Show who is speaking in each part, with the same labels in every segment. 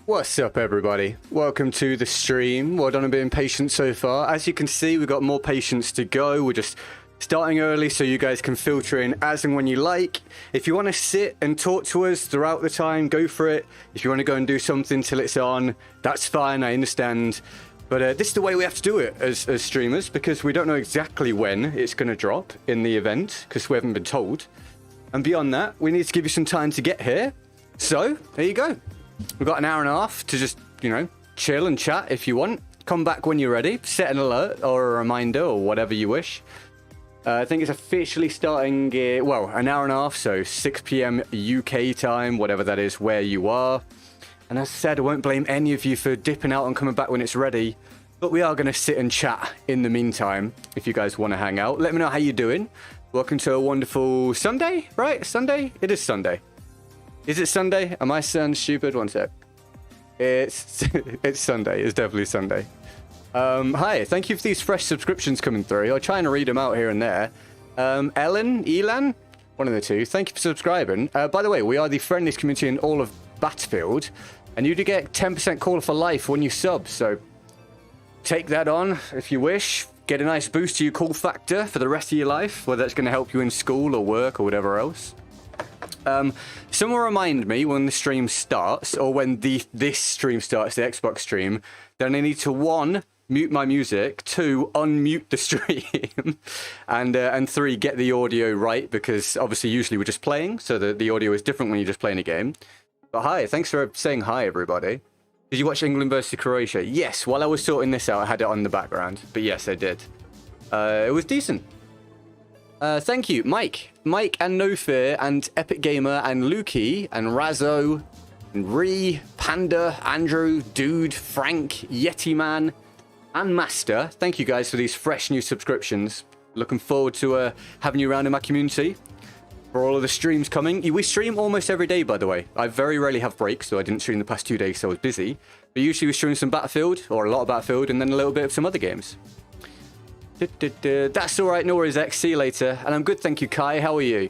Speaker 1: What's up, everybody? Welcome to the stream. Well done on being patient so far. As you can see, we've got more patience to go. We're just starting early so you guys can filter in as and when you like. If you want to sit and talk to us throughout the time, go for it. If you want to go and do something till it's on, that's fine, I understand. But this is the way we have to do it as streamers, because we don't know exactly when it's going to drop in the event, because we haven't been told. And beyond that, we need to give you some time to get here. So, there you go. We've got an hour and a half to just, you know, chill and chat if you want. Come back when you're ready. Set an alert or a reminder or whatever you wish. I think it's officially starting, well, an hour and a half, so 6 p.m. UK time, whatever that is, where you are. And as I said, I won't blame any of you for dipping out and coming back when it's ready. But we are going to sit and chat in the meantime, if you guys want to hang out. Let me know how you're doing. Welcome to a wonderful Sunday, right? Sunday? It is Sunday. Is it Sunday? Am I sound stupid? One sec. It's Sunday. It's definitely Sunday. Hi, thank you for these fresh subscriptions coming through. I'll try and read them out here and there. Elan? One of the two. Thank you for subscribing. By the way, we are the friendliest community in all of Battlefield, and you do get 10% caller for life when you sub, so take that on if you wish. Get a nice boost to your call factor for the rest of your life, whether that's going to help you in school or work or whatever else. Someone remind me when the stream starts, or when this stream starts, the Xbox stream, then I need to 1, mute my music, 2, unmute the stream, and 3, get the audio right, because obviously usually we're just playing, so the audio is different when you're just playing a game. But hi, thanks for saying hi, everybody. Did you watch England versus Croatia? Yes, while I was sorting this out, I had it on in the background, but yes, I did. It was decent. Thank you, Mike and No Fear, and Epic Gamer, and Lukey, and Razzo, and Ree, Panda, Andrew, Dude, Frank, Yeti Man, and Master. Thank you guys for these fresh new subscriptions. Looking forward to having you around in my community for all of the streams coming. We stream almost every day, by the way. I very rarely have breaks, so I didn't stream the past 2 days, so I was busy. But usually we stream some Battlefield, or a lot of Battlefield, and then a little bit of some other games. That's alright, no worries, X. See you later. And I'm good, thank you, Kai. How are you?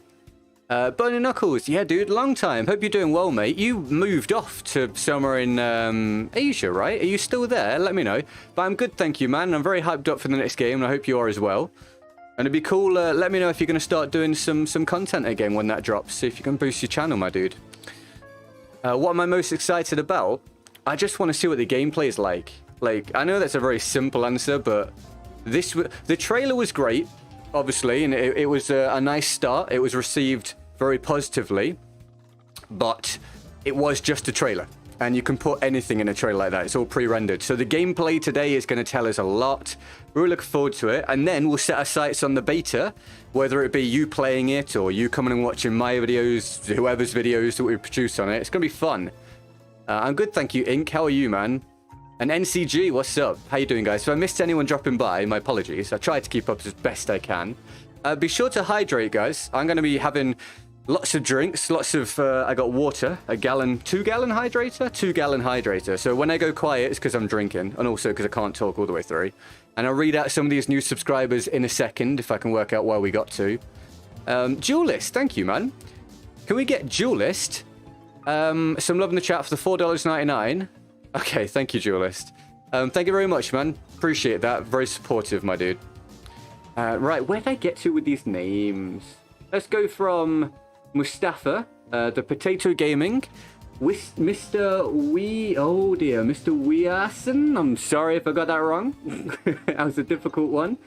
Speaker 1: Burning Knuckles. Yeah, dude, long time. Hope you're doing well, mate. You moved off to somewhere in Asia, right? Are you still there? Let me know. But I'm good, thank you, man. I'm very hyped up for the next game, and I hope you are as well. And it'd be cool. Let me know if you're going to start doing some content again when that drops. See if you can boost your channel, my dude. What am I most excited about? I just want to see what the gameplay is like. Like, I know that's a very simple answer, but the trailer was great, obviously, and it was a nice start. It was received very positively, but it was just a trailer, and you can put anything in a trailer like that. It's all pre-rendered. So the gameplay today is going to tell us a lot. We're looking forward to it, and then we'll set our sights on the beta, whether it be you playing it or you coming and watching my videos, whoever's videos that we produce on it. It's going to be fun. I'm good, thank you, Ink. How are you, man? And NCG, what's up? How you doing, guys? If I missed anyone dropping by, my apologies. I try to keep up as best I can. Be sure to hydrate, guys. I'm going to be having lots of drinks, lots of... I got water, a gallon, 2-gallon hydrator? 2-gallon hydrator. So when I go quiet, it's because I'm drinking, and also because I can't talk all the way through. And I'll read out some of these new subscribers in a second, if I can work out where we got to. Duelist, thank you, man. Can we get Duelist? Some love in the chat for the $4.99. Okay, thank you, Duelist. Thank you very much, man. Appreciate that. Very supportive, my dude. Right, where did I get to with these names? Let's go from Mustafa, the Potato Gaming, with Mr. Mr. Weason. I'm sorry if I got that wrong. That was a difficult one.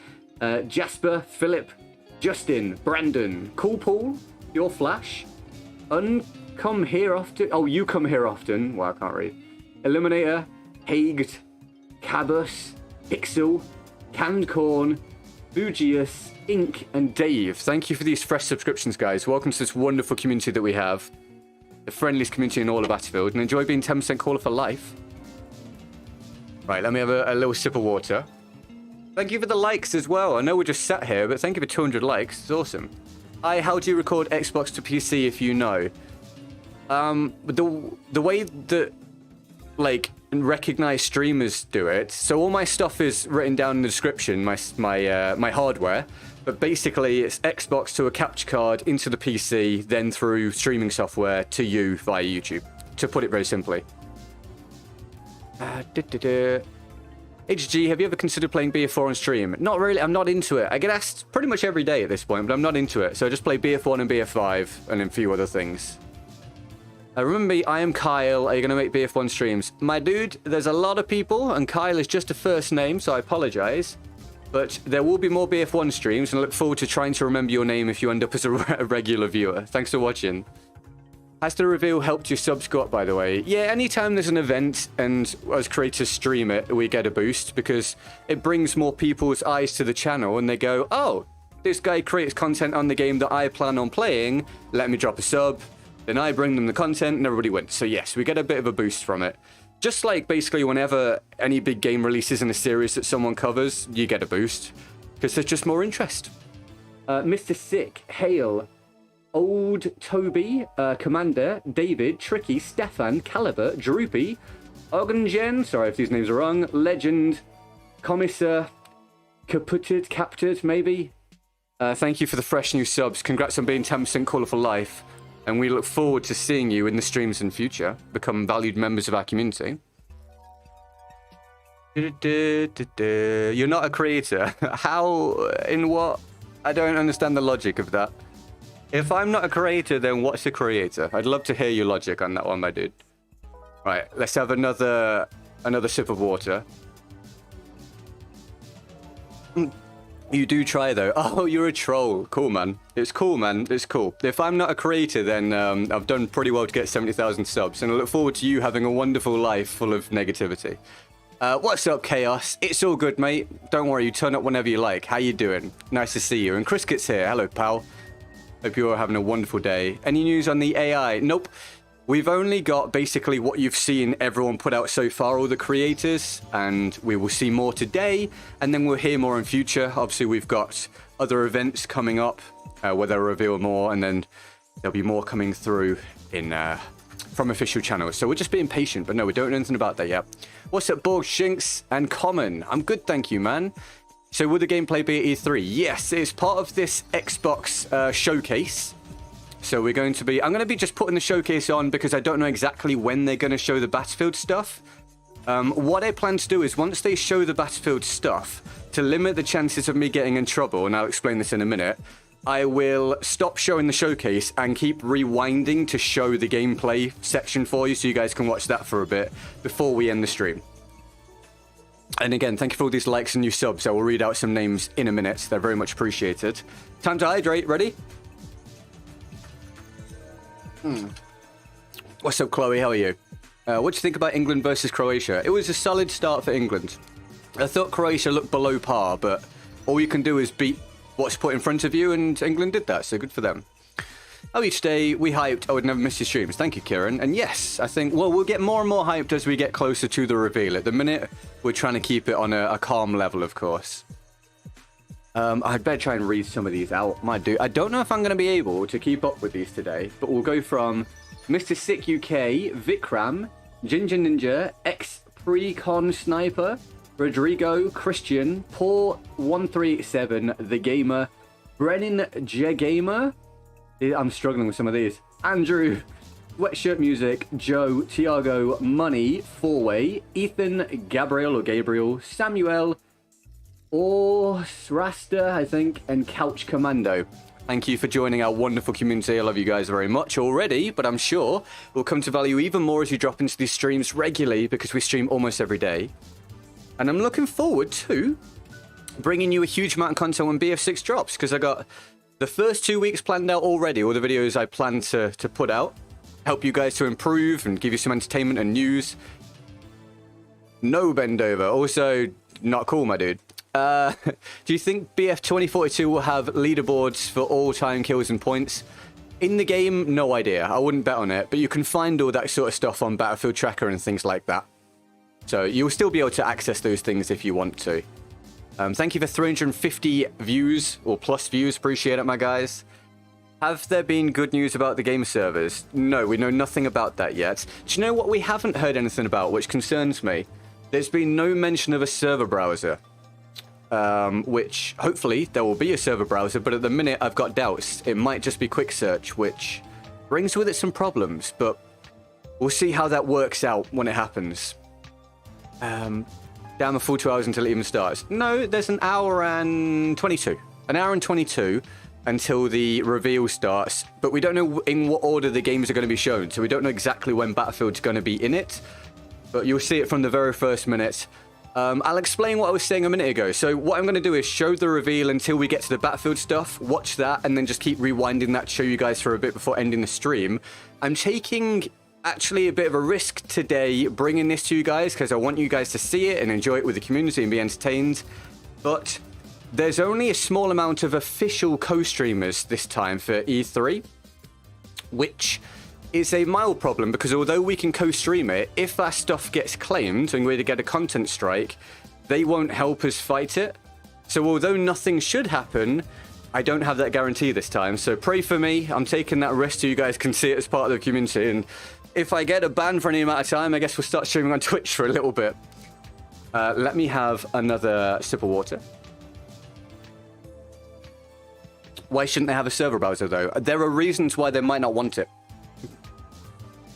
Speaker 1: Jasper, Philip, Justin, Brandon, Cool Paul, Your Flash, Come Here Often. Oh, You Come Here Often. Well, I can't read. Eliminator, Haged, Cabus, Pixel, Canned Corn, Bugius, Ink, and Dave. Thank you for these fresh subscriptions, guys. Welcome to this wonderful community that we have. The friendliest community in all of Battlefield. And enjoy being 10% caller for life. Right, let me have a little sip of water. Thank you for the likes as well. I know we're just sat here, but thank you for 200 likes. It's awesome. Hi, how do you record Xbox to PC if you know? The way that... like recognized streamers do it. So all my stuff is written down in the description, my hardware, but basically it's Xbox to a capture card into the PC, then through streaming software to you via YouTube, to put it very simply. HG, have you ever considered playing BF4 on stream? Not really. I'm not into it. I get asked pretty much every day at this point, but I'm not into it. So I just play BF1 and BF5 and a few other things. Remember me, I am Kyle. Are you going to make BF1 streams? My dude, there's a lot of people, and Kyle is just a first name, so I apologize. But there will be more BF1 streams, and I look forward to trying to remember your name if you end up as a regular viewer. Thanks for watching. Has the reveal helped your subs go up, by the way? Yeah, anytime there's an event and as creators stream it, we get a boost because it brings more people's eyes to the channel and they go, oh, this guy creates content on the game that I plan on playing. Let me drop a sub. Then I bring them the content and everybody wins. So yes, we get a bit of a boost from it. Just like basically whenever any big game releases in a series that someone covers, you get a boost because there's just more interest. Mr. Sick, Hale, Old Toby, Commander, David, Tricky, Stefan, Caliber, Droopy, Ogenjen, sorry if these names are wrong, Legend, Commissar, Captured, maybe. Thank you for the fresh new subs. Congrats on being 10% Caller for Life. And we look forward to seeing you in the streams in future. Become valued members of our community. You're not a creator. How? In what? I don't understand the logic of that. If I'm not a creator, then what's a creator? I'd love to hear your logic on that one, my dude. Right, let's have another sip of water. You do try, though. Oh, you're a troll. Cool, man. It's cool, man. It's cool. If I'm not a creator, then I've done pretty well to get 70,000 subs, and I look forward to you having a wonderful life full of negativity. What's up, Chaos? It's all good, mate. Don't worry, you turn up whenever you like. How you doing? Nice to see you. And Chris Kit's here. Hello, pal. Hope you're having a wonderful day. Any news on the AI? Nope. We've only got basically what you've seen everyone put out so far, all the creators, and we will see more today, and then we'll hear more in future. Obviously, we've got other events coming up where they'll reveal more, and then there'll be more coming through in from official channels. So we're just being patient, but no, we don't know anything about that yet. What's up, Borg, Shinks, and Common? I'm good, thank you, man. So will the gameplay be at E3? Yes, it's part of this Xbox showcase. So we're going to be... I'm going to be just putting the showcase on because I don't know exactly when they're going to show the Battlefield stuff. What I plan to do is once they show the Battlefield stuff, to limit the chances of me getting in trouble, and I'll explain this in a minute, I will stop showing the showcase and keep rewinding to show the gameplay section for you so you guys can watch that for a bit before we end the stream. And again, thank you for all these likes and new subs. I will read out some names in a minute. They're very much appreciated. Time to hydrate. Ready? What's up, Chloe? How are you? What do you think about England versus Croatia? It was a solid start for England. I thought Croatia looked below par, but all you can do is beat what's put in front of you, and England did that, so good for them. Oh, each day we hyped. I would never miss your streams. Thank you, Kieran. And yes, I think, well, we'll get more and more hyped as we get closer to the reveal. At the minute, we're trying to keep it on a calm level, of course. I'd better try and read some of these out. My dude, I don't know if I'm going to be able to keep up with these today, but we'll go from Mr. Sick UK, Vikram, Ginger Ninja, Ex-Precon Sniper, Rodrigo, Christian, Paul1387, The Gamer, Brennan J Gamer. I'm struggling with some of these. Andrew, Wetshirt Music, Joe, Tiago, Money, Fourway, Ethan, Gabriel, Samuel, Rasta, I think, and Couch Commando. Thank you for joining our wonderful community. I love you guys very much already, but I'm sure we'll come to value even more as you drop into these streams regularly because we stream almost every day. And I'm looking forward to bringing you a huge amount of content when BF6 drops because I got the first 2 weeks planned out already, all the videos I plan to put out, help you guys to improve and give you some entertainment and news. No bend over. Also, not cool, my dude. Do you think BF2042 will have leaderboards for all-time kills and points? In the game, no idea. I wouldn't bet on it, but you can find all that sort of stuff on Battlefield Tracker and things like that. So you'll still be able to access those things if you want to. Thank you for 350 views, or plus views. Appreciate it, my guys. Have there been good news about the game servers? No, we know nothing about that yet. Do you know what we haven't heard anything about, which concerns me? There's been no mention of a server browser. Which, hopefully, there will be a server browser, but at the minute, I've got doubts. It might just be quick search, which brings with it some problems, but we'll see how that works out when it happens. Damn, a full 2 hours until it even starts. No, there's an hour and 22. An hour and 22 until the reveal starts. But we don't know in what order the games are going to be shown. So we don't know exactly when Battlefield's going to be in it. But you'll see it from the very first minute. I'll explain what I was saying a minute ago. So what I'm going to do is show the reveal until we get to the Battlefield stuff, watch that, and then just keep rewinding that to show you guys for a bit before ending the stream. I'm taking actually a bit of a risk today bringing this to you guys because I want you guys to see it and enjoy it with the community and be entertained. But there's only a small amount of official co-streamers this time for E3, which is a mild problem because although we can co-stream it, if our stuff gets claimed and we get a content strike, they won't help us fight it. So although nothing should happen, I don't have that guarantee this time. So pray for me. I'm taking that risk so you guys can see it as part of the community. And if I get a ban for any amount of time, I guess we'll start streaming on Twitch for a little bit. Let me have another sip of water. Why shouldn't they have a server browser though? There are reasons why they might not want it.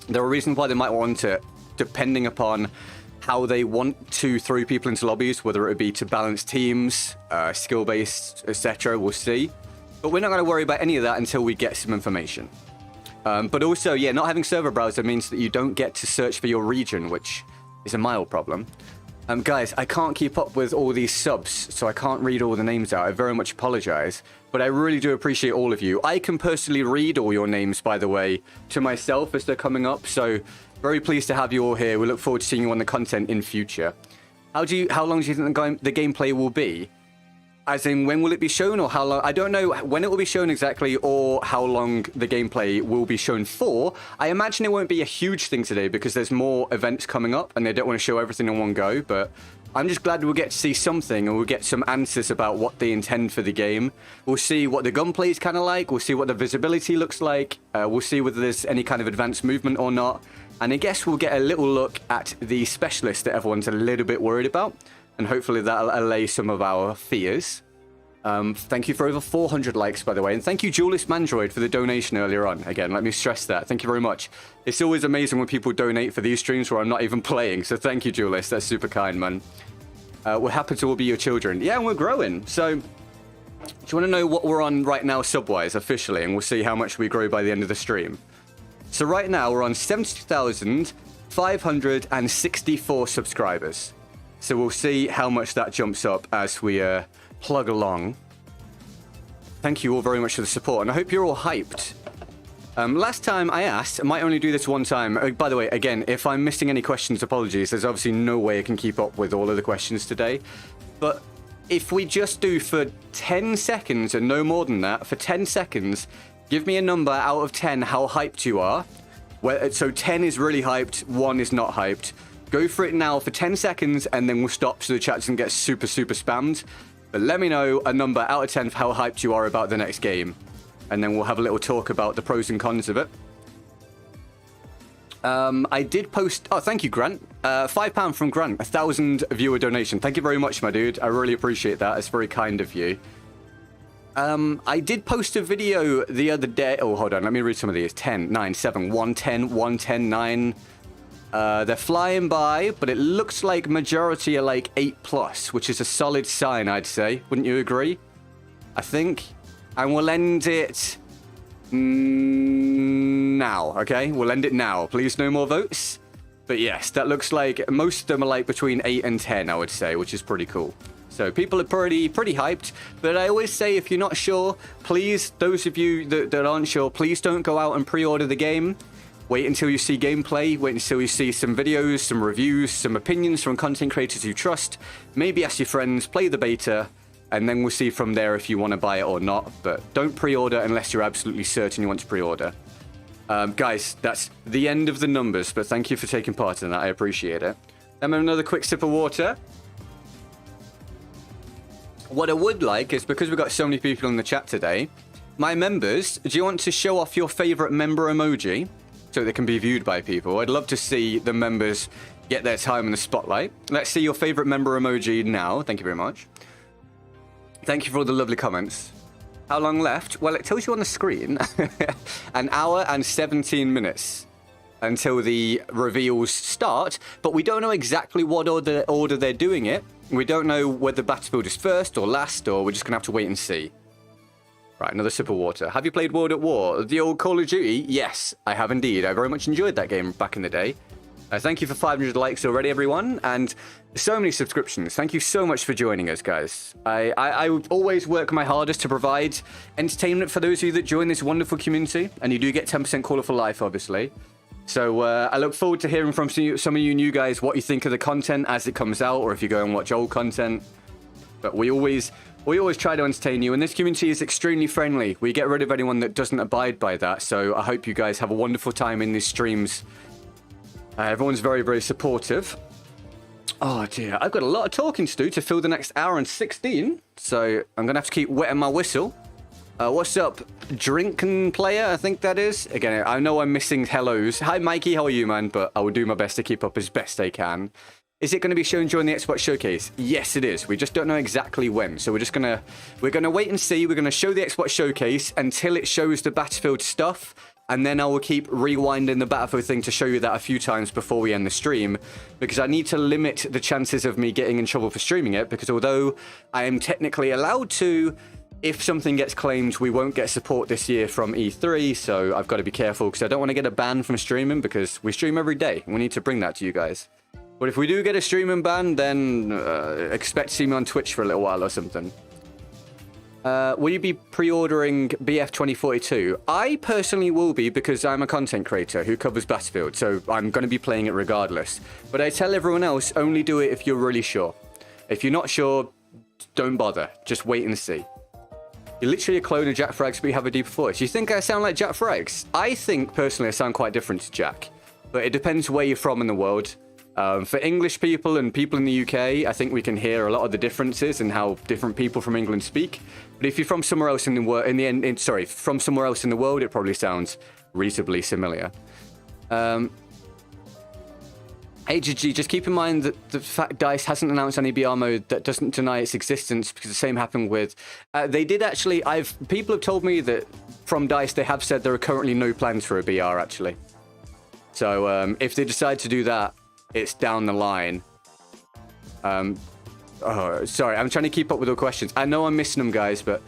Speaker 1: There are reasons why they might want it, depending upon how they want to throw people into lobbies, whether it be to balance teams, skill-based, etc. We'll see. But we're not going to worry about any of that until we get some information. But also, yeah, not having server browser means that you don't get to search for your region, which is a mild problem. Guys, I can't keep up with all these subs, so I can't read all the names out. I very much apologize, but I really do appreciate all of you. I can personally read all your names, by the way, to myself as they're coming up, so very pleased to have you all here. We look forward to seeing you on the content in future. How long do you think the gameplay will be? As in, when will it be shown, or how long? I don't know when it will be shown exactly, or how long the gameplay will be shown for. I imagine it won't be a huge thing today because there's more events coming up and they don't want to show everything in one go, but I'm just glad we'll get to see something and we'll get some answers about what they intend for the game. We'll see what the gunplay is kind of like, we'll see what the visibility looks like, we'll see whether there's any kind of advanced movement or not, and I guess we'll get a little look at the specialist that everyone's a little bit worried about. And hopefully that'll allay some of our fears. Thank you for over 400 likes, by the way. And thank you, Duelist Mandroid, for the donation earlier on. Again, let me stress that. Thank you very much. It's always amazing when people donate for these streams where I'm not even playing. So thank you, Duelist. That's super kind, man. We're happy to all be your children. Yeah, and we're growing. So do you want to know what we're on right now sub-wise, officially? And we'll see how much we grow by the end of the stream. So right now, we're on 72,564 subscribers. So we'll see how much that jumps up as we plug along. Thank you all very much for the support, and I hope you're all hyped. Last time I asked, I might only do this one time. By the way, again, if I'm missing any questions, apologies. There's obviously no way I can keep up with all of the questions today. But if we just do for 10 seconds and no more than that, for 10 seconds, give me a number out of 10 how hyped you are. So 10 is really hyped, 1 is not hyped. Go for it now for 10 seconds, and then we'll stop so the chat doesn't get super, super spammed. But let me know a number out of 10 for how hyped you are about the next game. And then we'll have a little talk about the pros and cons of it. I did post... Oh, thank you, Grant. £5 from Grant. 1,000 viewer donation. Thank you very much, my dude. I really appreciate that. It's very kind of you. I did post a video the other day. Oh, hold on. Let me read some of these. 10, 9, 7, 110, 110, 9... they're flying by, but it looks like majority are like 8+, which is a solid sign, I'd say. Wouldn't you agree? I think. And we'll end it now, okay? We'll end it now. Please, no more votes. But yes, that looks like most of them are like between 8 and 10, I would say, which is pretty cool. So people are pretty hyped. But I always say, if you're not sure, please, those of you that aren't sure, please don't go out and pre-order the game. Wait until you see gameplay, wait until you see some videos, some reviews, some opinions from content creators you trust. Maybe ask your friends, play the beta, and then we'll see from there if you want to buy it or not. But don't pre-order unless you're absolutely certain you want to pre-order. Guys, that's the end of the numbers, but thank you for taking part in that. I appreciate it. Then another quick sip of water. What I would like is, because we've got so many people in the chat today, my members, do you want to show off your favorite member emoji so they can be viewed by people? I'd love to see the members get their time in the spotlight. Let's see your favorite member emoji now. Thank you very much. Thank you for all the lovely comments. How long left? Well, it tells you on the screen. An hour and 17 minutes. until the reveals start, but we don't know exactly what order they're doing it. We don't know whether Battlefield is first or last, or we're just going to have to wait and see. Right, another sip of water. Have you played World at War? The old Call of Duty? Yes, I have indeed. I very much enjoyed that game back in the day. Thank you for 500 likes already, everyone, and so many subscriptions. Thank you so much for joining us, guys. I always work my hardest to provide entertainment for those of you that join this wonderful community, and you do get 10% caller for life, obviously. So I look forward to hearing from some of you new guys what you think of the content as it comes out, or if you go and watch old content. But we always try to entertain you, and this community is extremely friendly. We get rid of anyone that doesn't abide by that, so I hope you guys have a wonderful time in these streams. Everyone's very, very supportive. Oh dear, I've got a lot of talking to do to fill the next hour and 16, so I'm going to have to keep wetting my whistle. What's up, Drinkin' Player, I think that is. Again, I know I'm missing hellos. Hi, Mikey, how are you, man? But I will do my best to keep up as best I can. Is it going to be shown during the Xbox Showcase? Yes, it is. We just don't know exactly when. So we're going to wait and see. We're going to show the Xbox Showcase until it shows the Battlefield stuff. And then I will keep rewinding the Battlefield thing to show you that a few times before we end the stream. Because I need to limit the chances of me getting in trouble for streaming it. Because although I am technically allowed to, if something gets claimed, we won't get support this year from E3, so I've got to be careful because I don't want to get a ban from streaming because we stream every day. We need to bring that to you guys. But if we do get a streaming ban, then expect to see me on Twitch for a little while or something. Will you be pre-ordering BF2042? I personally will be because I'm a content creator who covers Battlefield, so I'm going to be playing it regardless. But I tell everyone else, only do it if you're really sure. If you're not sure, don't bother. Just wait and see. You're literally a clone of Jack Frags, but you have a deeper voice. You think I sound like Jack Frags? I think, personally, I sound quite different to Jack. But it depends where you're from in the world. For English people and people in the UK, I think we can hear a lot of the differences in how different people from England speak. But if you're from somewhere else in the world, from somewhere else in the world, it probably sounds reasonably similar. HG, just keep in mind that the fact DICE hasn't announced any BR mode that doesn't deny its existence, because the same happened with... they did actually... People have told me that from DICE they have said there are currently no plans for a BR, actually. So if they decide to do that, it's down the line. Oh, sorry, I'm trying to keep up with all questions. I know I'm missing them, guys, but...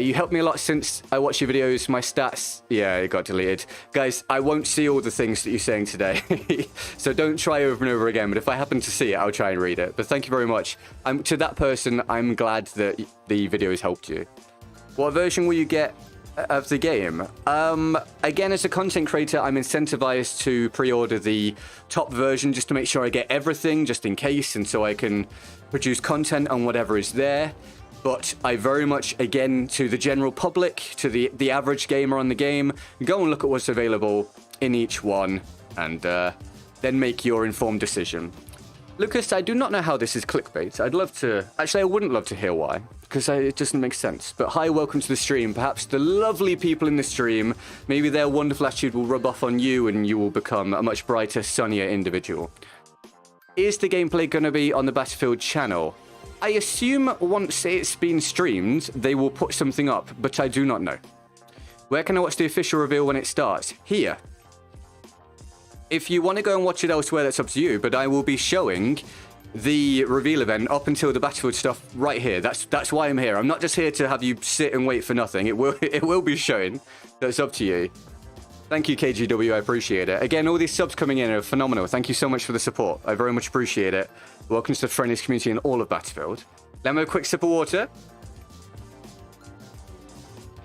Speaker 1: you helped me a lot since I watched your videos. My stats, yeah, it got deleted. Guys, I won't see all the things that you're saying today. So don't try over and over again. But if I happen to see it, I'll try and read it. But thank you very much. To that person, I'm glad that the video has helped you. What version will you get of the game? Again, as a content creator, I'm incentivized to pre-order the top version just to make sure I get everything, just in case, and so I can produce content on whatever is there. But I very much, again, to the general public, to the average gamer on the game, go and look at what's available in each one, and then make your informed decision. Lucas, I do not know how this is clickbait. I'd love to... Actually, I wouldn't love to hear why, because it doesn't make sense. But hi, welcome to the stream. Perhaps the lovely people in the stream, maybe their wonderful attitude will rub off on you, and you will become a much brighter, sunnier individual. Is the gameplay going to be on the Battlefield channel? I assume once it's been streamed, they will put something up, but I do not know. Where can I watch the official reveal when it starts? Here. If you want to go and watch it elsewhere, that's up to you, but I will be showing the reveal event up until the Battlefield stuff right here. That's why I'm here. I'm not just here to have you sit and wait for nothing. It will be shown. So it's up to you. Thank you, KGW. I appreciate it. Again, all these subs coming in are phenomenal. Thank you so much for the support. I very much appreciate it. Welcome to the friendliest community in all of Battlefield. Let me have a quick sip of water.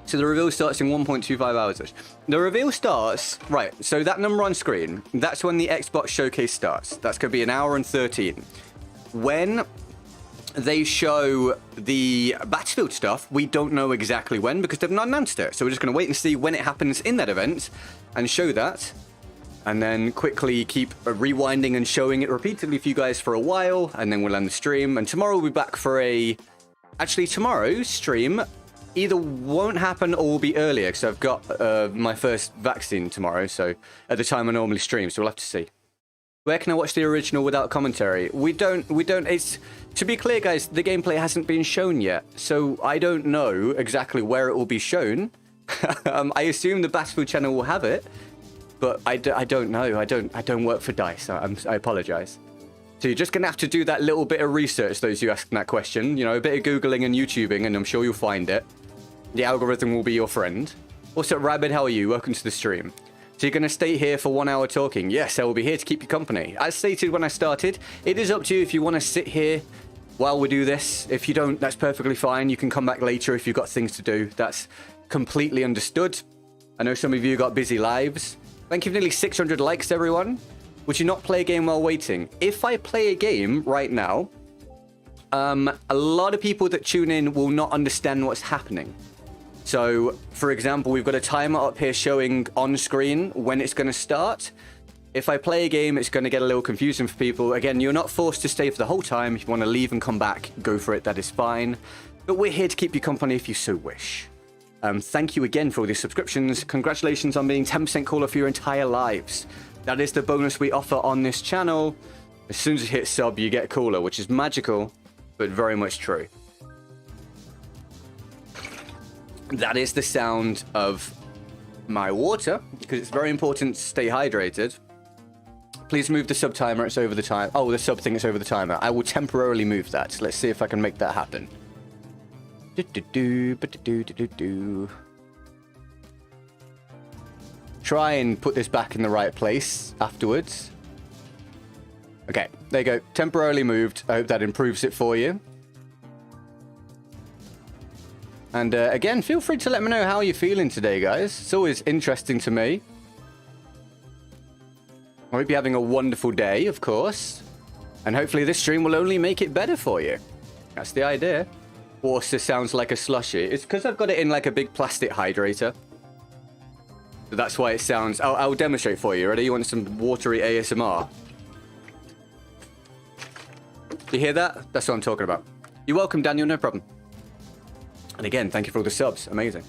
Speaker 1: So the reveal starts in 1.25 hours. The reveal starts... Right, so that number on screen, that's when the Xbox Showcase starts. That's going to be 1 hour and 13. When they show the Battlefield stuff, we don't know exactly when because they've not announced it. So we're just going to wait and see when it happens in that event and show that. And then quickly keep rewinding and showing it repeatedly for you guys for a while. And then we'll end the stream. And tomorrow we'll be back for a... Actually, tomorrow's stream either won't happen or will be earlier because I've got my first vaccine tomorrow. So at the time I normally stream. So we'll have to see. Where can I watch the original without commentary? We don't, it's, to be clear, guys, the gameplay hasn't been shown yet. So I don't know exactly where it will be shown. I assume the Battlefield channel will have it. but I don't know. I don't work for DICE. I apologize. So you're just going to have to do that little bit of research, those you asking that question. You know, a bit of Googling and YouTubing, and I'm sure you'll find it. The algorithm will be your friend. What's up, Rabbit? How are you? Welcome to the stream. So you're going to stay here for 1 hour talking? Yes, I will be here to keep you company. As stated when I started, it is up to you if you want to sit here while we do this. If you don't, that's perfectly fine. You can come back later if you've got things to do. That's completely understood. I know some of you got busy lives. Thank you for nearly 600 likes, everyone. Would you not play a game while waiting? If I play a game right now, a lot of people that tune in will not understand what's happening. So, for example, we've got a timer up here showing on screen when it's going to start. If I play a game, it's going to get a little confusing for people. Again, you're not forced to stay for the whole time. If you want to leave and come back, go for it. That is fine. But we're here to keep you company if you so wish. Thank you again for all these subscriptions. Congratulations on being 10% caller for your entire lives. That is the bonus we offer on this channel. As soon as you hit sub, you get a caller, which is magical, but very much true. That is the sound of my water, because it's very important to stay hydrated. Please move the sub timer, it's over the time. Oh, the sub thing is over the timer. I will temporarily move that. Let's see if I can make that happen. Try and put this back in the right place afterwards. Okay, there you go. Temporarily moved. I hope that improves it for you. And again, feel free to let me know how you're feeling today, guys. It's always interesting to me. I hope you're having a wonderful day, of course. And hopefully this stream will only make it better for you. That's the idea. Water sounds like a slushy. It's because I've got it in like a big plastic hydrator. So that's why it sounds... I'll demonstrate for you. Ready? You want some watery ASMR? You hear that? That's what I'm talking about. You're welcome, Daniel. No problem. And again, thank you for all the subs. Amazing.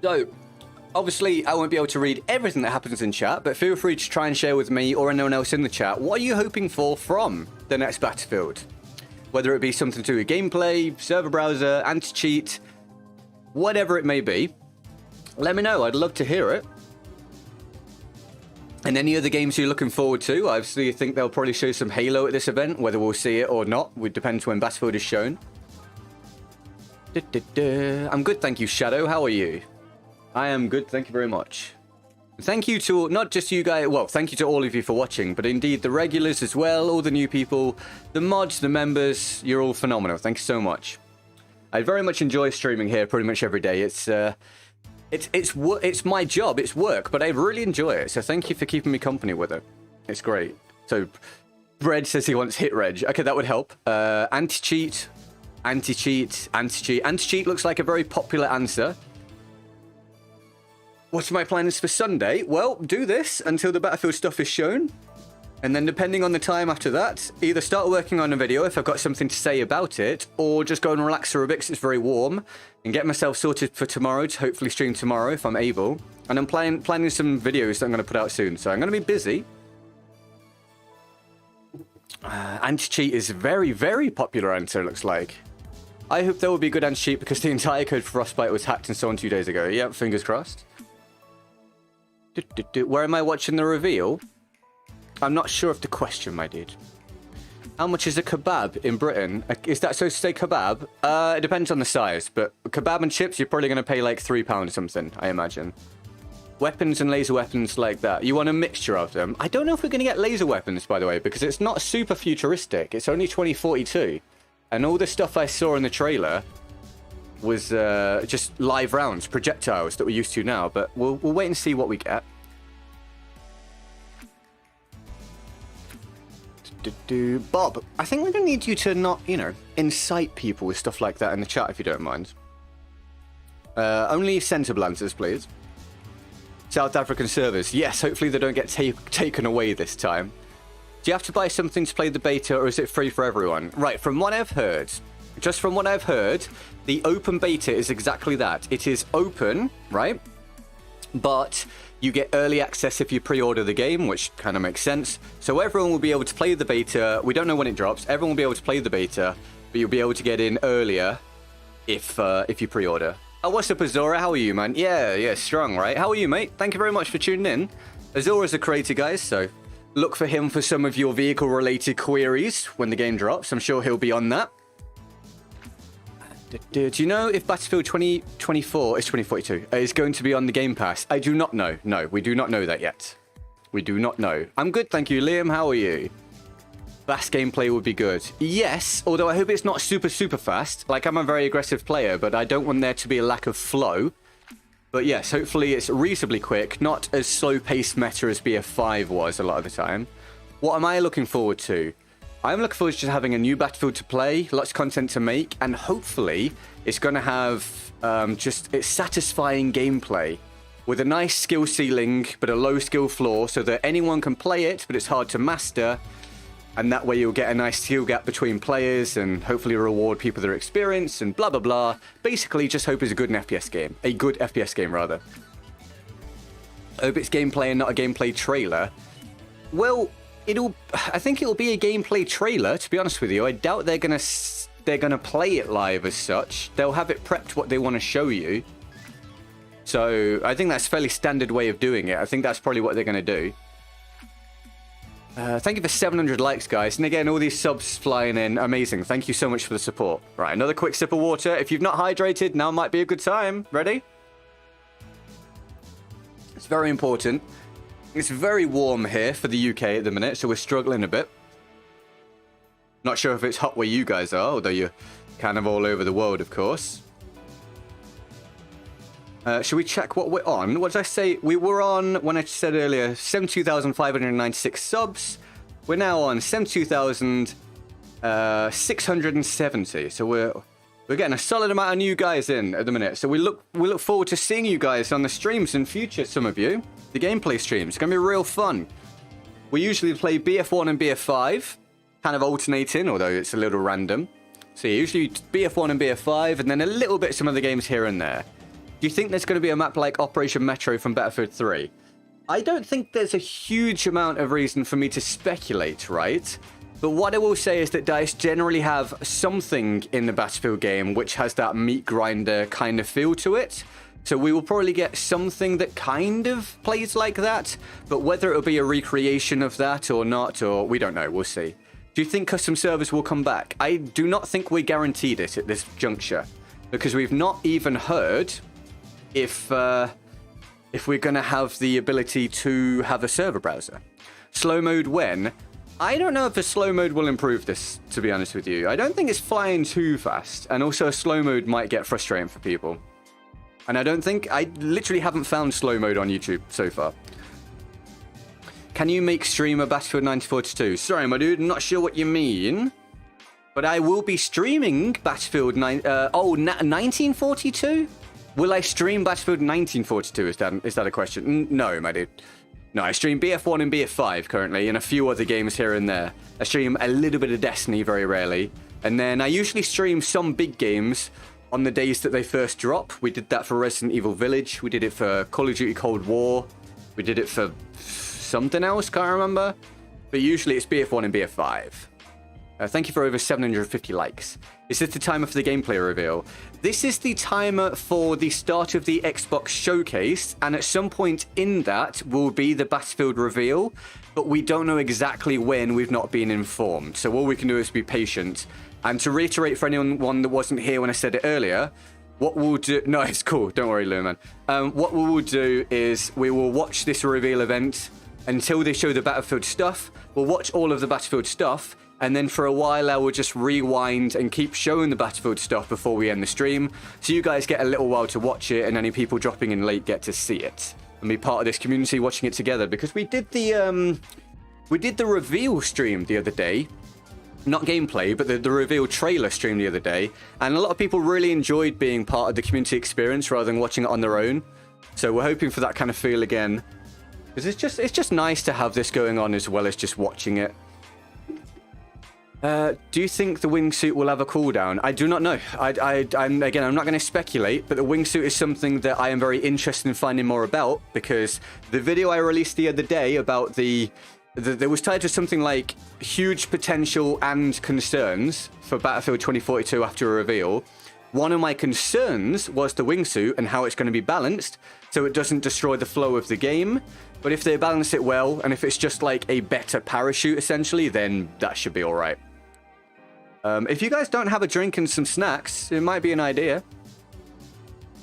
Speaker 1: So, obviously, I won't be able to read everything that happens in chat, but feel free to try and share with me or anyone else in the chat. What are you hoping for from the next Battlefield? Whether it be something to do with gameplay, server browser, anti-cheat, whatever it may be. Let me know. I'd love to hear it. And any other games you're looking forward to? Obviously, I think they'll probably show some Halo at this event. Whether we'll see it or not, it depends when Battlefield is shown. I'm good, thank you, Shadow. How are you? I am good, thank you very much. Thank you to not just you guys, well, thank you to all of you for watching, but indeed the regulars as well, all the new people, the mods, the members, you're all phenomenal. Thank you so much. I very much enjoy streaming here pretty much every day. It's my job, it's work, but I really enjoy it. So thank you for keeping me company with it. It's great. So Red says he wants hit reg. Okay, that would help. Anti-cheat, anti-cheat, anti-cheat. Anti-cheat looks like a very popular answer. What's my plans for Sunday? Well, do this until the Battlefield stuff is shown. And then depending on the time after that, either start working on a video if I've got something to say about it, or just go and relax for a bit because it's very warm, and get myself sorted for tomorrow to hopefully stream tomorrow if I'm able. And I'm planning some videos that I'm going to put out soon, so I'm going to be busy. Anti-cheat is a very, very popular answer, it looks like. I hope there will be good anti-cheat because the entire code for Frostbite was hacked and so on 2 days ago. Yep, fingers crossed. Where am I watching the reveal? I'm not sure of the question, my dude. How much is a kebab in Britain? Is that supposed to say kebab? It depends on the size, but kebab and chips, you're probably going to pay like £3 or something, I imagine. Weapons and laser weapons like that. You want a mixture of them. I don't know if we're going to get laser weapons, by the way, because it's not super futuristic. It's only 2042. And all the stuff I saw in the trailer was just live rounds, projectiles that we're used to now. But we'll wait and see what we get. Bob, I think we're going to need you to not, you know, incite people with stuff like that in the chat if you don't mind. Only sensible answers, please. South African servers. Yes, hopefully they don't get taken away this time. Do you have to buy something to play the beta, or is it free for everyone? Right, from what I've heard, just from what I've heard, the open beta is exactly that. It is open, right? But you get early access if you pre-order the game, which kind of makes sense. So everyone will be able to play the beta. We don't know when it drops. Everyone will be able to play the beta, but you'll be able to get in earlier if you pre-order. Oh, what's up, Azora? How are you, man? Yeah, strong, right? How are you, mate? Thank you very much for tuning in. Azora's a creator, guys, so look for him for some of your vehicle-related queries when the game drops. I'm sure he'll be on that. Do you know if Battlefield 2024 is 2042 is going to be on the Game Pass? I do not know. No, we do not know that yet. We do not know. I'm good, thank you. Liam, how are you? Fast gameplay would be good. Yes, although I hope it's not super fast. Like, I'm a very aggressive player, but I don't want there to be a lack of flow. But yes, hopefully it's reasonably quick, not as slow-paced meta as BF5 was a lot of the time. What am I looking forward to? I'm looking forward to just having a new Battlefield to play, lots of content to make, and hopefully it's going to have it's satisfying gameplay with a nice skill ceiling, but a low skill floor, so that anyone can play it, but it's hard to master. And that way you'll get a nice skill gap between players and hopefully reward people that are experienced and blah, blah, blah. Basically, just hope it's a good FPS game. A good FPS game, rather. I hope it's gameplay and not a gameplay trailer. Well, I think it'll be a gameplay trailer, to be honest with you. I doubt they're gonna play it live as such. They'll have it prepped what they want to show you. So I think that's a fairly standard way of doing it. I think that's probably what they're gonna do. Thank you for 700 likes, guys. And again, all these subs flying in. Amazing. Thank you so much for the support. Right, another quick sip of water. If you've not hydrated, now might be a good time. Ready? It's very important. It's very warm here for the UK at the minute, so we're struggling a bit. Not sure if it's hot where you guys are, although you're kind of all over the world, of course. Should we check what we're on? What did I say? We were on, when I said earlier, 72,596 subs. We're now on 72,670. So we're getting a solid amount of new guys in at the minute. So we look forward to seeing you guys on the streams in future, some of you. The gameplay streams. It's going to be real fun. We usually play BF1 and BF5, kind of alternating, although it's a little random. So yeah, usually BF1 and BF5, and then a little bit some other games here and there. Do you think there's going to be a map like Operation Metro from Battlefield 3? I don't think there's a huge amount of reason for me to speculate, right? But what I will say is that DICE generally have something in the Battlefield game which has that meat grinder kind of feel to it. So we will probably get something that kind of plays like that. But whether it'll be a recreation of that or not, or we don't know, we'll see. Do you think custom servers will come back? I do not think we're guaranteed it at this juncture, because we've not even heard if we're going to have the ability to have a server browser. Slow mode when? I don't know if the slow mode will improve this, to be honest with you. I don't think it's flying too fast, and also a slow mode might get frustrating for people. And I literally haven't found slow mode on YouTube so far. Can you make stream a Battlefield 1942? Sorry, my dude, I'm not sure what you mean. But I will be streaming Battlefield 1942? Will I stream Battlefield 1942? Is that a question? No, my dude. No, I stream BF1 and BF5 currently, and a few other games here and there. I stream a little bit of Destiny very rarely. And then I usually stream some big games on the days that they first drop. We did that for Resident Evil Village. We did it for Call of Duty Cold War. We did it for something else, can't remember. But usually it's BF1 and BF5. Thank you for over 750 likes. Is this the timer for the gameplay reveal? This is the timer for the start of the Xbox showcase, and at some point in that will be the Battlefield reveal, but we don't know exactly when. We've not been informed, so all we can do is be patient. And to reiterate for anyone that wasn't here when I said it earlier, what we'll do... No, it's cool. Don't worry, Luman. What we will do is we will watch this reveal event until they show the Battlefield stuff. We'll watch all of the Battlefield stuff, and then for a while I will just rewind and keep showing the Battlefield stuff before we end the stream, so you guys get a little while to watch it, and any people dropping in late get to see it and be part of this community watching it together. Because we did the reveal stream the other day, not gameplay, but the reveal trailer stream the other day, and a lot of people really enjoyed being part of the community experience rather than watching it on their own. So we're hoping for that kind of feel again, because it's just nice to have this going on as well as just watching it. Do you think the wingsuit will have a cooldown? I do not know. I'm not going to speculate, but the wingsuit is something that I am very interested in finding more about, because the video I released the other day about there was titled something like huge potential and concerns for Battlefield 2042 after a reveal. One of my concerns was the wingsuit and how it's going to be balanced so it doesn't destroy the flow of the game. But if they balance it well, and if it's just like a better parachute, essentially, then that should be all right. If you guys don't have a drink and some snacks, it might be an idea.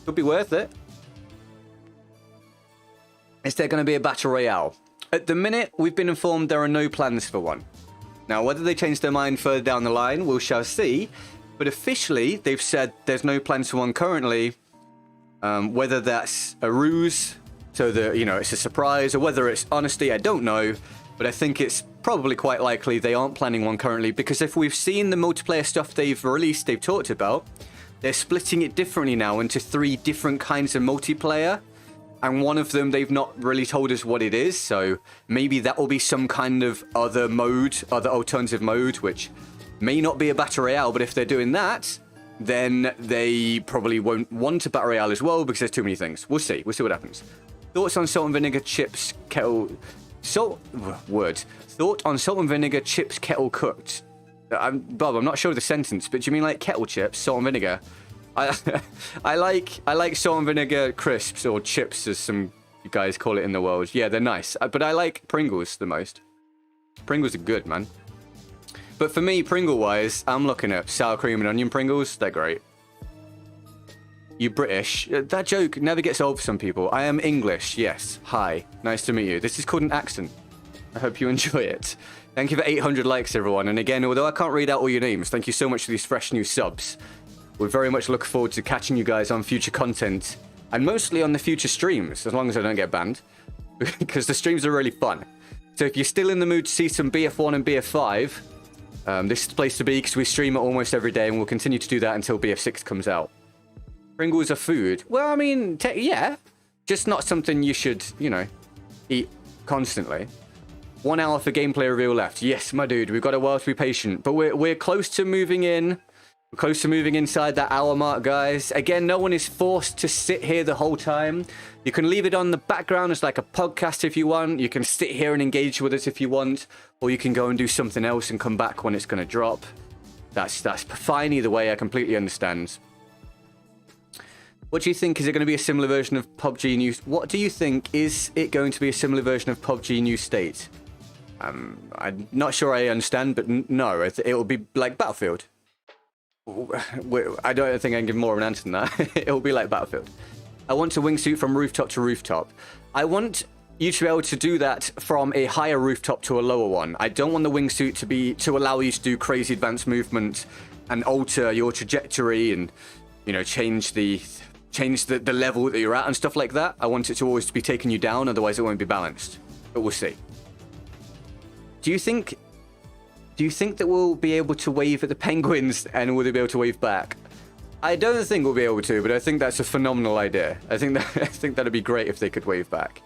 Speaker 1: Could be worth it. Is there going to be a battle royale? At the minute, we've been informed there are no plans for one. Now, whether they change their mind further down the line, we shall see. But officially, they've said there's no plans for one currently. Whether that's a ruse, so that, you know, it's a surprise, or whether it's honesty, I don't know. But I think it's probably quite likely they aren't planning one currently, because if we've seen the multiplayer stuff they've released, they've talked about, they're splitting it differently now into 3 different kinds of multiplayer. And one of them, they've not really told us what it is, so maybe that will be some kind of other mode, other alternative mode, which may not be a battle royale, but if they're doing that, then they probably won't want a battle royale as well, because there's too many things. We'll see. We'll see what happens. Thoughts on salt and vinegar chips kettle... Thought on salt and vinegar chips kettle cooked. Bob, I'm not sure of the sentence, but do you mean like kettle chips, salt and vinegar? I like salt and vinegar crisps, or chips as some guys call it in the world. Yeah, they're nice. But I like Pringles the most. Pringles are good, man. But for me, Pringle-wise, I'm looking at sour cream and onion Pringles. They're great. You British? That joke never gets old for some people. I am English, yes. Hi. Nice to meet you. This is called an accent. I hope you enjoy it. Thank you for 800 likes, everyone. And again, although I can't read out all your names, thank you so much for these fresh new subs. We very much look forward to catching you guys on future content, and mostly on the future streams, as long as I don't get banned, because the streams are really fun. So if you're still in the mood to see some BF1 and BF5, this is the place to be, because we stream it almost every day, and we'll continue to do that until BF6 comes out. Pringles are food. Well, I mean, yeah, just not something you should, you know, eat constantly. 1 hour for gameplay reveal left. Yes, my dude, we've got a while to be patient, but we're close to moving in. We're close to moving inside that hour mark, guys. Again, no one is forced to sit here the whole time. You can leave it on the background as like a podcast if you want. You can sit here and engage with us if you want. Or you can go and do something else and come back when it's going to drop. That's fine either way. I completely understand. What do you think? Is it going to be a similar version of PUBG New... What do you think? Is it going to be a similar version of PUBG New State? I'm not sure I understand, but no. It will be like Battlefield. I don't think I can give more of an answer than that. It'll be like Battlefield. I want a wingsuit from rooftop to rooftop. I want you to be able to do that from a higher rooftop to a lower one. I don't want the wingsuit to allow you to do crazy advanced movement and alter your trajectory and, you know, change the level that you're at and stuff like that. I want it to always be taking you down, otherwise it won't be balanced. But we'll see. Do you think that we'll be able to wave at the penguins, and will they be able to wave back? I don't think we'll be able to, but I think that's a phenomenal idea. I think that'd be great if they could wave back.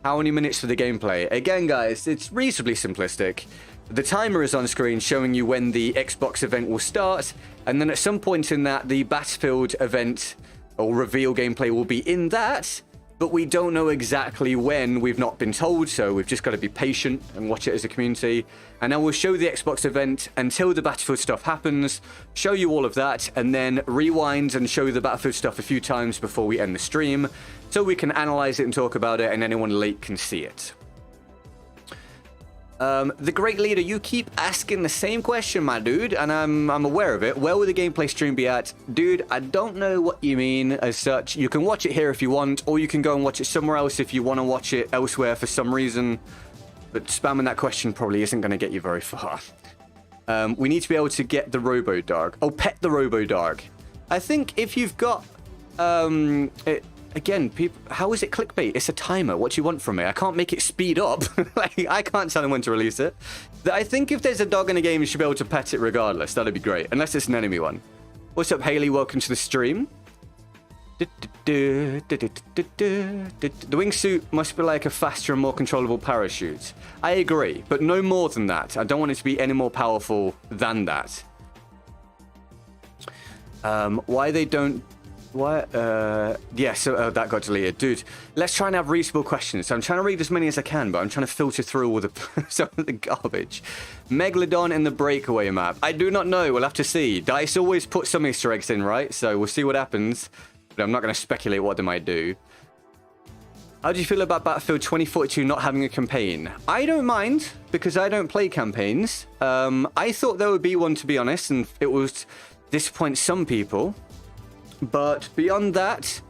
Speaker 1: How many minutes for the gameplay? Again, guys, it's reasonably simplistic. The timer is on screen showing you when the Xbox event will start, and then at some point in that, the Battlefield event or reveal gameplay will be in that. But we don't know exactly when. We've not been told, so we've just got to be patient and watch it as a community. And then we'll show the Xbox event until the Battlefield stuff happens, show you all of that, and then rewind and show the Battlefield stuff a few times before we end the stream, so we can analyze it and talk about it, and anyone late can see it. The Great Leader, you keep asking the same question, my dude, and I'm aware of it. Where will the gameplay stream be at? Dude, I don't know what you mean as such. You can watch it here if you want, or you can go and watch it somewhere else if you want to watch it elsewhere for some reason. But spamming that question probably isn't going to get you very far. We need to be able to get the Robo-Dog. Oh, pet the Robo-Dog. I think if you've got... Again, people, how is it clickbait? It's a timer. What do you want from me? I can't make it speed up. Like, I can't tell them when to release it. I think if there's a dog in a game, you should be able to pet it regardless. That'd be great. Unless it's an enemy one. What's up, Haley? Welcome to the stream. The wingsuit must be like a faster and more controllable parachute. I agree, but no more than that. I don't want it to be any more powerful than that. Why they don't What? Yeah, so that got deleted. Dude, let's try and have reasonable questions. So I'm trying to read as many as I can, but I'm trying to filter through all the some of the garbage. Megalodon in the breakaway map. I do not know. We'll have to see. DICE always put some Easter eggs in, right? So we'll see what happens. But I'm not going to speculate what they might do. How do you feel about Battlefield 2042 not having a campaign? I don't mind, because I don't play campaigns. I thought there would be one, to be honest, and it would disappoint some people. But beyond that,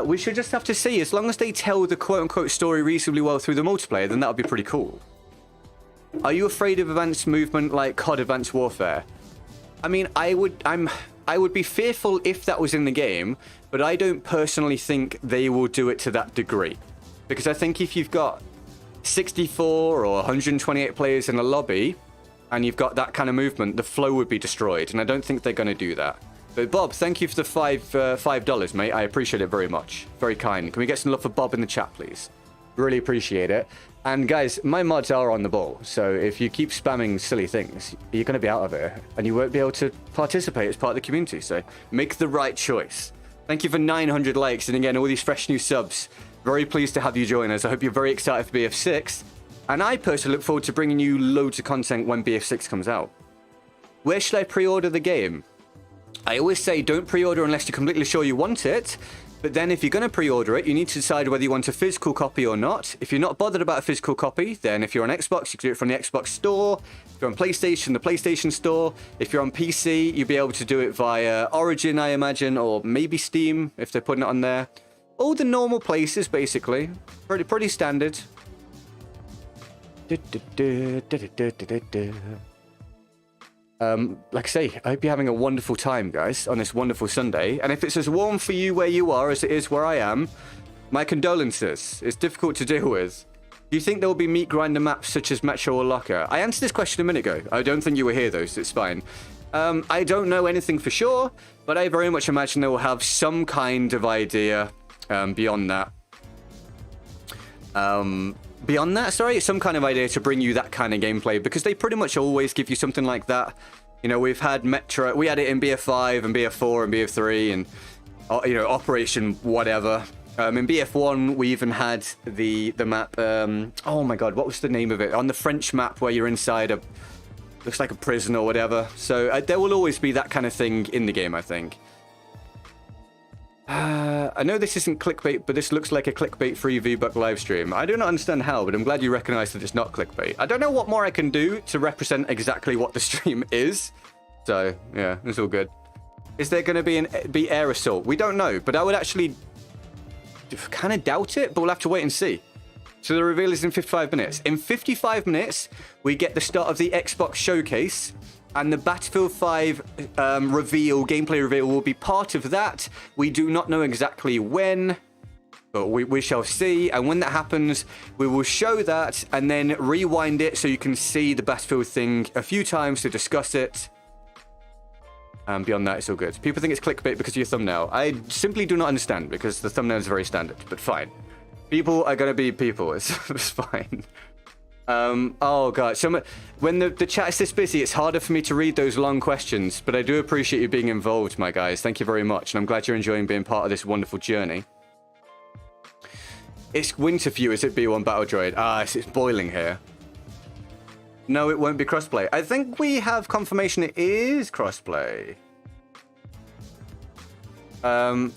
Speaker 1: we should just have to see. As long as they tell the quote-unquote story reasonably well through the multiplayer, then that would be pretty cool. Are you afraid of advanced movement like COD Advanced Warfare? I mean, I would be fearful if that was in the game, but I don't personally think they will do it to that degree. Because I think if you've got 64 or 128 players in a lobby, and you've got that kind of movement, the flow would be destroyed, and I don't think they're going to do that. But Bob, thank you for the $5, mate. I appreciate it very much. Very kind. Can we get some love for Bob in the chat, please? Really appreciate it. And guys, my mods are on the ball. So if you keep spamming silly things, you're going to be out of it. And you won't be able to participate as part of the community. So make the right choice. Thank you for 900 likes. And again, all these fresh new subs. Very pleased to have you join us. I hope you're very excited for BF6. And I personally look forward to bringing you loads of content when BF6 comes out. Where should I pre-order the game? I always say don't pre-order unless you're completely sure you want it. But then if you're going to pre-order it, you need to decide whether you want a physical copy or not. If you're not bothered about a physical copy, then if you're on Xbox, you can do it from the Xbox store. If you're on PlayStation, the PlayStation store. If you're on PC, you'll be able to do it via Origin, I imagine, or maybe Steam, if they're putting it on there. All the normal places, basically. Pretty standard. Like I say, I hope you're having a wonderful time, guys, on this wonderful Sunday. And if it's as warm for you where you are as it is where I am, my condolences. It's difficult to deal with. Do you think there will be meat grinder maps such as Metro or Locker? I answered this question a minute ago. I don't think you were here, though, so it's fine. I don't know anything for sure, but I very much imagine they will have some kind of idea beyond that. Beyond that, sorry, some kind of idea to bring you that kind of gameplay, because they pretty much always give you something like that. You know, we've had Metro, we had it in BF5 and BF4 and BF3 and, you know, Operation whatever. In BF1, we even had the map, oh my god, what was the name of it? On the French map where you're inside a, looks like a prison or whatever. So there will always be that kind of thing in the game, I think. I know this isn't clickbait, but this looks like a clickbait-free V-Buck live stream. I do not understand how, but I'm glad you recognize that it's not clickbait. I don't know what more I can do to represent exactly what the stream is. So, yeah, it's all good. Is there going to be air assault? We don't know, but I would actually kind of doubt it, but we'll have to wait and see. So the reveal is in 55 minutes. In 55 minutes, we get the start of the Xbox showcase. And the Battlefield 5 gameplay reveal will be part of that. We do not know exactly when, but we shall see. And when that happens, we will show that and then rewind it so you can see the Battlefield thing a few times to discuss it. And beyond that, it's all good. People think it's clickbait because of your thumbnail. I simply do not understand because the thumbnail is very standard, but fine. People are going to be people. It's fine. Oh god, when the chat is this busy, it's harder for me to read those long questions, but I do appreciate you being involved, my guys. Thank you very much, and I'm glad you're enjoying being part of this wonderful journey. It's winter for you, is it, B1 Battle Droid? Ah, it's boiling here. No, it won't be crossplay. I think we have confirmation it is crossplay. Oh,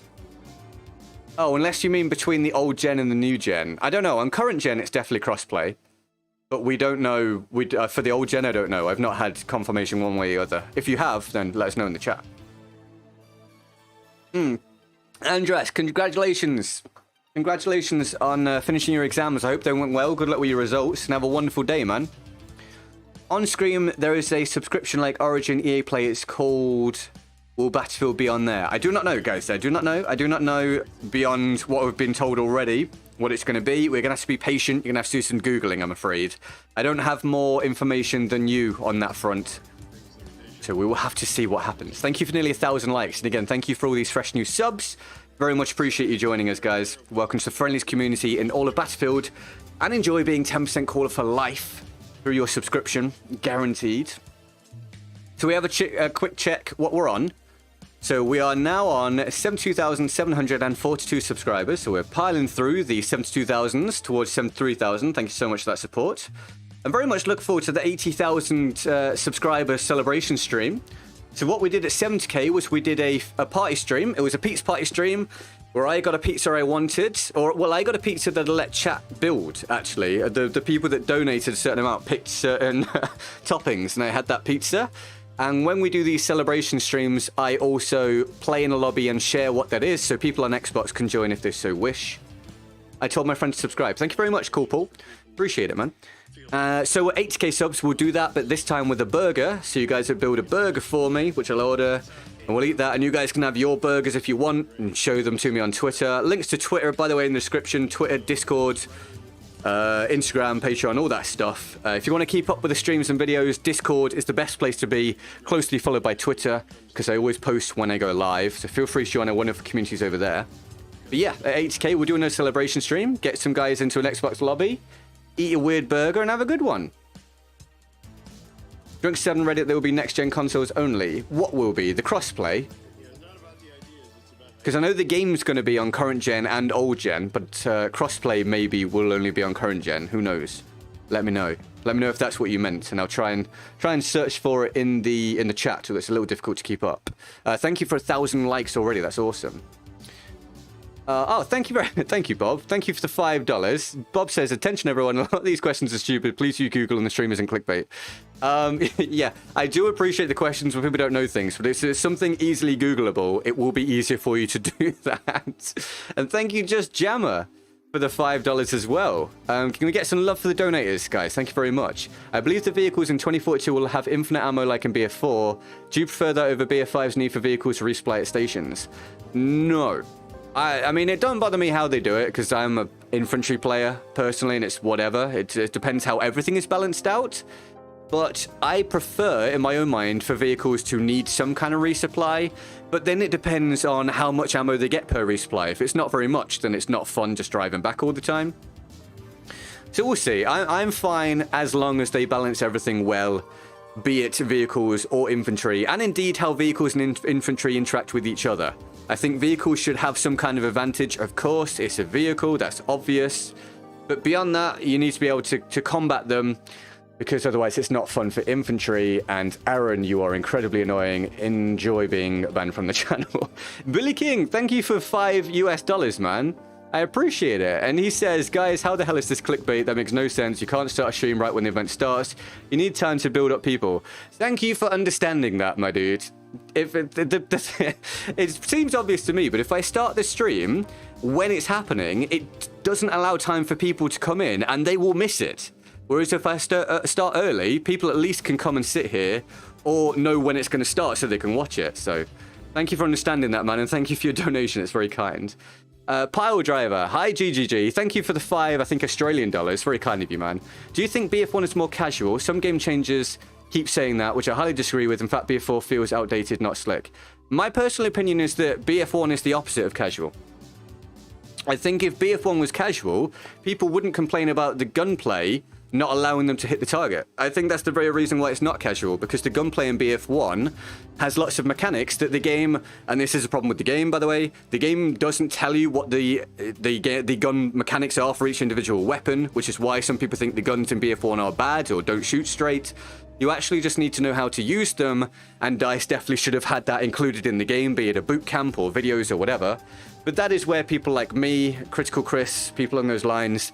Speaker 1: unless you mean between the old gen and the new gen. I don't know, on current gen it's definitely crossplay. But we don't know, for the old gen, I don't know. I've not had confirmation one way or the other. If you have, then let us know in the chat. Andres, congratulations. Congratulations on finishing your exams. I hope they went well. Good luck with your results and have a wonderful day, man. On screen, there is a subscription like Origin EA Play. It's called... Will Battlefield be on there? I do not know, guys. I do not know. I do not know beyond what we've been told already what it's going to be. We're going to have to be patient. You're going to have to do some Googling, I'm afraid. I don't have more information than you on that front. So we will have to see what happens. Thank you for nearly 1,000 likes. And again, thank you for all these fresh new subs. Very much appreciate you joining us, guys. Welcome to the friendliest community in all of Battlefield. And enjoy being 10% caller for life through your subscription. Guaranteed. So we have a quick check what we're on. So we are now on 72,742 subscribers. So we're piling through the 72,000s towards 73,000. Thank you so much for that support. I'm very much looking forward to the 80,000 subscriber celebration stream. So what we did at 70k was we did a party stream. It was a pizza party stream where I got a pizza I wanted. Or, well, I got a pizza that I let chat build, actually. The people that donated a certain amount picked certain toppings, and I had that pizza. And when we do these celebration streams, I also play in a lobby and share what that is, so people on Xbox can join if they so wish. I told my friend to subscribe. Thank you very much, Cool Paul. Appreciate it, man. So we're 80k subs, we'll do that, but this time with a burger. So you guys will build a burger for me, which I'll order, and we'll eat that. And you guys can have your burgers if you want, and show them to me on Twitter. Links to Twitter, by the way, in the description. Twitter, Discord, Instagram, Patreon, all that stuff. If you want to keep up with the streams and videos, Discord is the best place to be, closely followed by Twitter, because I always post when I go live, so feel free to join one of the communities over there. But yeah, at 80k, we're doing a celebration stream, get some guys into an Xbox lobby, eat a weird burger, and have a good one. Drunk 7 Reddit, there will be next-gen consoles only. What will be? The crossplay? Because I know the game's going to be on current gen and old gen, but crossplay maybe will only be on current gen. Who knows? Let me know. Let me know if that's what you meant, and I'll try and search for it in the chat. So it's a little difficult to keep up. Thank you for 1,000 likes already. That's awesome. Oh, thank you, Bob. Thank you for the $5. Bob says, attention everyone, a lot of these questions are stupid. Please use Google and the stream isn't clickbait. Yeah, I do appreciate the questions when people don't know things, but if it's something easily Googleable, it will be easier for you to do that. And thank you, Just Jammer, for the $5 as well. Can we get some love for the donators, guys? Thank you very much. I believe the vehicles in 2042 will have infinite ammo like in BF4. Do you prefer that over BF5's need for vehicles to resupply at stations? No. I mean, it don't bother me how they do it, because I'm an infantry player, personally, and it's whatever. It depends how everything is balanced out. But I prefer, in my own mind, for vehicles to need some kind of resupply. But then it depends on how much ammo they get per resupply. If it's not very much, then it's not fun just driving back all the time. So we'll see. I'm fine as long as they balance everything well, be it vehicles or infantry, and indeed how vehicles and infantry interact with each other. I think vehicles should have some kind of advantage. Of course, it's a vehicle, that's obvious. But beyond that, you need to be able to combat them, because otherwise it's not fun for infantry. And Aaron, you are incredibly annoying. Enjoy being banned from the channel. Billy King, thank you for $5 man. I appreciate it. And he says, guys, how the hell is this clickbait? That makes no sense. You can't start a stream right when the event starts. You need time to build up people. Thank you for understanding that, my dude. If it seems obvious to me, but if I start the stream when it's happening, it doesn't allow time for people to come in, and they will miss it. Whereas if I start early, people at least can come and sit here, or know when it's going to start so they can watch it. So thank you for understanding that, man, and thank you for your donation. It's very kind. Pile Driver, hi GGG, thank you for the $5, I think Australian dollars. Very kind of you, man. Do you think BF1 is more casual? Some game changers keep saying that, which I highly disagree with. In fact, BF4 feels outdated, not slick. My personal opinion is that BF1 is the opposite of casual. I think if BF1 was casual, people wouldn't complain about the gunplay not allowing them to hit the target. I think that's the very reason why it's not casual, because the gunplay in BF1 has lots of mechanics that the game, and this is a problem with the game, by the way, the game doesn't tell you what the gun mechanics are for each individual weapon, which is why some people think the guns in BF1 are bad or don't shoot straight. You actually just need to know how to use them, and DICE definitely should have had that included in the game, be it a boot camp or videos or whatever. But that is where people like me, Critical Chris, people on those lines,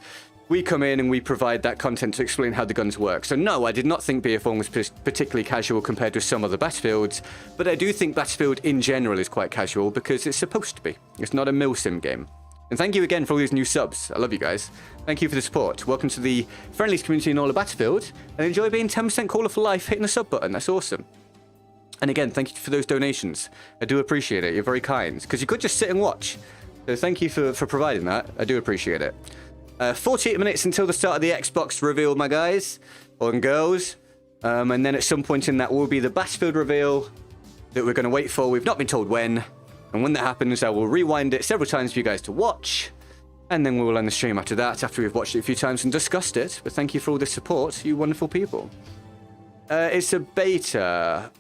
Speaker 1: we come in and we provide that content to explain how the guns work. So no, I did not think BF1 was particularly casual compared to some other Battlefields, but I do think Battlefield in general is quite casual because it's supposed to be. It's not a milsim game. And thank you again for all these new subs. I love you guys. Thank you for the support. Welcome to the friendliest community in all of Battlefield, and enjoy being 10% caller for life, hitting the sub button. That's awesome. And again, thank you for those donations. I do appreciate it. You're very kind, because you could just sit and watch. So thank you for providing that. I do appreciate it. 48 minutes until the start of the Xbox reveal, my guys, or girls. And then at some point in that will be the Battlefield reveal that we're going to wait for. We've not been told when. And when that happens, I will rewind it several times for you guys to watch. And then we will end the stream after that, after we've watched it a few times and discussed it. But thank you for all the support, you wonderful people. It's a beta.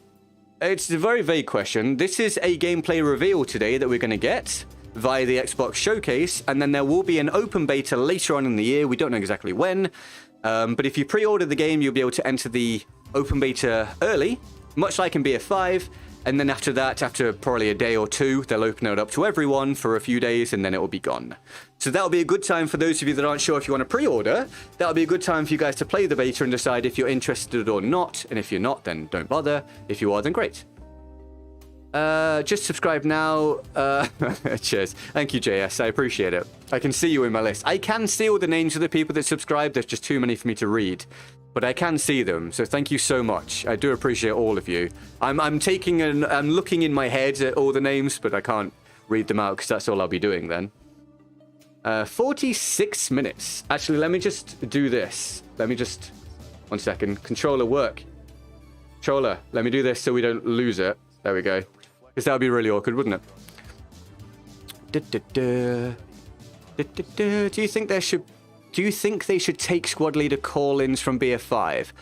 Speaker 1: It's a very vague question. This is a gameplay reveal today that we're going to get via the Xbox Showcase, and then there will be an open beta later on in the year. We don't know exactly when, but if you pre-order the game, you'll be able to enter the open beta early, much like in BF5, and then after that, after probably a day or two, they'll open it up to everyone for a few days, and then it will be gone. So that'll be a good time for those of you that aren't sure if you want to pre-order. That'll be a good time for you guys to play the beta and decide if you're interested or not, and if you're not, then don't bother. If you are, then great. Just subscribe now. Cheers. Thank you, JS. I appreciate it. I can see you in my list. I can see all the names of the people that subscribe. There's just too many for me to read. But I can see them, so thank you so much. I do appreciate all of you. I'm looking in my head at all the names, but I can't read them out because that's all I'll be doing then. 46 minutes. Actually, let me just do this. Let me just... 1 second. Controller, work. Controller, let me do this so we don't lose it. There we go. Because that would be really awkward, wouldn't it? Do you think there should... Do you think they should take squad leader call-ins from BF5?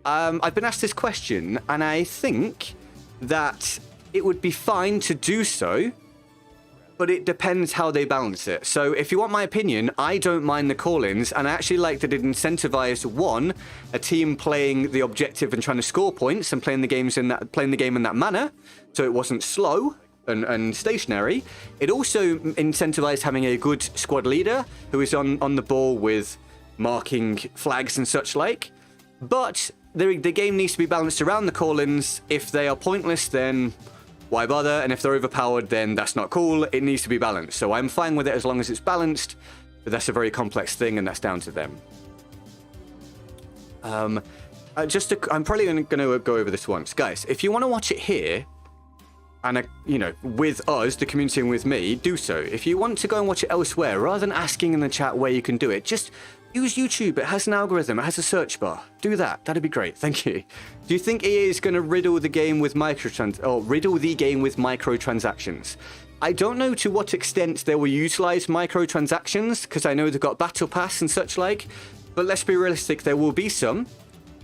Speaker 1: I've been asked this question, and I think that it would be fine to do so, but it depends how they balance it. So if you want my opinion, I don't mind the call-ins, and I actually like that it incentivized, one, a team playing the objective and trying to score points and playing the game in that manner, so it wasn't slow and stationary. It also incentivized having a good squad leader who is on the ball with marking flags and such like. But the game needs to be balanced around the call-ins. If they are pointless, then why bother? And if they're overpowered, then that's not cool. It needs to be balanced. So I'm fine with it as long as it's balanced, but that's a very complex thing, and that's down to them. I'm probably going to go over this once. Guys, if you want to watch it here, and, you know, with us, the community, and with me, do so. If you want to go and watch it elsewhere, rather than asking in the chat where you can do it, just use YouTube. It has an algorithm. It has a search bar. Do that. That'd be great. Thank you. Do you think EA is going to riddle the game with microtransactions? I don't know to what extent they will utilize microtransactions, because I know they've got Battle Pass and such like, but let's be realistic, there will be some.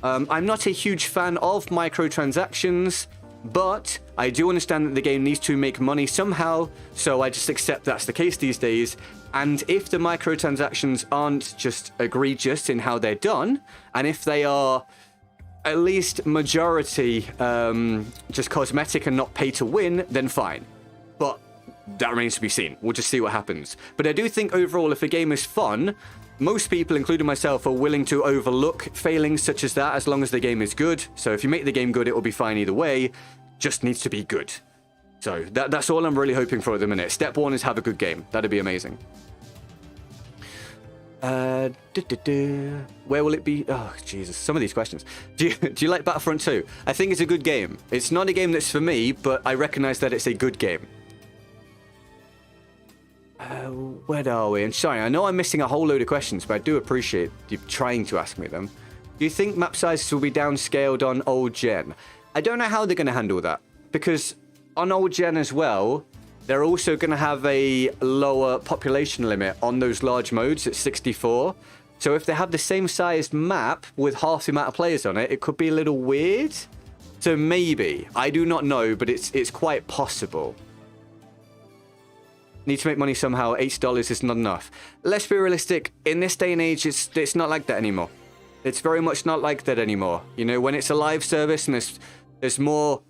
Speaker 1: I'm not a huge fan of microtransactions, but I do understand that the game needs to make money somehow, so I just accept that's the case these days. And if the microtransactions aren't just egregious in how they're done, and if they are at least majority just cosmetic and not pay to win, then fine. But that remains to be seen. We'll just see what happens. But I do think overall, if a game is fun, most people, including myself, are willing to overlook failings such as that as long as the game is good. So if you make the game good, it will be fine either way. Just needs to be good. So that's all I'm really hoping for at the minute. Step one is have a good game. That'd be amazing. Where will it be? Oh, Jesus. Some of these questions. Do you like Battlefront 2? I think it's a good game. It's not a game that's for me, but I recognize that it's a good game. Where are we? And sorry, I know I'm missing a whole load of questions, but I do appreciate you trying to ask me them. Do you think map sizes will be downscaled on old gen? I don't know how they're going to handle that, because on old gen as well, they're also going to have a lower population limit on those large modes at 64. So if they have the same sized map with half the amount of players on it, it could be a little weird. So maybe. I do not know, but it's quite possible. Need to make money somehow. $8 is not enough. Let's be realistic. In this day and age, it's not like that anymore. It's very much not like that anymore. You know, when it's a live service and there's more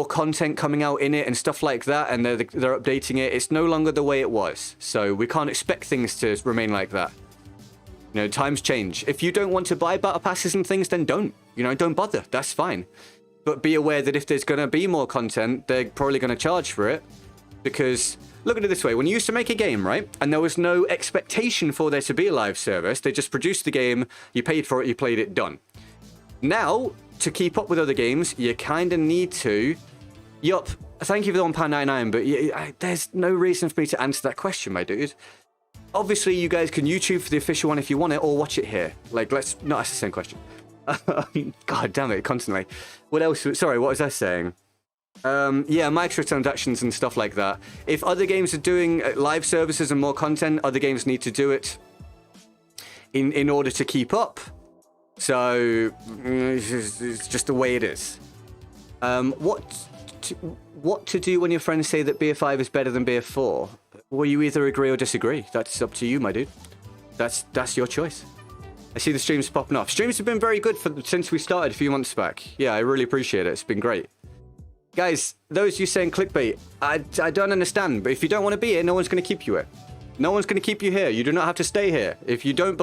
Speaker 1: content coming out in it and stuff like that, and they're updating it, it's no longer the way it was. So we can't expect things to remain like that. You know, times change. If you don't want to buy battle passes and things, then don't. You know, don't bother. That's fine. But be aware that if there's going to be more content, they're probably going to charge for it. Because, look at it this way, when you used to make a game, right, and there was no expectation for there to be a live service, they just produced the game, you paid for it, you played it, done. Now, to keep up with other games, you kind of need to... Yup, thank you for the £1.99, but there's no reason for me to answer that question, my dude. Obviously, you guys can YouTube for the official one if you want it, or watch it here. Like, let's not ask the same question. God damn it, constantly. What else? Sorry, what was I saying? Yeah, microtransactions and stuff like that. If other games are doing live services and more content, other games need to do it in order to keep up. So it's just the way it is. What what to do when your friends say that BF5 is better than BF4? Well, you either agree or disagree. That's up to you, my dude. That's your choice. I see the streams popping off. Streams have been very good since we started a few months back. Yeah, I really appreciate it. It's been great. Guys, those of you saying clickbait, I don't understand, but if you don't want to be here, no one's going to keep you here. No one's going to keep you here. You do not have to stay here. If you don't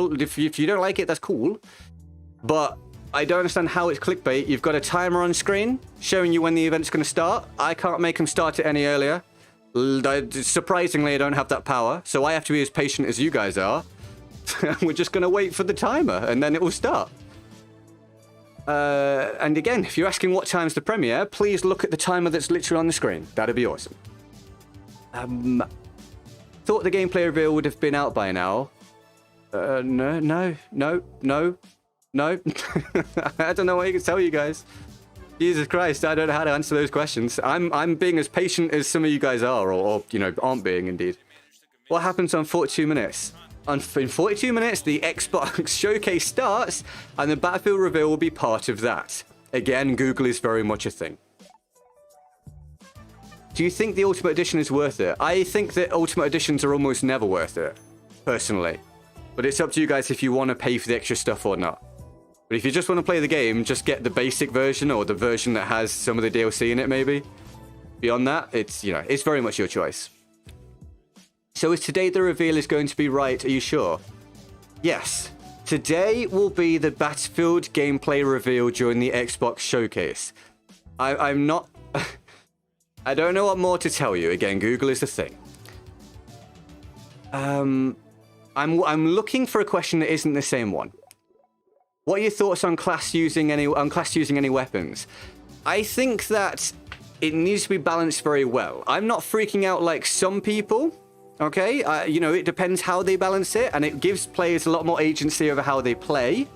Speaker 1: like it, that's cool. But I don't understand how it's clickbait. You've got a timer on screen showing you when the event's going to start. I can't make them start it any earlier. Surprisingly, I don't have that power, so I have to be as patient as you guys are. We're just going to wait for the timer, and then it will start. And again, if you're asking what time's the premiere, please look at the timer that's literally on the screen. That'd be awesome. Thought the gameplay reveal would have been out by now. No. I don't know what I can tell you guys. Jesus Christ, I don't know how to answer those questions. I'm being as patient as some of you guys are, or you know, aren't being indeed. What happens on 42 minutes? In 42 minutes, the Xbox showcase starts, and the Battlefield reveal will be part of that. Again, Google is very much a thing. Do you think the Ultimate Edition is worth it? I think that Ultimate Editions are almost never worth it, personally. But it's up to you guys if you want to pay for the extra stuff or not. But if you just want to play the game, just get the basic version or the version that has some of the DLC in it, maybe. Beyond that, it's, you know, it's very much your choice. So is today the reveal is going to be right? Are you sure? Yes. Today will be the Battlefield gameplay reveal during the Xbox showcase. I'm not... I don't know what more to tell you. Again, Google is the thing. I'm looking for a question that isn't the same one. What are your thoughts on class using any weapons? I think that it needs to be balanced very well. I'm not freaking out like some people. Okay, you know, it depends how they balance it, and it gives players a lot more agency over how they play,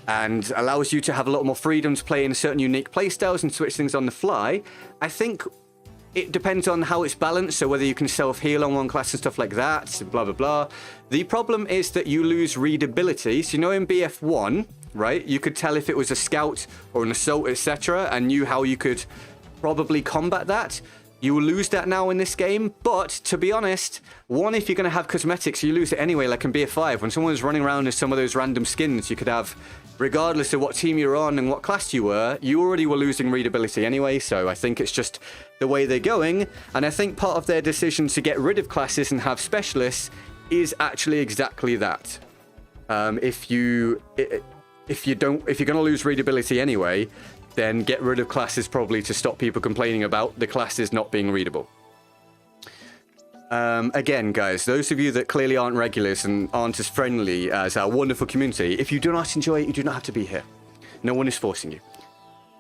Speaker 1: and allows you to have a lot more freedom to play in certain unique playstyles and switch things on the fly. I think it depends on how it's balanced, so whether you can self-heal on one class and stuff like that, blah, blah, blah. The problem is that you lose readability. So, you know, in BF1, right, you could tell if it was a scout or an assault, etc., and knew how you could probably combat that. You will lose that now in this game, but to be honest, one, if you're going to have cosmetics, you lose it anyway, like in BF5. When someone's running around in some of those random skins you could have, regardless of what team you're on and what class you were, you already were losing readability anyway, so I think it's just the way they're going. And I think part of their decision to get rid of classes and have specialists is actually exactly that. If you're going to lose readability anyway, then get rid of classes probably to stop people complaining about the classes not being readable. Again, guys, those of you that clearly aren't regulars and aren't as friendly as our wonderful community, if you do not enjoy it, you do not have to be here. No one is forcing you.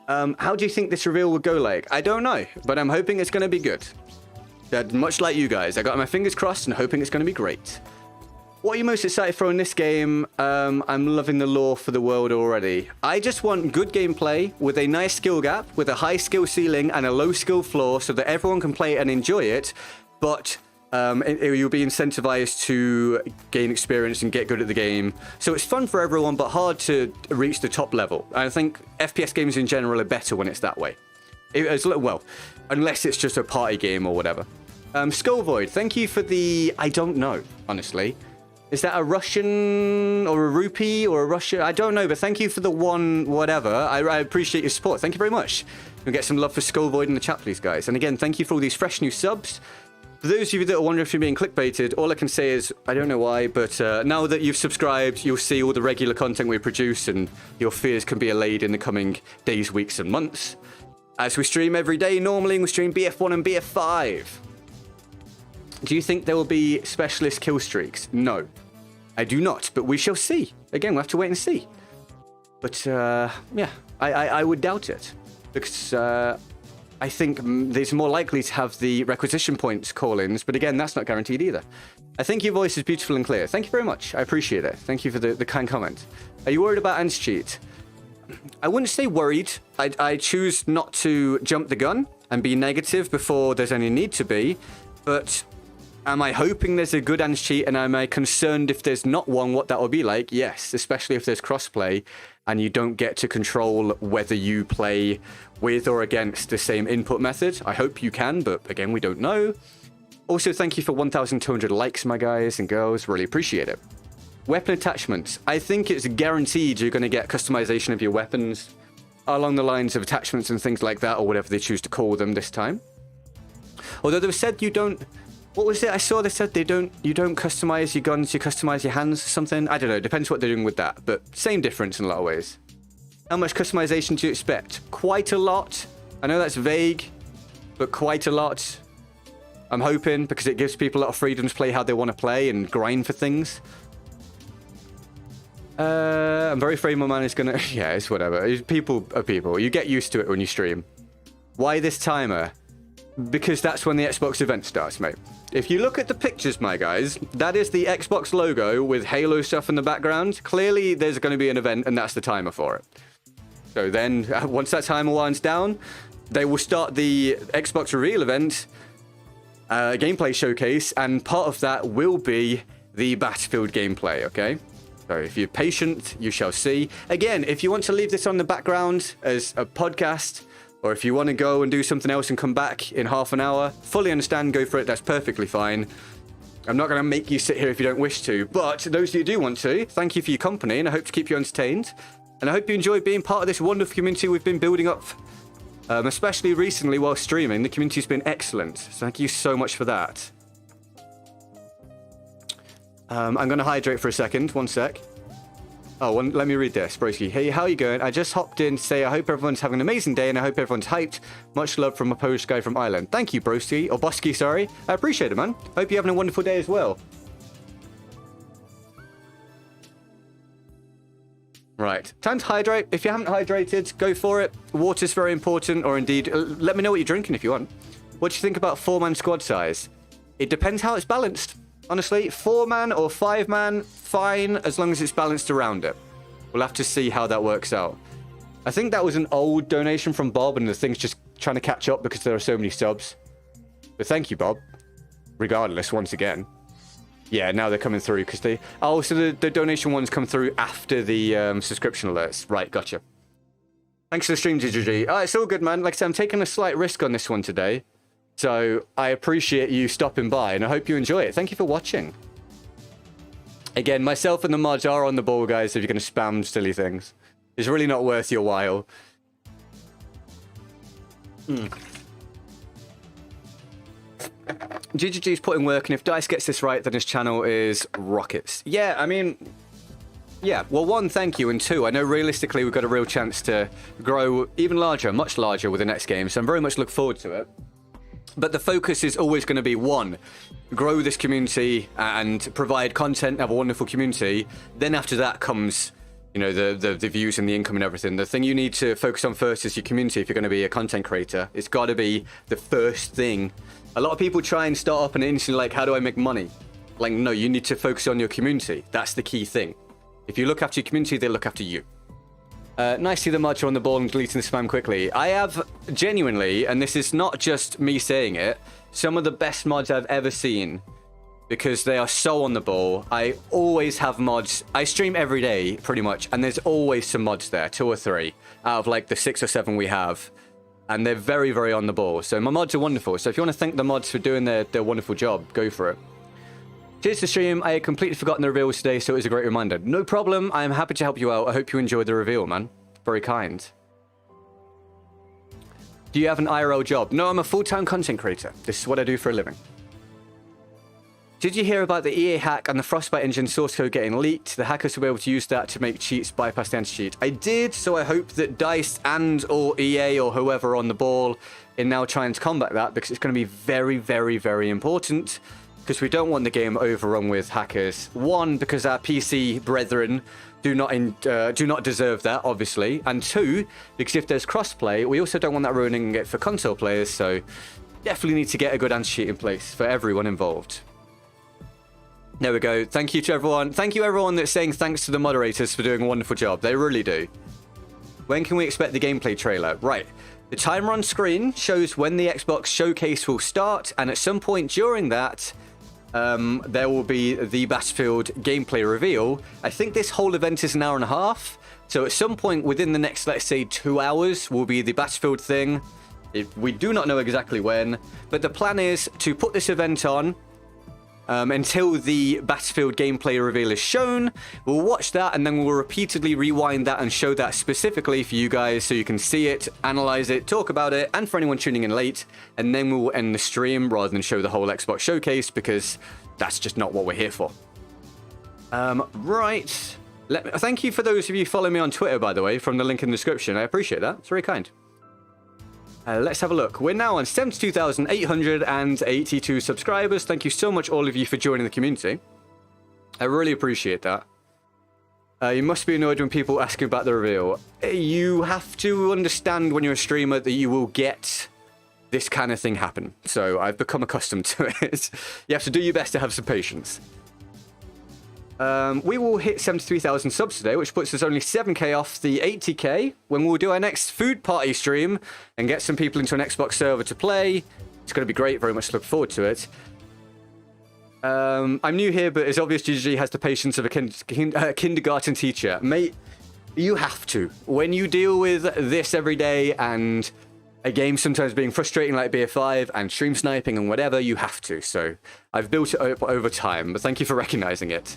Speaker 1: How do you think this reveal will go like? I don't know, but I'm hoping it's going to be good. Much like you guys, I got my fingers crossed and hoping it's going to be great. What are you most excited for in this game? I'm loving the lore for the world already. I just want good gameplay with a nice skill gap, with a high skill ceiling and a low skill floor so that everyone can play it and enjoy it, but you'll be incentivized to gain experience and get good at the game. So it's fun for everyone, but hard to reach the top level. I think FPS games in general are better when it's that way. Well, unless it's just a party game or whatever. Skullvoid, thank you for the... I don't know, honestly. Is that a Russian or a rupee or a Russian? I don't know, but thank you for the one whatever. I appreciate your support. Thank you very much. We'll get some love for Skullvoid in the chat, please, guys. And again, thank you for all these fresh new subs. For those of you that are wondering if you're being clickbaited, all I can say is, I don't know why, but now that you've subscribed, you'll see all the regular content we produce, and your fears can be allayed in the coming days, weeks, and months. As we stream every day, normally we stream BF1 and BF5. Do you think there will be specialist kill streaks? No. I do not, but we shall see. Again, we'll have to wait and see. But, yeah, I would doubt it. Because I think there's more likely to have the requisition points call-ins, but again, that's not guaranteed either. I think your voice is beautiful and clear. Thank you very much. I appreciate it. Thank you for the kind comment. Are you worried about anti-cheat? I wouldn't say worried. I choose not to jump the gun and be negative before there's any need to be, but... am I hoping there's a good anti-cheat, and am I concerned if there's not one, what that will be like? Yes, especially if there's crossplay. and you don't get to control whether you play with or against the same input method. I hope you can, but again, we don't know. Also, thank you for 1,200 likes, my guys and girls. Really appreciate it. Weapon attachments. I think it's guaranteed you're going to get customization of your weapons along the lines of attachments and things like that, or whatever they choose to call them this time. Although they said you don't... What was it? I saw they said you don't customize your guns, you customize your hands or something. I don't know. Depends what they're doing with that, but same difference in a lot of ways. How much customization do you expect? Quite a lot. I know that's vague, but quite a lot. I'm hoping, because it gives people a lot of freedom to play how they want to play and grind for things. I'm very afraid my man is gonna... Yeah, it's whatever. People are people. You get used to it when you stream. Why this timer? Because that's when the Xbox event starts, mate. If you look at the pictures, my guys, that is the Xbox logo with Halo stuff in the background. Clearly, there's going to be an event, and that's the timer for it. So then, once that timer winds down, they will start the Xbox reveal event, gameplay showcase, and part of that will be the Battlefield gameplay, okay? So if you're patient, you shall see. Again, if you want to leave this on the background as a podcast, or if you want to go and do something else and come back in half an hour, fully understand, go for it, that's perfectly fine. I'm not going to make you sit here if you don't wish to, but those of you who do want to, thank you for your company, and I hope to keep you entertained. And I hope you enjoy being part of this wonderful community we've been building up, especially recently while streaming. The community's been excellent, so thank you so much for that. I'm going to hydrate for a second, one sec. Oh, let me read this. Broski, hey, how are you going? I just hopped in to say I hope everyone's having an amazing day and I hope everyone's hyped. Much love from a Polish guy from Ireland. Thank you, Broski, or Boski, sorry. I appreciate it, man. Hope you're having a wonderful day as well. Right, time to hydrate. If you haven't hydrated, go for it. Water's very important, or indeed, let me know what you're drinking if you want. What do you think about 4-man squad size? It depends how it's balanced. Honestly, 4-man or 5-man, fine, as long as it's balanced around it. We'll have to see how that works out. I think that was an old donation from Bob, and the thing's just trying to catch up because there are so many subs. But thank you, Bob. Regardless, once again. Yeah, now they're coming through because they... Oh, so the donation ones come through after the subscription alerts. Right, gotcha. Thanks for the stream, GGG. Oh, it's all good, man. Like I said, I'm taking a slight risk on this one today. So I appreciate you stopping by, and I hope you enjoy it. Thank you for watching. Again, myself and the mods are on the ball, guys, if you're going to spam silly things. It's really not worth your while. GGG's putting work, and if Dice gets this right, then his channel is rockets. Yeah, I mean... Yeah, well, one, thank you, and two, I know realistically we've got a real chance to grow even larger, much larger with the next game, so I'm very much looking forward to it. But the focus is always going to be, one, grow this community and provide content, have a wonderful community. Then after that comes, you know, the views and the income and everything. The thing you need to focus on first is your community if you're going to be a content creator. It's got to be the first thing. A lot of people try and start up and instantly like, how do I make money? Like, no, you need to focus on your community. That's the key thing. If you look after your community, they look after you. Nice to see the mods are on the ball and deleting the spam quickly. I have genuinely, and this is not just me saying it, some of the best mods I've ever seen because they are so on the ball. I always have mods. I stream every day pretty much, and there's always some mods there, 2 or 3 out of like the 6 or 7 we have, and they're very, very on the ball. So my mods are wonderful. So if you want to thank the mods for doing their wonderful job, go for it. Cheers to stream. I had completely forgotten the reveal today, so it was a great reminder. No problem. I'm happy to help you out. I hope you enjoyed the reveal, man. Very kind. Do you have an IRL job? No, I'm a full-time content creator. This is what I do for a living. Did you hear about the EA hack and the Frostbite engine source code getting leaked? The hackers will be able to use that to make cheats bypass the anti-cheat. I did, so I hope that DICE and or EA or whoever on the ball is now trying to combat that, because it's going to be very, very, very important. Because we don't want the game overrun with hackers. One, because our PC brethren do not deserve that, obviously. And two, because if there's crossplay, we also don't want that ruining it for console players. So definitely need to get a good anti-cheat in place for everyone involved. There we go. Thank you to everyone. Thank you everyone that's saying thanks to the moderators for doing a wonderful job. They really do. When can we expect the gameplay trailer? Right. The timer on screen shows when the Xbox showcase will start, and at some point during that, there will be the Battlefield gameplay reveal. I think this whole event is an hour and a half, So at some point within the next, let's say, 2 hours, will be the Battlefield thing. We do not know exactly when, but the plan is to put this event on until the Battlefield gameplay reveal is shown. We'll watch that, and then we'll repeatedly rewind that and show that specifically for you guys so you can see it, analyze it, talk about it, and for anyone tuning in late. And then we'll end the stream rather than show the whole Xbox showcase, because that's just not what we're here for. Right. Thank you for those of you following me on Twitter, by the way, from the link in the description. I appreciate that. It's very kind. Let's have a look. We're now on 72,882 subscribers. Thank you so much, all of you, for joining the community. I really appreciate that. You must be annoyed when people ask you about the reveal. You have to understand when you're a streamer that you will get this kind of thing happen. So I've become accustomed to it. You have to do your best to have some patience. We will hit 73,000 subs today, which puts us only 7k off the 80k when we'll do our next food party stream and get some people into an Xbox server to play. It's going to be great. Very much look forward to it. I'm new here, but it's obvious GG has the patience of a kindergarten teacher. Mate, you have to. When you deal with this every day and a game sometimes being frustrating like BF5 and stream sniping and whatever, you have to. So I've built it up over time, but thank you for recognizing it.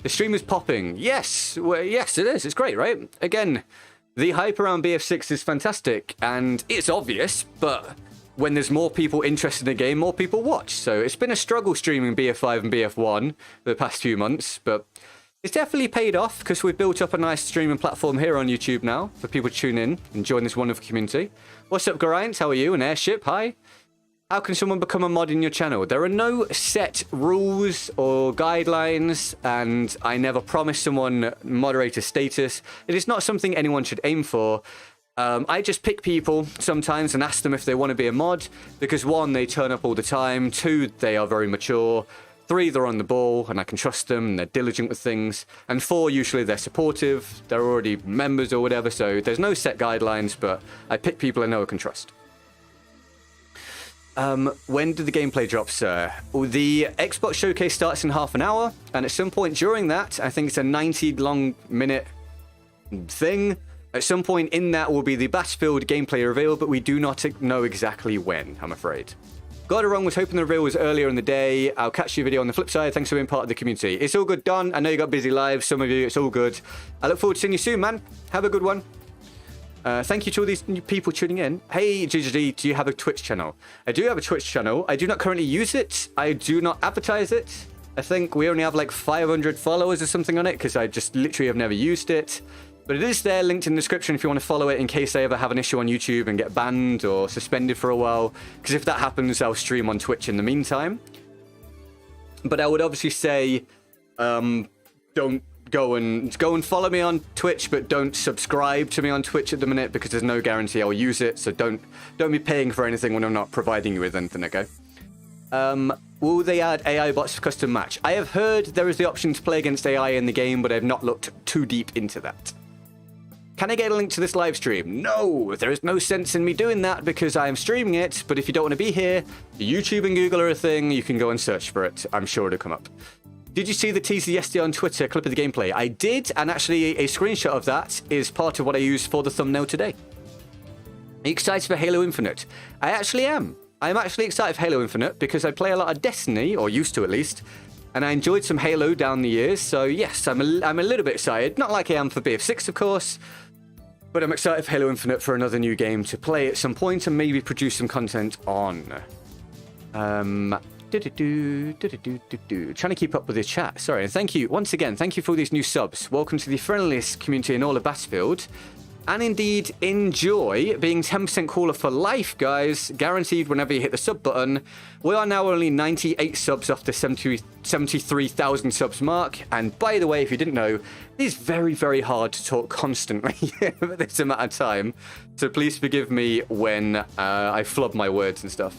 Speaker 1: The stream is popping. Yes, well, yes, it is. It's great, right? Again, the hype around BF6 is fantastic, and it's obvious, but when there's more people interested in the game, more people watch. So it's been a struggle streaming BF5 and BF1 for the past few months, but it's definitely paid off because we've built up a nice streaming platform here on YouTube now for people to tune in and join this wonderful community. What's up, Geraint? How are you? An Airship, hi. How can someone become a mod in your channel? There are no set rules or guidelines, and I never promise someone moderator status. It is not something anyone should aim for. I just pick people sometimes and ask them if they want to be a mod, because 1, they turn up all the time, 2, they are very mature, 3, they're on the ball and I can trust them and they're diligent with things, and 4, usually they're supportive, they're already members or whatever, so there's no set guidelines, but I pick people I know I can trust. When did the gameplay drop, sir? Well, the Xbox showcase starts in half an hour, and at some point during that, I think it's a 90-minute thing. At some point in that will be the Battlefield gameplay reveal, but we do not know exactly when, I'm afraid. Got it wrong, was hoping the reveal was earlier in the day. I'll catch your video on the flip side. Thanks for being part of the community. It's all good, Don. I know you got busy lives. Some of you, it's all good. I look forward to seeing you soon, man. Have a good one. Thank you to all these new people tuning in. Hey, GGD, do you have a Twitch channel? I do have a Twitch channel. I do not currently use it. I do not advertise it. I think we only have like 500 followers or something on it because I just literally have never used it. But it is there, linked in the description if you want to follow it in case I ever have an issue on YouTube and get banned or suspended for a while. Because if that happens, I'll stream on Twitch in the meantime. But I would obviously say, don't go and follow me on Twitch, but don't subscribe to me on Twitch at the minute because there's no guarantee I'll use it. So don't be paying for anything when I'm not providing you with anything, okay? Will they add AI bots for custom match? I have heard there is the option to play against AI in the game, but I've not looked too deep into that. Can I get a link to this live stream? No, there is no sense in me doing that because I am streaming it, but if you don't want to be here, YouTube and Google are a thing, you can go and search for it. I'm sure it'll come up. Did you see the teaser yesterday on Twitter, clip of the gameplay? I did, and actually a screenshot of that is part of what I used for the thumbnail today. Are you excited for Halo Infinite? I actually am. I'm actually excited for Halo Infinite because I play a lot of Destiny, or used to at least, and I enjoyed some Halo down the years, so yes, I'm a little bit excited. Not like I am for BF6, of course, but I'm excited for Halo Infinite for another new game to play at some point and maybe produce some content on. Trying to keep up with this chat. Sorry, and thank you once again. Thank you for all these new subs. Welcome to the friendliest community in all of Battlefield. And indeed, enjoy being 10% cooler for life, guys. Guaranteed whenever you hit the sub button. We are now only 98 subs off the 73,000 subs mark. And by the way, if you didn't know, it is very, very hard to talk constantly for this amount of time. So please forgive me when I flub my words and stuff.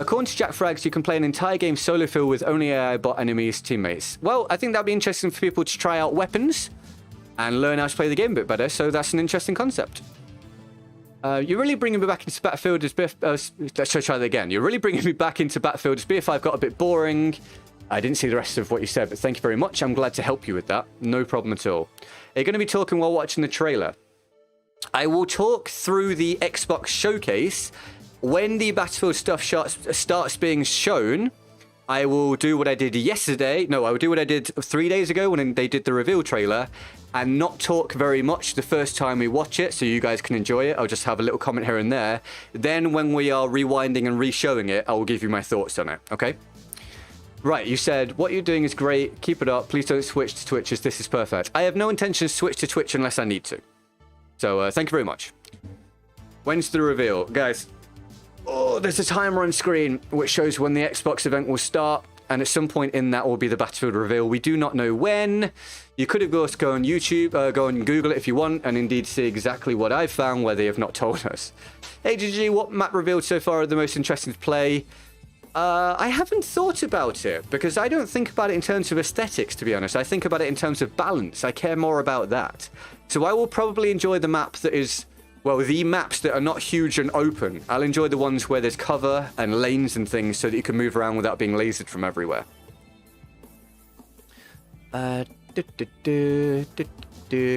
Speaker 1: According to Jack Frags, you can play an entire game solo fill with only AI bot enemies teammates. Well, I think that'd be interesting for people to try out weapons and learn how to play the game a bit better, so that's an interesting concept. You're really bringing me back into Battlefield as BF... let's try that again. You're really bringing me back into Battlefield as BF5 got a bit boring. I didn't see the rest of what you said, but thank you very much. I'm glad to help you with that. No problem at all. Are you going to be talking while watching the trailer? I will talk through the Xbox showcase. When the Battlefield stuff starts being shown, I will do what I did yesterday. No, I will do what I did 3 days ago when they did the reveal trailer and not talk very much the first time we watch it so you guys can enjoy it. I'll just have a little comment here and there. Then when we are rewinding and re-showing it, I will give you my thoughts on it, okay? Right, you said, what you're doing is great. Keep it up. Please don't switch to Twitch as this is perfect. I have no intention to switch to Twitch unless I need to. So, thank you very much. When's the reveal? Guys, oh, there's a timer on screen which shows when the Xbox event will start. And at some point in that will be the Battlefield reveal. We do not know when. You could, of course, go on YouTube, go and Google it if you want, and indeed see exactly what I've found where they have not told us. Hey, GG, what map revealed so far are the most interesting to play? I haven't thought about it, because I don't think about it in terms of aesthetics, to be honest. I think about it in terms of balance. I care more about that. So I will probably enjoy the map that is, well, the maps that are not huge and open. I'll enjoy the ones where there's cover and lanes and things so that you can move around without being lasered from everywhere.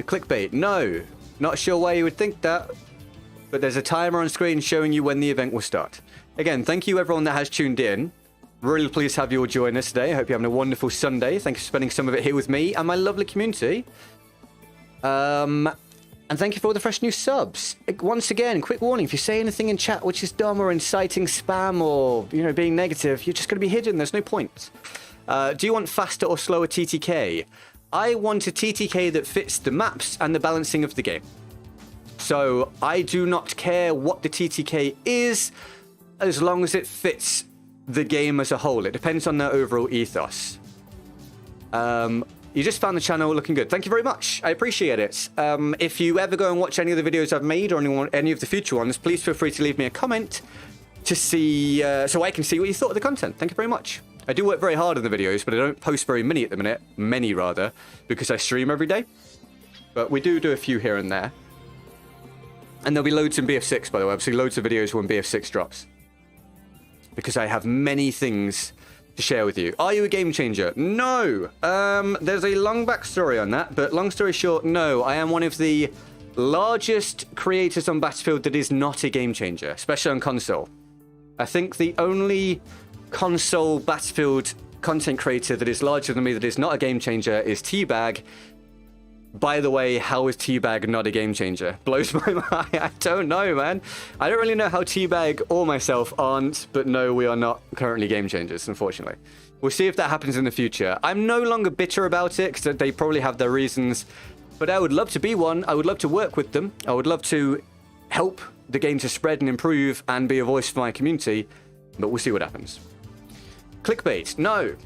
Speaker 1: Clickbait. No. Not sure why you would think that, but there's a timer on screen showing you when the event will start. Again, thank you everyone that has tuned in. Really pleased to have you all join us today. I hope you're having a wonderful Sunday. Thanks for spending some of it here with me and my lovely community. And thank you for all the fresh new subs. Once again, quick warning, if you say anything in chat which is dumb or inciting spam or, you know, being negative, you're just going to be hidden. There's no point. Do you want faster or slower TTK? I want a TTK that fits the maps and the balancing of the game. So I do not care what the TTK is, as long as it fits the game as a whole. It depends on their overall ethos. You just found the channel looking good. Thank you very much. I appreciate it. If you ever go and watch any of the videos I've made or any of the future ones, please feel free to leave me a comment to see, so I can see what you thought of the content. Thank you very much. I do work very hard on the videos, but I don't post very many at the minute. Many, rather, because I stream every day. But we do a few here and there. And there'll be loads in BF6, by the way. I'll see loads of videos when BF6 drops. Because I have many things to share with you. Are you a game changer? No. There's a long backstory on that, but long story short, no. I am one of the largest creators on Battlefield that is not a game changer, especially on console. I think the only console Battlefield content creator that is larger than me that is not a game changer is Teabag. By the way, how is Teabag not a game changer? Blows my mind. I don't know, man. I don't really know how Teabag or myself aren't, but no, we are not currently game changers, unfortunately. We'll see if that happens in the future. I'm no longer bitter about it, because they probably have their reasons, but I would love to be one. I would love to work with them. I would love to help the game to spread and improve and be a voice for my community, but we'll see what happens. Clickbait. No.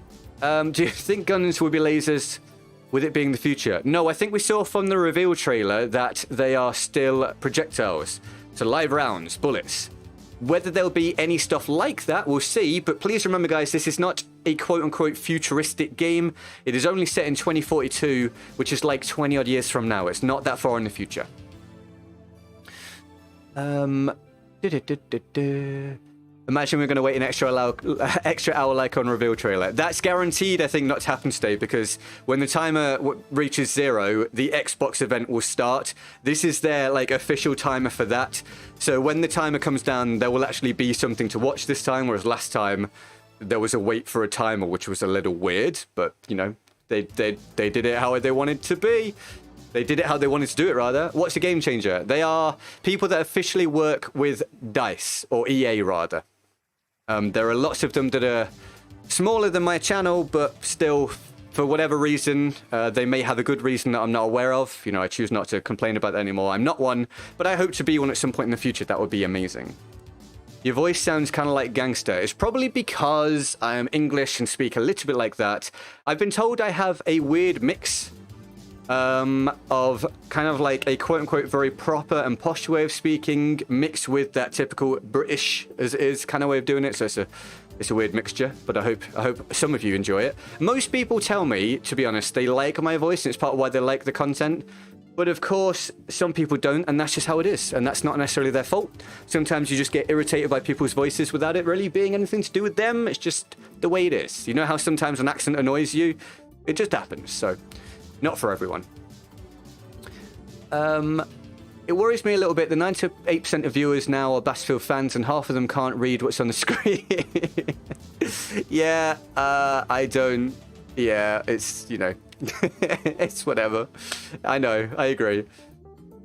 Speaker 1: Do you think guns will be lasers? With it being the future? No, I think we saw from the reveal trailer that they are still projectiles. So live rounds, bullets. Whether there'll be any stuff like that, we'll see. But please remember, guys, this is not a quote-unquote futuristic game. It is only set in 2042, which is like 20-odd years from now. It's not that far in the future. Imagine we're going to wait an extra hour like on reveal trailer. That's guaranteed, I think, not to happen today, because when the timer reaches 0, the Xbox event will start. This is their like official timer for that. So when the timer comes down, there will actually be something to watch this time, whereas last time there was a wait for a timer, which was a little weird. But, you know, they did it how they wanted to be. They did it how they wanted to do it, rather. What's a game changer? They are people that officially work with DICE, or EA, rather. There are lots of them that are smaller than my channel, but still, for whatever reason, they may have a good reason that I'm not aware of. You know, I choose not to complain about that anymore. I'm not one, but I hope to be one at some point in the future. That would be amazing. Your voice sounds kind of like gangster. It's probably because I am English and speak a little bit like that. I've been told I have a weird mix of kind of like a quote-unquote very proper and posh way of speaking mixed with that typical British is kind of way of doing it. So it's a weird mixture, but I hope some of you enjoy it. Most people tell me, to be honest, they like my voice, and it's part of why they like the content. But of course, some people don't, and that's just how it is. And that's not necessarily their fault. Sometimes you just get irritated by people's voices without it really being anything to do with them. It's just the way it is. You know how sometimes an accent annoys you? It just happens. So, not for everyone. It worries me a little bit. The 98% of viewers now are Battlefield fans, and half of them can't read what's on the screen. Yeah, I don't. Yeah, it's, you know, it's whatever. I know, I agree.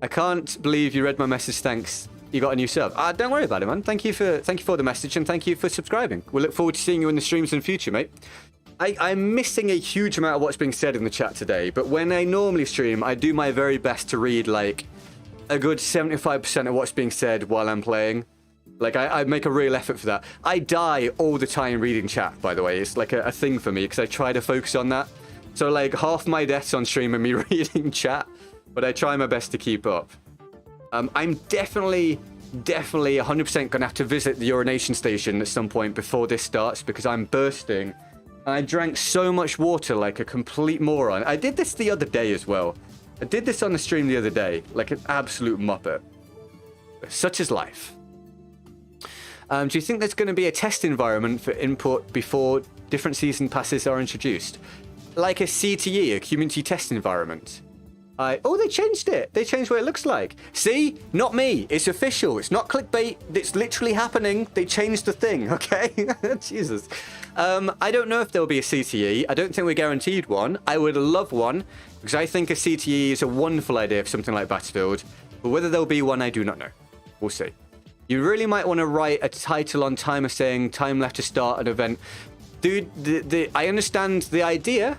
Speaker 1: I can't believe you read my message. Thanks. You got a new sub. Don't worry about it, man. Thank you for the message, and thank you for subscribing. We'll look forward to seeing you in the streams in the future, mate. I'm missing a huge amount of what's being said in the chat today, but when I normally stream, I do my very best to read, like, a good 75% of what's being said while I'm playing. Like, I make a real effort for that. I die all the time reading chat, by the way. It's like a thing for me, because I try to focus on that. So, like, half my deaths on stream are me reading chat, but I try my best to keep up. I'm definitely 100% going to have to visit the urination station at some point before this starts, because I'm bursting. I drank so much water like a complete moron. I did this the other day as well. I did this on the stream the other day, like an absolute muppet. Such is life. Do you think there's going to be a test environment for input before different season passes are introduced? Like a CTE, a community test environment? Oh, they changed it. They changed what it looks like. See? Not me. It's official. It's not clickbait. It's literally happening. They changed the thing, okay? Jesus. I don't know if there'll be a CTE. I don't think we're guaranteed one. I would love one, because I think a CTE is a wonderful idea for something like Battlefield. But whether there'll be one, I do not know. We'll see. You really might want to write a title on timer saying time left to start an event. Dude, I understand the idea,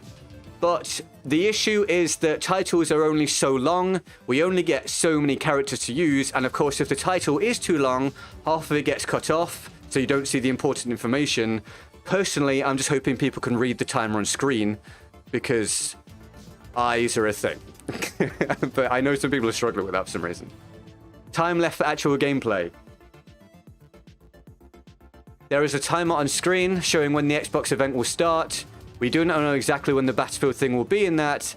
Speaker 1: but the issue is that titles are only so long. We only get so many characters to use. And of course, if the title is too long, half of it gets cut off, so you don't see the important information. Personally, I'm just hoping people can read the timer on screen, because eyes are a thing. But I know some people are struggling with that for some reason. Time left for actual gameplay. There is a timer on screen showing when the Xbox event will start. We do not know exactly when the Battlefield thing will be in that.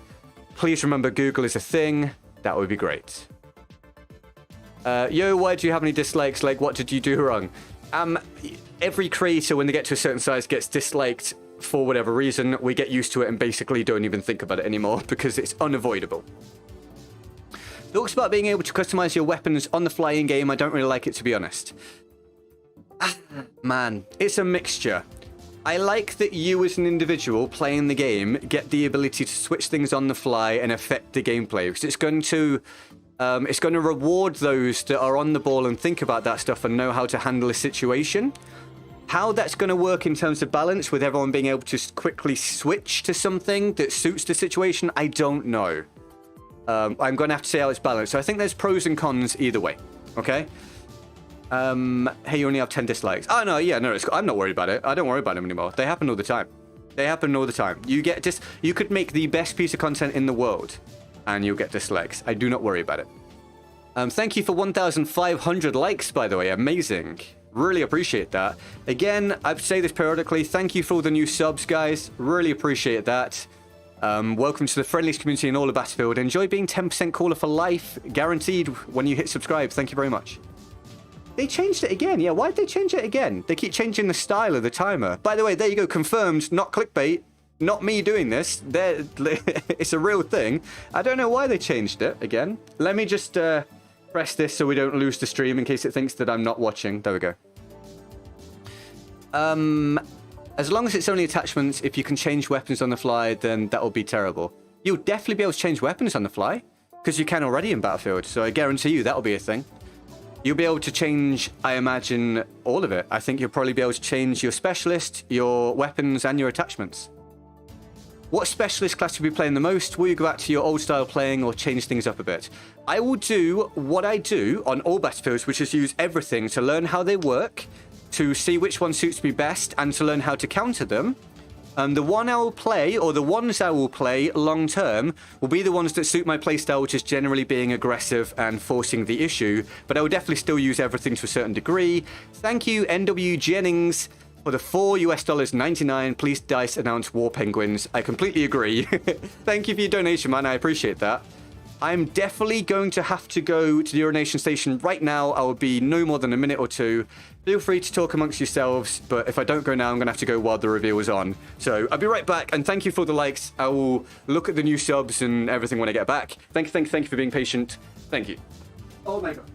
Speaker 1: Please remember Google is a thing. That would be great. Yo, why do you have any dislikes? Like, what did you do wrong? Every creator, when they get to a certain size, gets disliked for whatever reason. We get used to it and basically don't even think about it anymore because it's unavoidable. Talks about being able to customize your weapons on the fly in game. I don't really like it, to be honest. Man, it's a mixture. I like that you as an individual playing the game get the ability to switch things on the fly and affect the gameplay, because it's going to reward those that are on the ball and think about that stuff and know how to handle a situation. How that's going to work in terms of balance with everyone being able to quickly switch to something that suits the situation, I don't know. I'm going to have to see how it's balanced. So I think there's pros and cons either way. Okay? Hey, you only have 10 dislikes. Oh, no, yeah, no, I'm not worried about it. I don't worry about them anymore. They happen all the time. They happen all the time. You could make the best piece of content in the world, and you'll get dislikes. I do not worry about it. Thank you for 1,500 likes, by the way. Amazing. Really appreciate that. Again, I say this periodically. Thank you for all the new subs, guys. Really appreciate that. Welcome to the friendliest community in all of Battlefield. Enjoy being 10% caller for life. Guaranteed when you hit subscribe. Thank you very much. They changed it again. Yeah, why'd they change it again? They keep changing the style of the timer. By the way, there you go. Confirmed. Not clickbait. Not me doing this. It's a real thing. I don't know why they changed it again. Let me just press this so we don't lose the stream in case it thinks that I'm not watching. There we go. As long as it's only attachments, if you can change weapons on the fly, then that'll be terrible. You'll definitely be able to change weapons on the fly, because you can already in Battlefield. So I guarantee you that'll be a thing. You'll be able to change, I imagine, all of it. I think you'll probably be able to change your specialist, your weapons, and your attachments. What specialist class will you be playing the most? Will you go back to your old style playing or change things up a bit? I will do what I do on all Battlefields, which is use everything to learn how they work, to see which one suits me best, and to learn how to counter them. The one I will play, or the ones I will play long term, will be the ones that suit my playstyle, which is generally being aggressive and forcing the issue. But I will definitely still use everything to a certain degree. Thank you, NW Jennings, for the $4.99. Please DICE announce War Penguins. I completely agree. Thank you for your donation, man. I appreciate that. I'm definitely going to have to go to the urination station right now. I will be no more than a minute or two. Feel free to talk amongst yourselves, but if I don't go now, I'm going to have to go while the reveal is on. So I'll be right back, and thank you for the likes. I will look at the new subs and everything when I get back. Thank you for being patient. Thank you. Oh my god.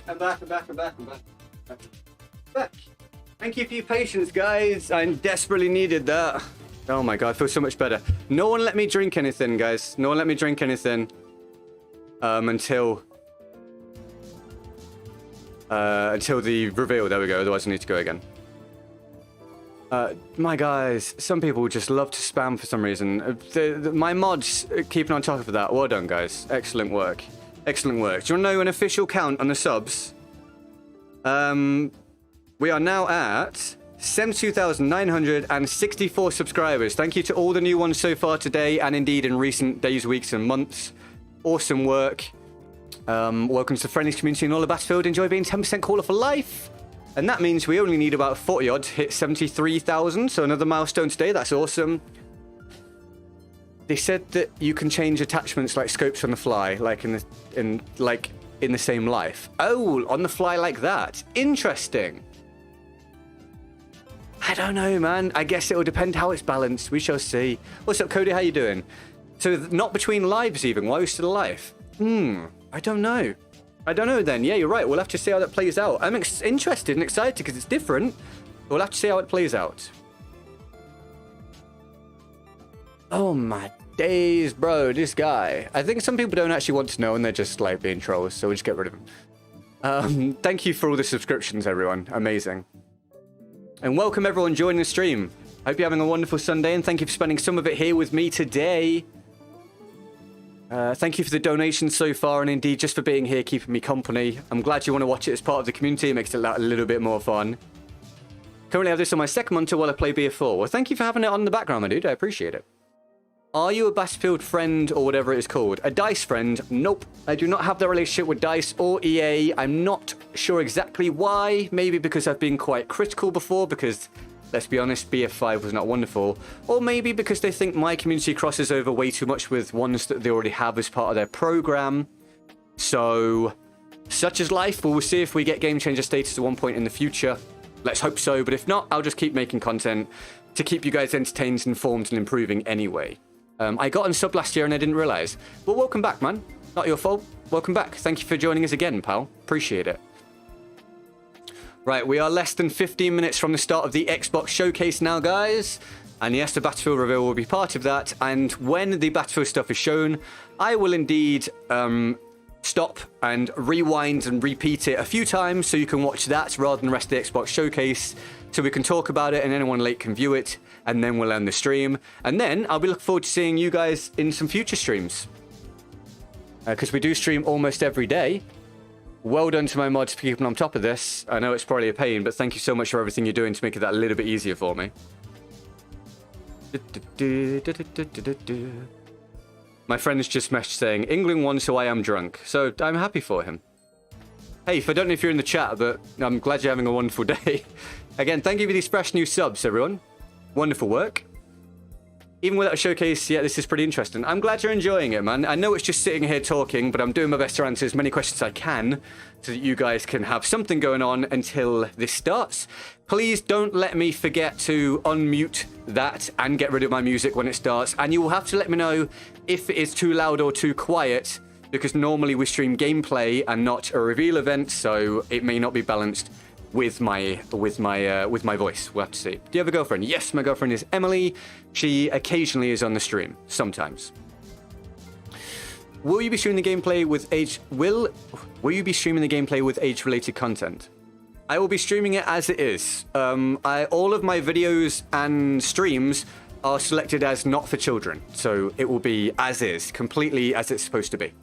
Speaker 1: I'm back. Thank you for your patience, guys. I desperately needed that. Oh my god, I feel so much better. No one let me drink anything, guys. No one let me drink anything. Until the reveal. There we go. Otherwise I need to go again. My guys, some people just love to spam for some reason. My mods keeping on top of that. Well done, guys. Excellent work. Excellent work. Do you want to know an official count on the subs? We are now at 72,964 subscribers. Thank you to all the new ones so far today, and indeed in recent days, weeks, and months. Awesome work. Welcome to the Friendlies community in all of Battlefield. Enjoy being 10% caller for life. And that means we only need about 40 odd to hit 73,000. So another milestone today. That's awesome. They said that you can change attachments like scopes on the fly, like in the same life. Oh, on the fly like that. Interesting. I don't know, man. I guess it will depend how it's balanced. We shall see. What's up, Cody? How you doing? So not between lives even. Why are we still alive? I don't know. I don't know then. Yeah, you're right. We'll have to see how that plays out. I'm interested and excited because it's different. We'll have to see how it plays out. Oh my days, bro, this guy. I think some people don't actually want to know and they're just like being trolls, so we'll just get rid of them. Thank you for all the subscriptions, everyone. Amazing. And welcome everyone joining the stream. Hope you're having a wonderful Sunday, and thank you for spending some of it here with me today. Thank you for the donations so far, and indeed just for being here, keeping me company. I'm glad you want to watch it as part of the community. It makes it a little bit more fun. Currently have this on my second monitor while I play BF4. Well, thank you for having it on the background, my dude. I appreciate it. Are you a Battlefield friend or whatever it is called? A DICE friend? Nope. I do not have that relationship with DICE or EA. I'm not sure exactly why. Maybe because I've been quite critical before, because, let's be honest, BF5 was not wonderful. Or maybe because they think my community crosses over way too much with ones that they already have as part of their program. So, such is life. We'll see if we get Game Changer status at one point in the future. Let's hope so, but if not, I'll just keep making content to keep you guys entertained, informed, and improving anyway. I got on sub last year and I didn't realize. Well, welcome back, man. Not your fault. Welcome back. Thank you for joining us again, pal. Appreciate it. Right, we are less than 15 minutes from the start of the Xbox showcase now, guys. And yes, the Battlefield reveal will be part of that. And when the Battlefield stuff is shown, I will indeed stop and rewind and repeat it a few times so you can watch that rather than the rest of the Xbox showcase, so we can talk about it and anyone late can view it, and then we'll end the stream. And then I'll be looking forward to seeing you guys in some future streams, because we do stream almost every day. Well done to my mods for keeping on top of this. I know it's probably a pain, but thank you so much for everything you're doing to make it that a little bit easier for me. My friend's just messaged saying, England won, so I am drunk. So I'm happy for him. Hey, I don't know if you're in the chat, but I'm glad you're having a wonderful day. Again, thank you for these fresh new subs, everyone. Wonderful work. Even without a showcase, yeah, this is pretty interesting. I'm glad you're enjoying it, man. I know it's just sitting here talking, but I'm doing my best to answer as many questions as I can so that you guys can have something going on until this starts. Please don't let me forget to unmute that and get rid of my music when it starts. And you will have to let me know if it is too loud or too quiet, because normally we stream gameplay and not a reveal event, so it may not be balanced with my voice. We'll have to see. Do you have a girlfriend? Yes, my girlfriend is Emily. She occasionally is on the stream, sometimes. Will you be streaming the gameplay with age? Will you be streaming the gameplay with age-related content? I will be streaming it as it is. All of my videos and streams are selected as not for children, so it will be as is, completely as it's supposed to be.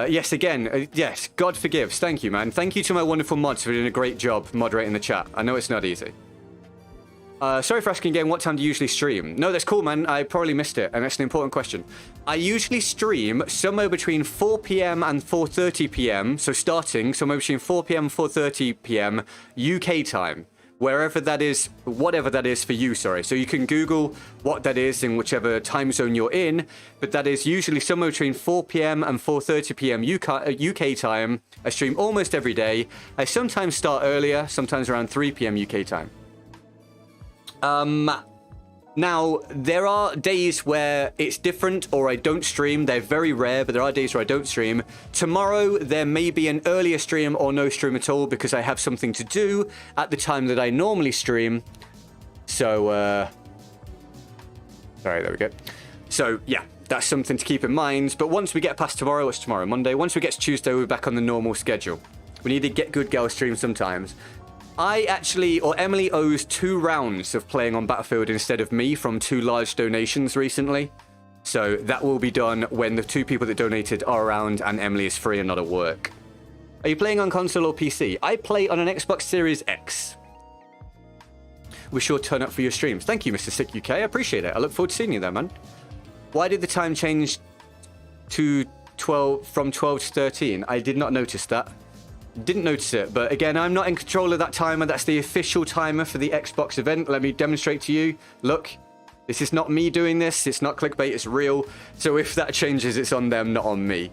Speaker 1: Yes, again, yes, God forgives. Thank you, man. Thank you to my wonderful mods for doing a great job moderating the chat. I know it's not easy. Sorry for asking again, what time do you usually stream? No, that's cool, man. I probably missed it, and that's an important question. I usually stream somewhere between 4 p.m. and 4:30 p.m., so starting somewhere between 4 p.m. and 4:30 p.m. UK time. Wherever that is, whatever that is for you, sorry. So you can Google what that is in whichever time zone you're in, but that is usually somewhere between 4 p.m. and 4:30 p.m. UK time. I stream almost every day. I sometimes start earlier, sometimes around 3 p.m. UK time. Now, there are days where it's different or I don't stream. They're very rare, but there are days where I don't stream. Tomorrow, there may be an earlier stream or no stream at all because I have something to do at the time that I normally stream. So, sorry, there we go. So, yeah, that's something to keep in mind. But once we get past tomorrow, what's tomorrow? Monday. Once we get to Tuesday, we're back on the normal schedule. We need to get good girl stream sometimes. Emily owes 2 rounds of playing on Battlefield instead of me from 2 large donations recently. So that will be done when the 2 people that donated are around and Emily is free and not at work. Are you playing on console or PC? I play on an Xbox Series X. We sure turn up for your streams. Thank you, Mr. Sick UK. I appreciate it. I look forward to seeing you there, man. Why did the time change to 12 from 12 to 13? I did not notice that. Didn't notice it, but again, I'm not in control of that timer. That's the official timer for the Xbox event. Let me demonstrate to you. Look, this is not me doing this. It's not clickbait, it's real. So if that changes, it's on them, not on me.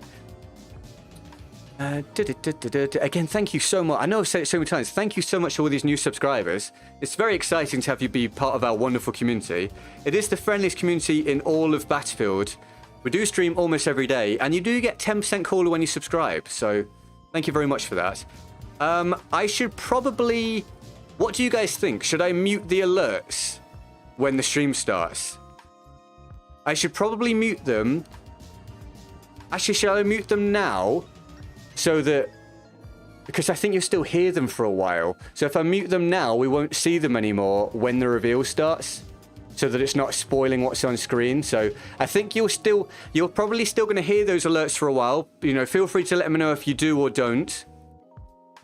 Speaker 1: Again, thank you so much. I know I've said it so many times. Thank you so much to all these new subscribers. It's very exciting to have you be part of our wonderful community. It is the friendliest community in all of Battlefield. We do stream almost every day, and you do get 10% cooler when you subscribe, so thank you very much for that. I should probably... What do you guys think? Should I mute the alerts when the stream starts? I should probably mute them. Actually, shall I mute them now? So that... Because I think you'll still hear them for a while. So if I mute them now, we won't see them anymore when the reveal starts. So that it's not spoiling what's on screen. So I think you're probably still going to hear those alerts for a while. You know, feel free to let me know if you do or don't.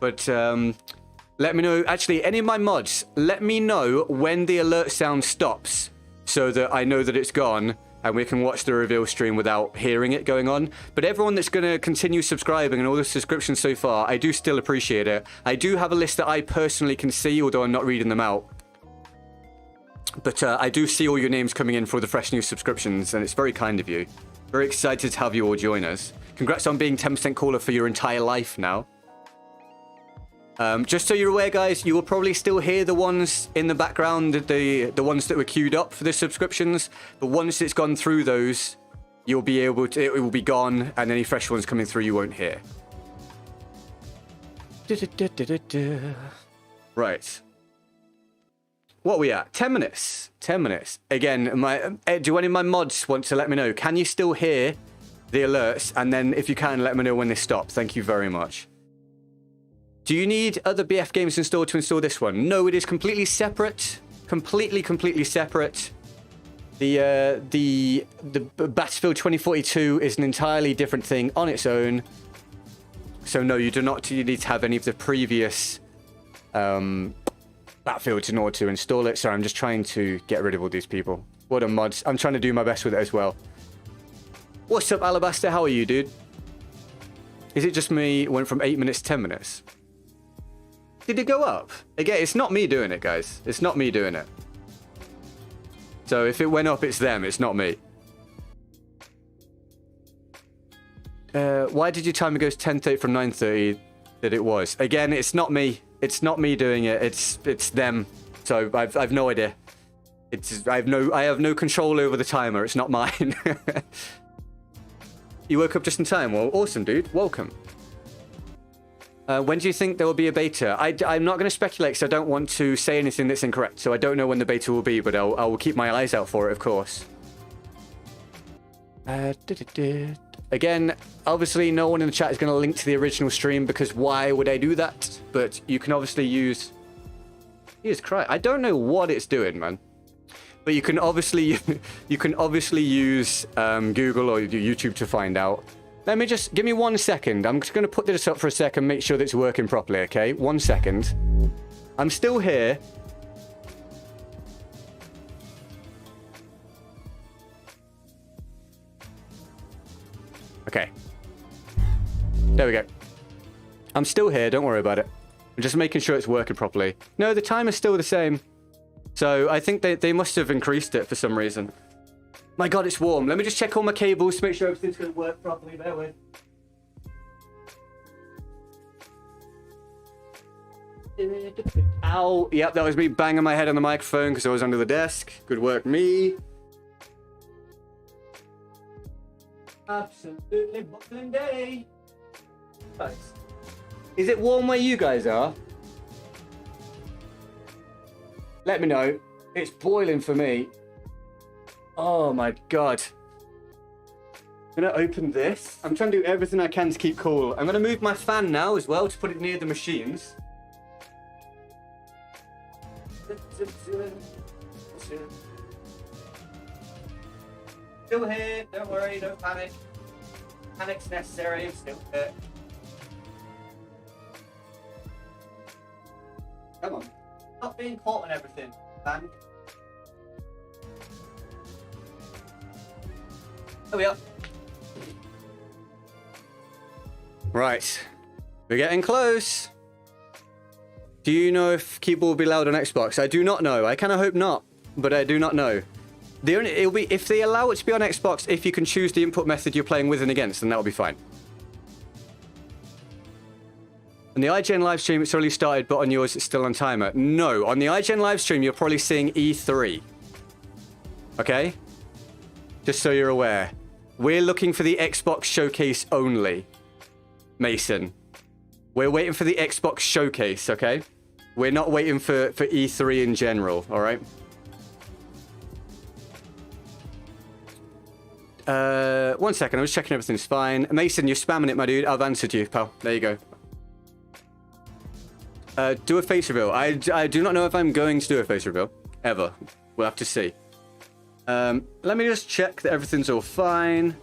Speaker 1: But let me know. Actually, any of my mods, let me know when the alert sound stops so that I know that it's gone and we can watch the reveal stream without hearing it going on. But everyone that's going to continue subscribing and all the subscriptions so far, I do still appreciate it. I do have a list that I personally can see, although I'm not reading them out. But I do see all your names coming in for the fresh new subscriptions, and it's very kind of you. Very excited to have you all join us. Congrats on being 10% caller for your entire life now. Just so you're aware, guys, you will probably still hear the ones in the background, the ones that were queued up for the subscriptions. But once it's gone through those, you'll be able to, it will be gone, and any fresh ones coming through you won't hear. Right. What are we at? 10 minutes. 10 minutes. Again, do any of my mods want to let me know? Can you still hear the alerts? And then if you can, let me know when they stop. Thank you very much. Do you need other BF games installed to install this one? No, it is completely separate. Completely separate. The Battlefield 2042 is an entirely different thing on its own. So no, you do not need to have any of the previous Battlefields in order to install it. Sorry, I'm just trying to get rid of all these people. What are mods? I'm trying to do my best with it as well. What's up, Alabaster? How are you, dude? Is it just me? It went from 8 minutes to 10 minutes. Did it go up? Again, it's not me doing it, guys. It's not me doing it. So if it went up, it's them. It's not me. Why did your timer go to 10:30 from 9:30 that it was? Again, it's not me. It's not me doing it. It's them. So I've no idea. I have no control over the timer. It's not mine. You woke up just in time. Well, awesome, dude. Welcome. When do you think there will be a beta? I'm not going to speculate because I don't want to say anything that's incorrect. So I don't know when the beta will be, but I will keep my eyes out for it, of course. Again, obviously no one in the chat is going to link to the original stream because why would I do that? But you can obviously use... Jesus Christ, I don't know what it's doing, man. But you can obviously use Google or YouTube to find out. Let me just... Give me 1 second. I'm just going to put this up for a second, make sure that it's working properly, okay? 1 second. I'm still here. Okay. There we go. I'm still here, don't worry about it. I'm just making sure it's working properly. No, the timer's still the same. So I think they must have increased it for some reason. My God, it's warm. Let me just check all my cables to make sure everything's going to work properly. Bear with. Ow. Yep, that was me banging my head on the microphone because I was under the desk. Good work, me. Absolutely buckling day. Nice. Is it warm where you guys are? Let me know. It's boiling for me. Oh my God. I'm gonna open this. I'm trying to do everything I can to keep cool. I'm gonna move my fan now as well to put it near the machines. Still here, don't worry, don't panic. Panic's necessary, I'm still here. Come on. Stop being caught on everything, man. There we are. Right. We're getting close. Do you know if keyboard will be loud on Xbox? I do not know. I kind of hope not, but I do not know. It'll be if they allow it to be on Xbox, if you can choose the input method you're playing with and against, then that'll be fine. On the IGN live stream, it's already started, but on yours, it's still on timer. No, on the IGN live stream, you're probably seeing E3. Okay? Just so you're aware. We're looking for the Xbox showcase only, Mason. We're waiting for the Xbox showcase, okay? We're not waiting for E3 in general, all right? 1 second, I was checking everything's fine. Mason, you're spamming it, my dude. I've answered you, pal. There you go. Do a face reveal. I do not know if I'm going to do a face reveal. Ever. We'll have to see. Let me just check that everything's all fine.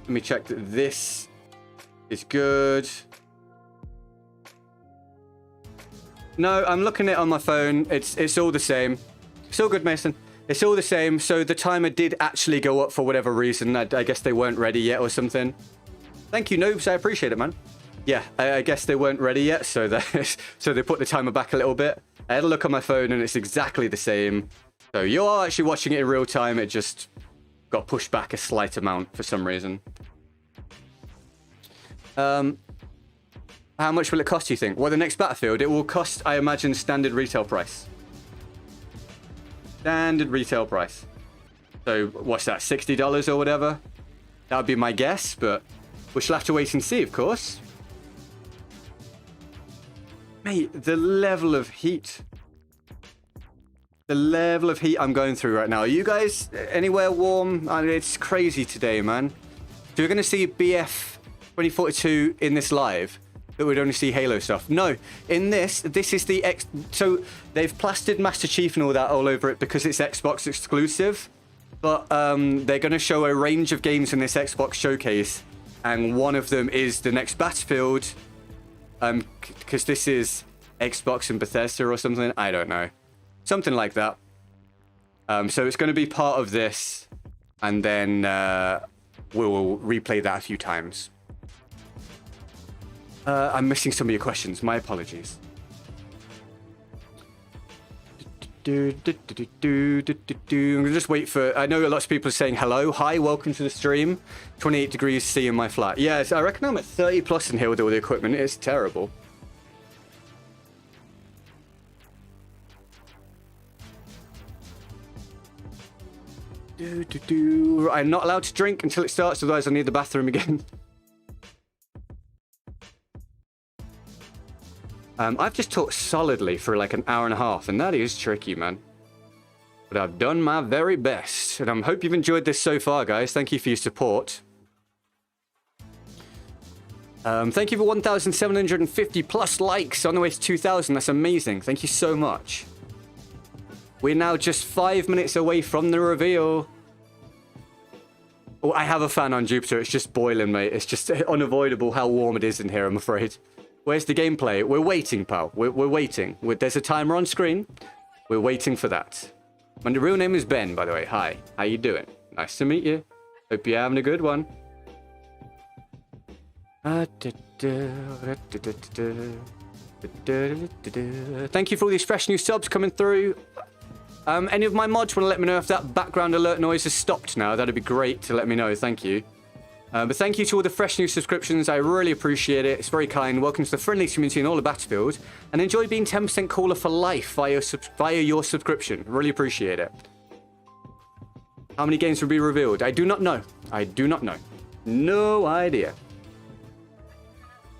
Speaker 1: Let me check that this is good. No, I'm looking at it on my phone. It's all the same. It's all good, Mason. It's all the same. So the timer did actually go up for whatever reason. I guess they weren't ready yet or something. Thank you, Noobs. I appreciate it, man. Yeah, I guess they weren't ready yet, so they put the timer back a little bit. I had a look on my phone and it's exactly the same. So you're actually watching it in real time. It just got pushed back a slight amount for some reason. How much will it cost, you think? Well, the next Battlefield, it will cost, I imagine, standard retail price. Standard retail price. So what's that, $60 or whatever? That would be my guess, but we shall have to wait and see, of course. Mate, the level of heat. The level of heat I'm going through right now. Are you guys anywhere warm? I mean, it's crazy today, man. So we're going to see BF2042 in this live, but we'd only see Halo stuff. No, in this is the so they've plastered Master Chief and all that all over it because it's Xbox exclusive. But they're going to show a range of games in this Xbox showcase, and one of them is the next Battlefield. Because this is Xbox and Bethesda or something. I don't know. Something like that. So it's going to be part of this. And then we'll replay that a few times. I'm missing some of your questions. My apologies. I'm gonna just wait for. I know lots of people are saying hello. Hi, welcome to the stream. 28 degrees C in my flat. Yes, I reckon I'm at 30 plus in here with all the equipment. It's terrible. I'm not allowed to drink until it starts, otherwise I need the bathroom again. I've just talked solidly for like an hour and a half, and that is tricky, man. But I've done my very best, and I hope you've enjoyed this so far, guys. Thank you for your support. Thank you for 1,750 plus likes on the way to 2,000. That's amazing. Thank you so much. We're now just 5 minutes away from the reveal. Oh, I have a fan on Jupiter. It's just boiling, mate. It's just unavoidable how warm it is in here, I'm afraid. Where's the gameplay? We're waiting, pal. We're waiting. There's a timer on screen. We're waiting for that. My real name is Ben, by the way. Hi. How you doing? Nice to meet you. Hope you're having a good one. Thank you for all these fresh new subs coming through. Any of my mods want to let me know if that background alert noise has stopped now? That'd be great to let me know. Thank you. But thank you to all the fresh new subscriptions. I really appreciate it. It's very kind. Welcome to the friendliest community in all of Battlefield. And enjoy being 10% caller for life via your subscription. Really appreciate it. How many games will be revealed? I do not know. I do not know. No idea.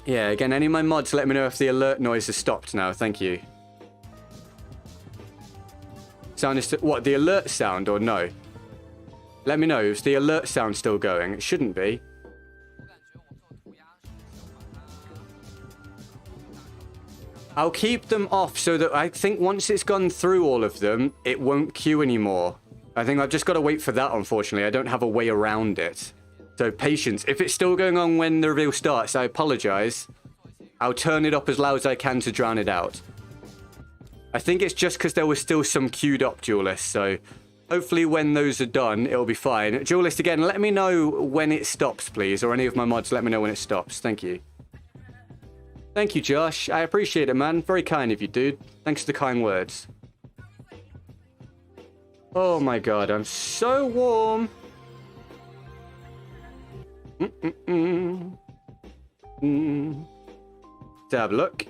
Speaker 1: Yeah, again, any of my mods let me know if the alert noise has stopped now. Thank you. Sound is what, the alert sound or no? Let me know. Is the alert sound still going? It shouldn't be. I'll keep them off so that I think once it's gone through all of them, it won't queue anymore. I think I've just got to wait for that, unfortunately. I don't have a way around it. So patience. If it's still going on when the reveal starts, I apologize. I'll turn it up as loud as I can to drown it out. I think it's just because there was still some queued up Duelists, so hopefully when those are done, it'll be fine. Duelist, again, let me know when it stops, please, or any of my mods, let me know when it stops. Thank you. Thank you, Josh. I appreciate it, man. Very kind of you, dude. Thanks for the kind words. Oh my god, I'm so warm. Let's have a look.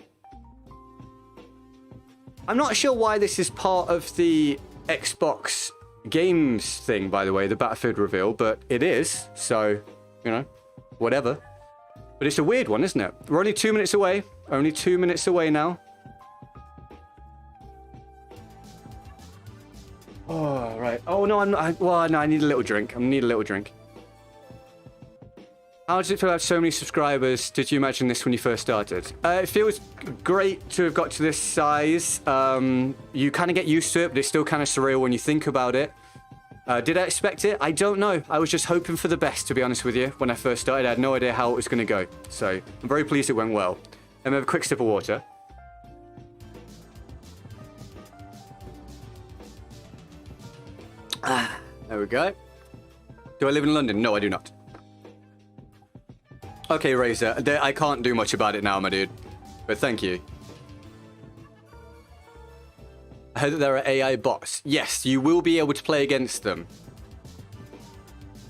Speaker 1: I'm not sure why this is part of the Xbox games thing, by the way, the Battlefield reveal, but it is, so, you know, whatever. But it's a weird one, isn't it? We're only 2 minutes away. Only 2 minutes away now. Oh, right. Oh, no, I'm not. Well, no, I need a little drink. I need a little drink. How does it feel to have so many subscribers? Did you imagine this when you first started? It feels great to have got to this size. You kind of get used to it, but it's still kind of surreal when you think about it. Did I expect it? I don't know. I was just hoping for the best, to be honest with you. When I first started, I had no idea how it was going to go. So I'm very pleased it went well. Let me have a quick sip of water. There we go. Do I live in London? No, I do not. Okay, Razor. I can't do much about it now, my dude. But thank you. I heard that there are AI bots. Yes, you will be able to play against them.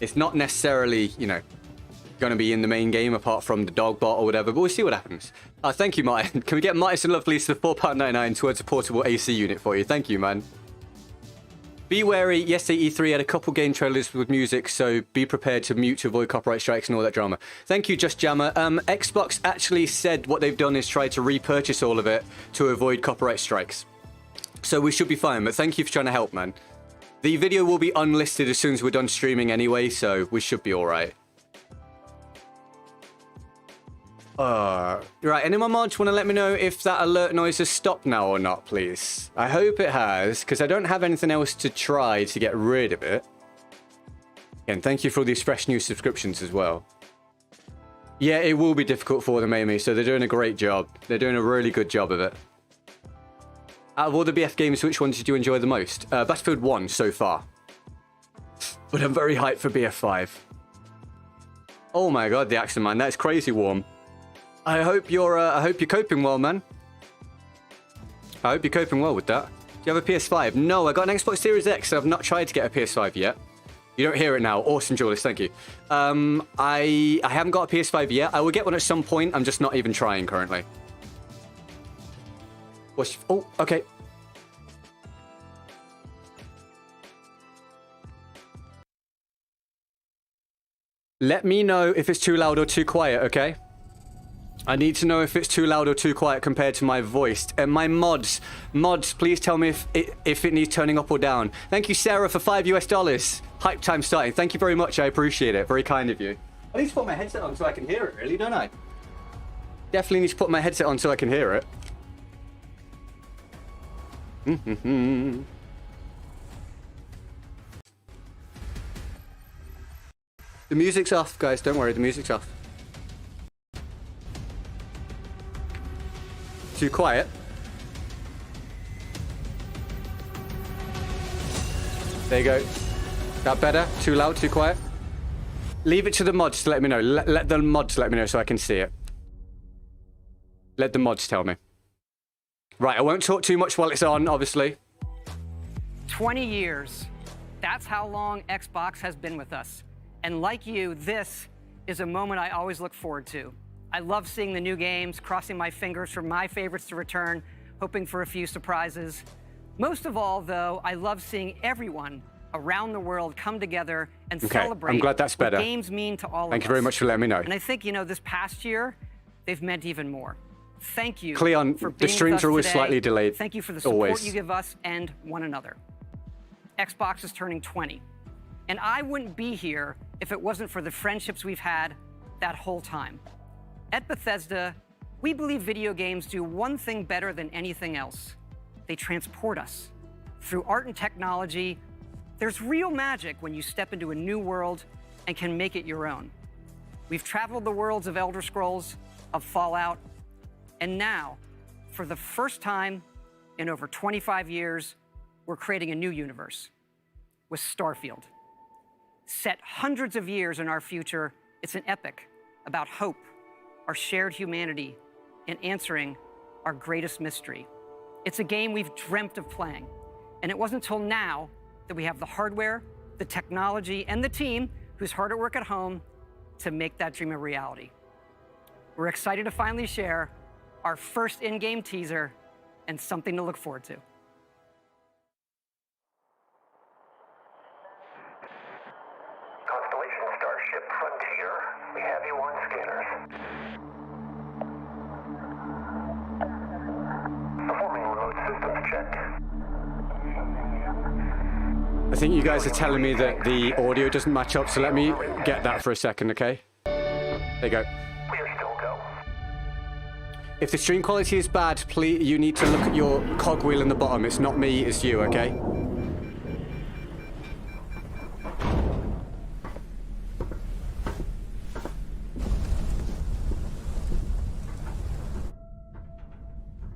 Speaker 1: It's not necessarily, you know, going to be in the main game apart from the dog bot or whatever, but we'll see what happens. Thank you, Martin. Can we get Mightis and Lovely to the £4.99 towards a portable AC unit for you? Thank you, man. Be wary, yesterday E3 had a couple game trailers with music, so be prepared to mute to avoid copyright strikes and all that drama. Thank you, Just Jammer. Xbox actually said what they've done is try to repurchase all of it to avoid copyright strikes. So we should be fine, but thank you for trying to help, man. The video will be unlisted as soon as we're done streaming anyway, so we should be alright. Right, any of my mods want to let me know if that alert noise has stopped now or not, please? I hope it has, because I don't have anything else to try to get rid of it. And thank you for all these fresh new subscriptions as well. Yeah, it will be difficult for them, Amy, so they're doing a great job. They're doing a really good job of it. Out of all the BF games, which ones did you enjoy the most? Battlefield 1 so far. But I'm very hyped for BF5. Oh my god, the accent, man. That's crazy warm. I hope you're coping well, man. I hope you're coping well with that. Do you have a PS5? No, I got an Xbox Series X. I've not tried to get a PS5 yet. You don't hear it now. Awesome, Duelist. Thank you. I haven't got a PS5 yet. I will get one at some point. I'm just not even trying currently. Oh, okay. Let me know if it's too loud or too quiet, okay? I need to know if it's too loud or too quiet compared to my voice. And my mods, please tell me if it needs turning up or down. Thank you, Sarah, for $5 US. Hype time starting. Thank you very much. I appreciate it. Very kind of you. I need to put my headset on so I can hear it, really, don't I? Definitely need to put my headset on so I can hear it. The music's off, guys. Don't worry, the music's off. Too quiet. There you go. That better? Too loud? Too quiet? Leave it to the mods to let me know. Let the mods let me know so I can see it. Let the mods tell me. Right, I won't talk too much while it's on, obviously.
Speaker 2: 20 years. That's how long Xbox has been with us. And like you, this is a moment I always look forward to. I love seeing the new games, crossing my fingers for my favorites to return, hoping for a few surprises. Most of all, though, I love seeing everyone around the world come together and celebrate
Speaker 1: I'm glad that's better.
Speaker 2: what games mean to all of us.
Speaker 1: Thank you very much for letting me know.
Speaker 2: And I think, you know, this past year, they've meant even more. Thank you
Speaker 1: Cleon,
Speaker 2: for being
Speaker 1: the streams are always
Speaker 2: today.
Speaker 1: slightly delayed.
Speaker 2: Thank you for the support you give us and one another. Xbox is turning 20. And I wouldn't be here if it wasn't for the friendships we've had that whole time. At Bethesda, we believe video games do one thing better than anything else. They transport us. Through art and technology, there's real magic when you step into a new world and can make it your own. We've traveled the worlds of Elder Scrolls, of Fallout, and now, for the first time in over 25 years, we're creating a new universe with Starfield. Set hundreds of years in our future, it's an epic about hope, our shared humanity, and answering our greatest mystery. It's a game we've dreamt of playing, and it wasn't until now that we have the hardware, the technology, and the team who's hard at work at home to make that dream a reality. We're excited to finally share our first in-game teaser and something to look forward to.
Speaker 3: Constellation Starship Frontier, we have you on scanners. Performing remote systems check.
Speaker 1: I think you guys are telling me that the audio doesn't match up, so let me get that for a second, okay? There you go.
Speaker 3: Clear, still go.
Speaker 1: If the stream quality is bad, please, you need to look at your cogwheel in the bottom. It's not me, it's you, okay?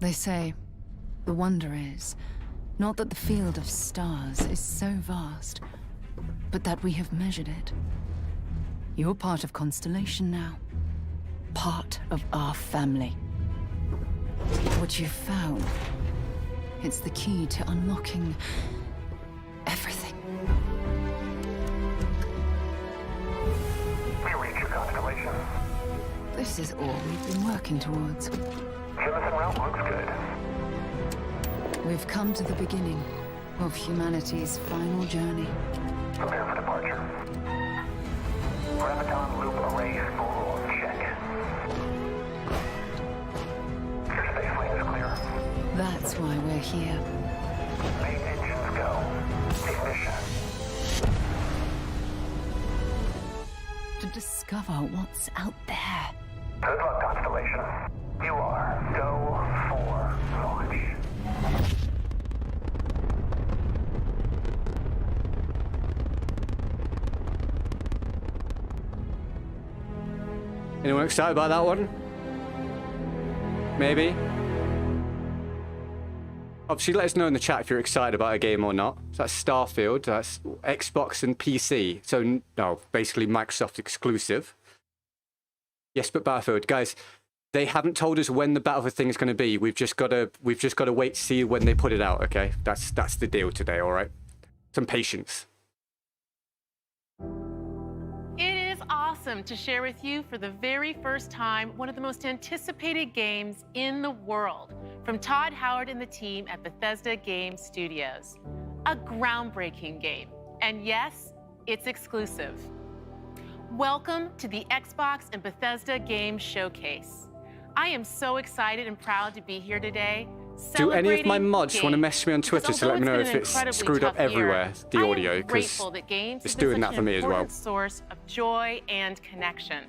Speaker 4: They say, the wonder is, not that the field of stars is so vast, but that we have measured it. You're part of Constellation now. Part of our family. What you've found, it's the key to unlocking everything.
Speaker 3: We reach your constellation.
Speaker 4: This is all we've been working towards.
Speaker 3: Jemison route looks good.
Speaker 4: We've come to the beginning of humanity's final journey.
Speaker 3: Prepare for departure. Graviton loop array spool check. Your space lane is clear.
Speaker 4: That's why we're here.
Speaker 3: Main engines go. Ignition.
Speaker 4: To discover what's out there.
Speaker 3: Good luck, Constellation. You are go for launch.
Speaker 1: Anyone excited about that one? Maybe? Obviously, let us know in the chat if you're excited about a game or not. So that's Starfield, that's Xbox and PC. So, no, basically Microsoft exclusive. Yes, but Battlefield, guys, they haven't told us when the Battlefield thing is going to be. We've just got to wait to see when they put it out. Okay, that's the deal today. All right, some patience.
Speaker 5: It is awesome to share with you for the very first time one of the most anticipated games in the world from Todd Howard and the team at Bethesda Game Studios. A groundbreaking game, and yes, it's exclusive. Welcome to the Xbox and Bethesda Game Showcase. I am so excited and proud to be here today.
Speaker 1: Do any of my mods want to message me on Twitter to let me know if it's screwed up everywhere, the audio, because it's doing that for me as well.
Speaker 5: Source of joy and connection.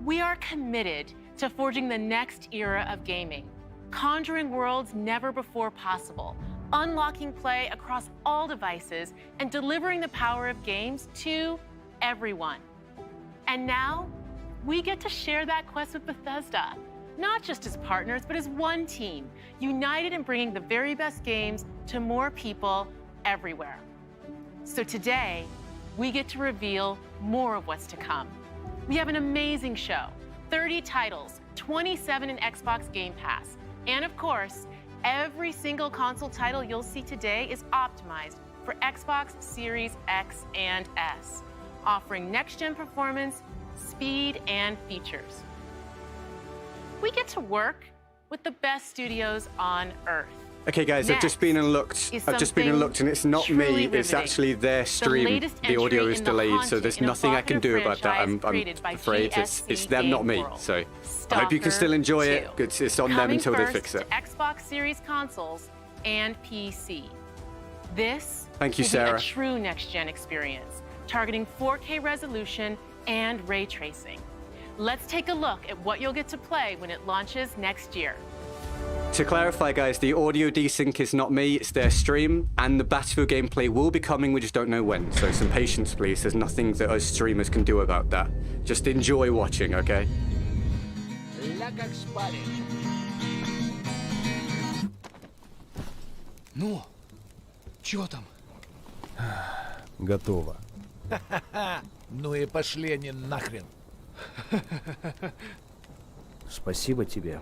Speaker 5: We are committed to forging the next era of gaming, conjuring worlds never before possible, unlocking play across all devices, and delivering the power of games to everyone. And now, we get to share that quest with Bethesda, not just as partners, but as one team, united in bringing the very best games to more people everywhere. So today, we get to reveal more of what's to come. We have an amazing show, 30 titles, 27 in Xbox Game Pass, and of course, every single console title you'll see today is optimized for Xbox Series X and S, offering next-gen performance, speed, and features. We get to work with the best studios on Earth.
Speaker 1: Okay, guys, I've just been and looked, and it's not me, it's actually their stream. The audio is delayed, so there's nothing I can do about that. I'm afraid it's them, not me. So I hope you can still enjoy it. It's on them until they fix it.
Speaker 5: Xbox Series consoles and PC. This
Speaker 1: Thank you,
Speaker 5: will
Speaker 1: Sarah.
Speaker 5: be a true next-gen experience, targeting 4K resolution and ray tracing. Let's take a look at what you'll get to play when it launches next year.
Speaker 1: To clarify, guys, the audio desync is not me, it's their stream, and the Battlefield gameplay will be coming, we just don't know when. So some patience, please. There's nothing that us streamers can do about that. Just enjoy watching, okay?
Speaker 6: Ну, чё там?
Speaker 7: Готово.
Speaker 6: Ну и пошли они нахрен.
Speaker 7: Спасибо тебе.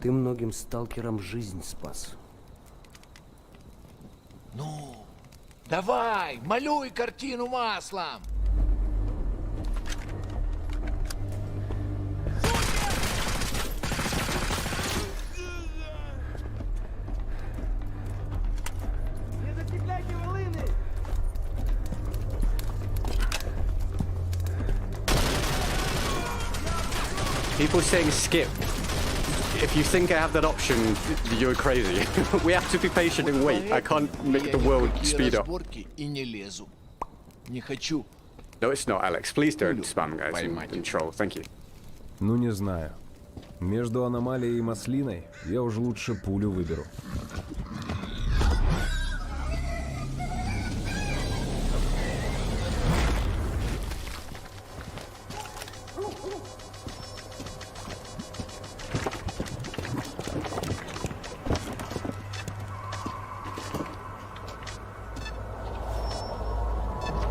Speaker 7: Ты многим сталкерам жизнь спас.
Speaker 6: Ну, давай, малюй картину маслом.
Speaker 1: People saying skip. If you think I have that option, you're crazy. We have to be patient and wait. I can't make the world speed up. No, it's not, Alex. Please don't spam, guys, and troll. Thank you.
Speaker 7: Ну, не знаю. Между аномалией и маслиной я уж лучше пулю выберу.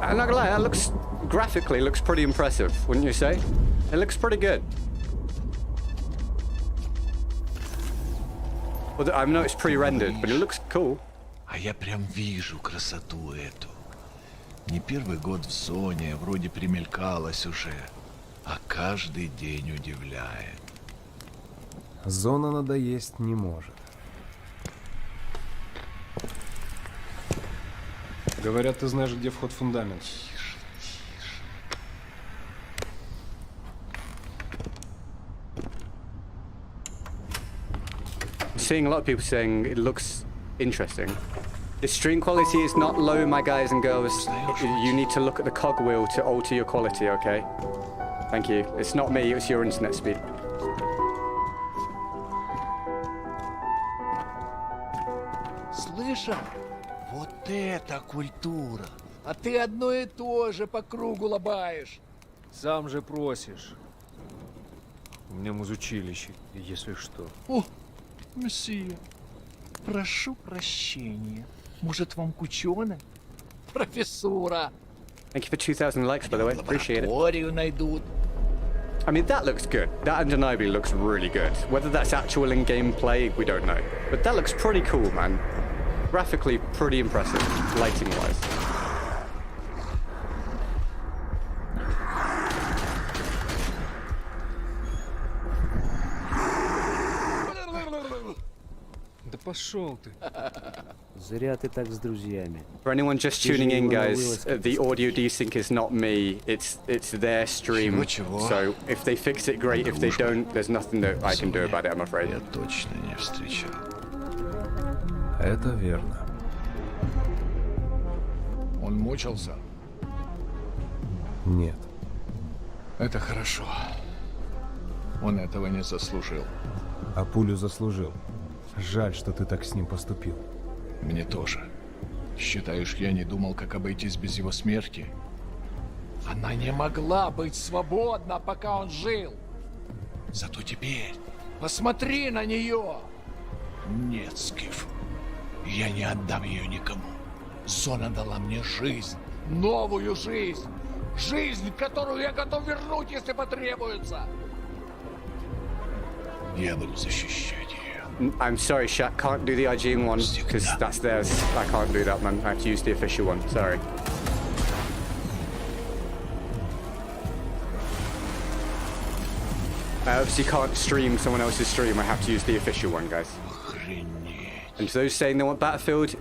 Speaker 1: I'm not gonna lie, that looks, graphically, looks pretty impressive, wouldn't you say? It looks pretty good. Well, I know it's pre-rendered, but it looks cool.
Speaker 6: А я прям вижу красоту эту. Не первый год в зоне, вроде примелькалась уже, а каждый день удивляет.
Speaker 7: Зона надоесть не может. Говорят, ты знаешь, где вход в фундамент.
Speaker 1: Seeing a lot of people saying it looks interesting. The stream quality is not low, my guys and girls. You need to look at the cogwheel to alter your quality, okay? Thank you. It's not me, it's your internet speed.
Speaker 6: Слышал? Вот это культура! А ты одно и то же по кругу лобаешь.
Speaker 8: Сам же просишь. У меня музучилище, если что.
Speaker 6: О, месье, прошу прощения. Может, вам кучёнок? Профессура.
Speaker 1: Thank you for 2,000 likes, by the way. Appreciate it.
Speaker 6: Лабораторию найдут.
Speaker 1: I mean, that looks good. That undeniably looks really good. Whether that's actual in-game play, we don't know. But that looks pretty cool, man. Graphically, pretty impressive, lighting-wise.
Speaker 8: Да пошел ты.
Speaker 9: Зря ты так с друзьями.
Speaker 1: For anyone just tuning in, guys, the audio desync is not me. It's their stream. So if they fix it, great. If they don't, there's nothing that I can do about it, I'm afraid.
Speaker 6: Я точно не встречал.
Speaker 7: Это верно.
Speaker 6: Он мучился?
Speaker 7: Нет.
Speaker 6: Это хорошо. Он этого не заслужил.
Speaker 7: А пулю заслужил. Жаль, что ты так с ним поступил.
Speaker 6: Мне тоже. Считаешь, я не думал, как обойтись без его смерти? Она не могла быть свободна, пока он жил. Зато теперь посмотри на нее. Нет, Скиф, я не отдам ее никому. Зона дала мне жизнь, новую жизнь. Жизнь, которую я готов вернуть, если потребуется. Я буду защищать ее.
Speaker 1: I'm sorry, Shaq, can't do the IGing one, because that's theirs. I can't do that, man. I have to use the official one. Sorry. I obviously can't stream someone else's stream. I have to use the official one, guys. And to those saying they want Battlefield,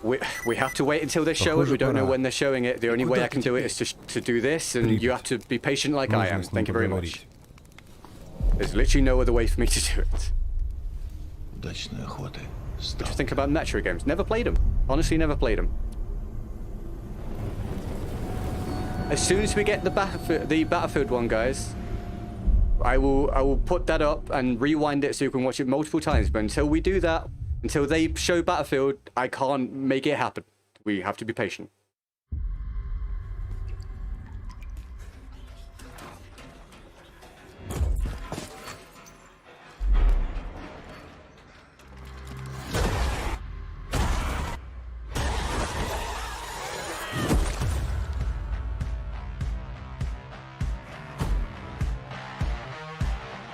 Speaker 1: we have to wait until they show it. We don't know when they're showing it. The only way I can do it is to do this, and you have to be patient like I am. Thank you very much. There's literally no other way for me to do it. What do you think about Metro games? Never played them. Honestly, never played them. As soon as we get the Battlefield one, guys, I will put that up and rewind it so you can watch it multiple times. But until we do that, until they show Battlefield, I can't make it happen. We have to be patient.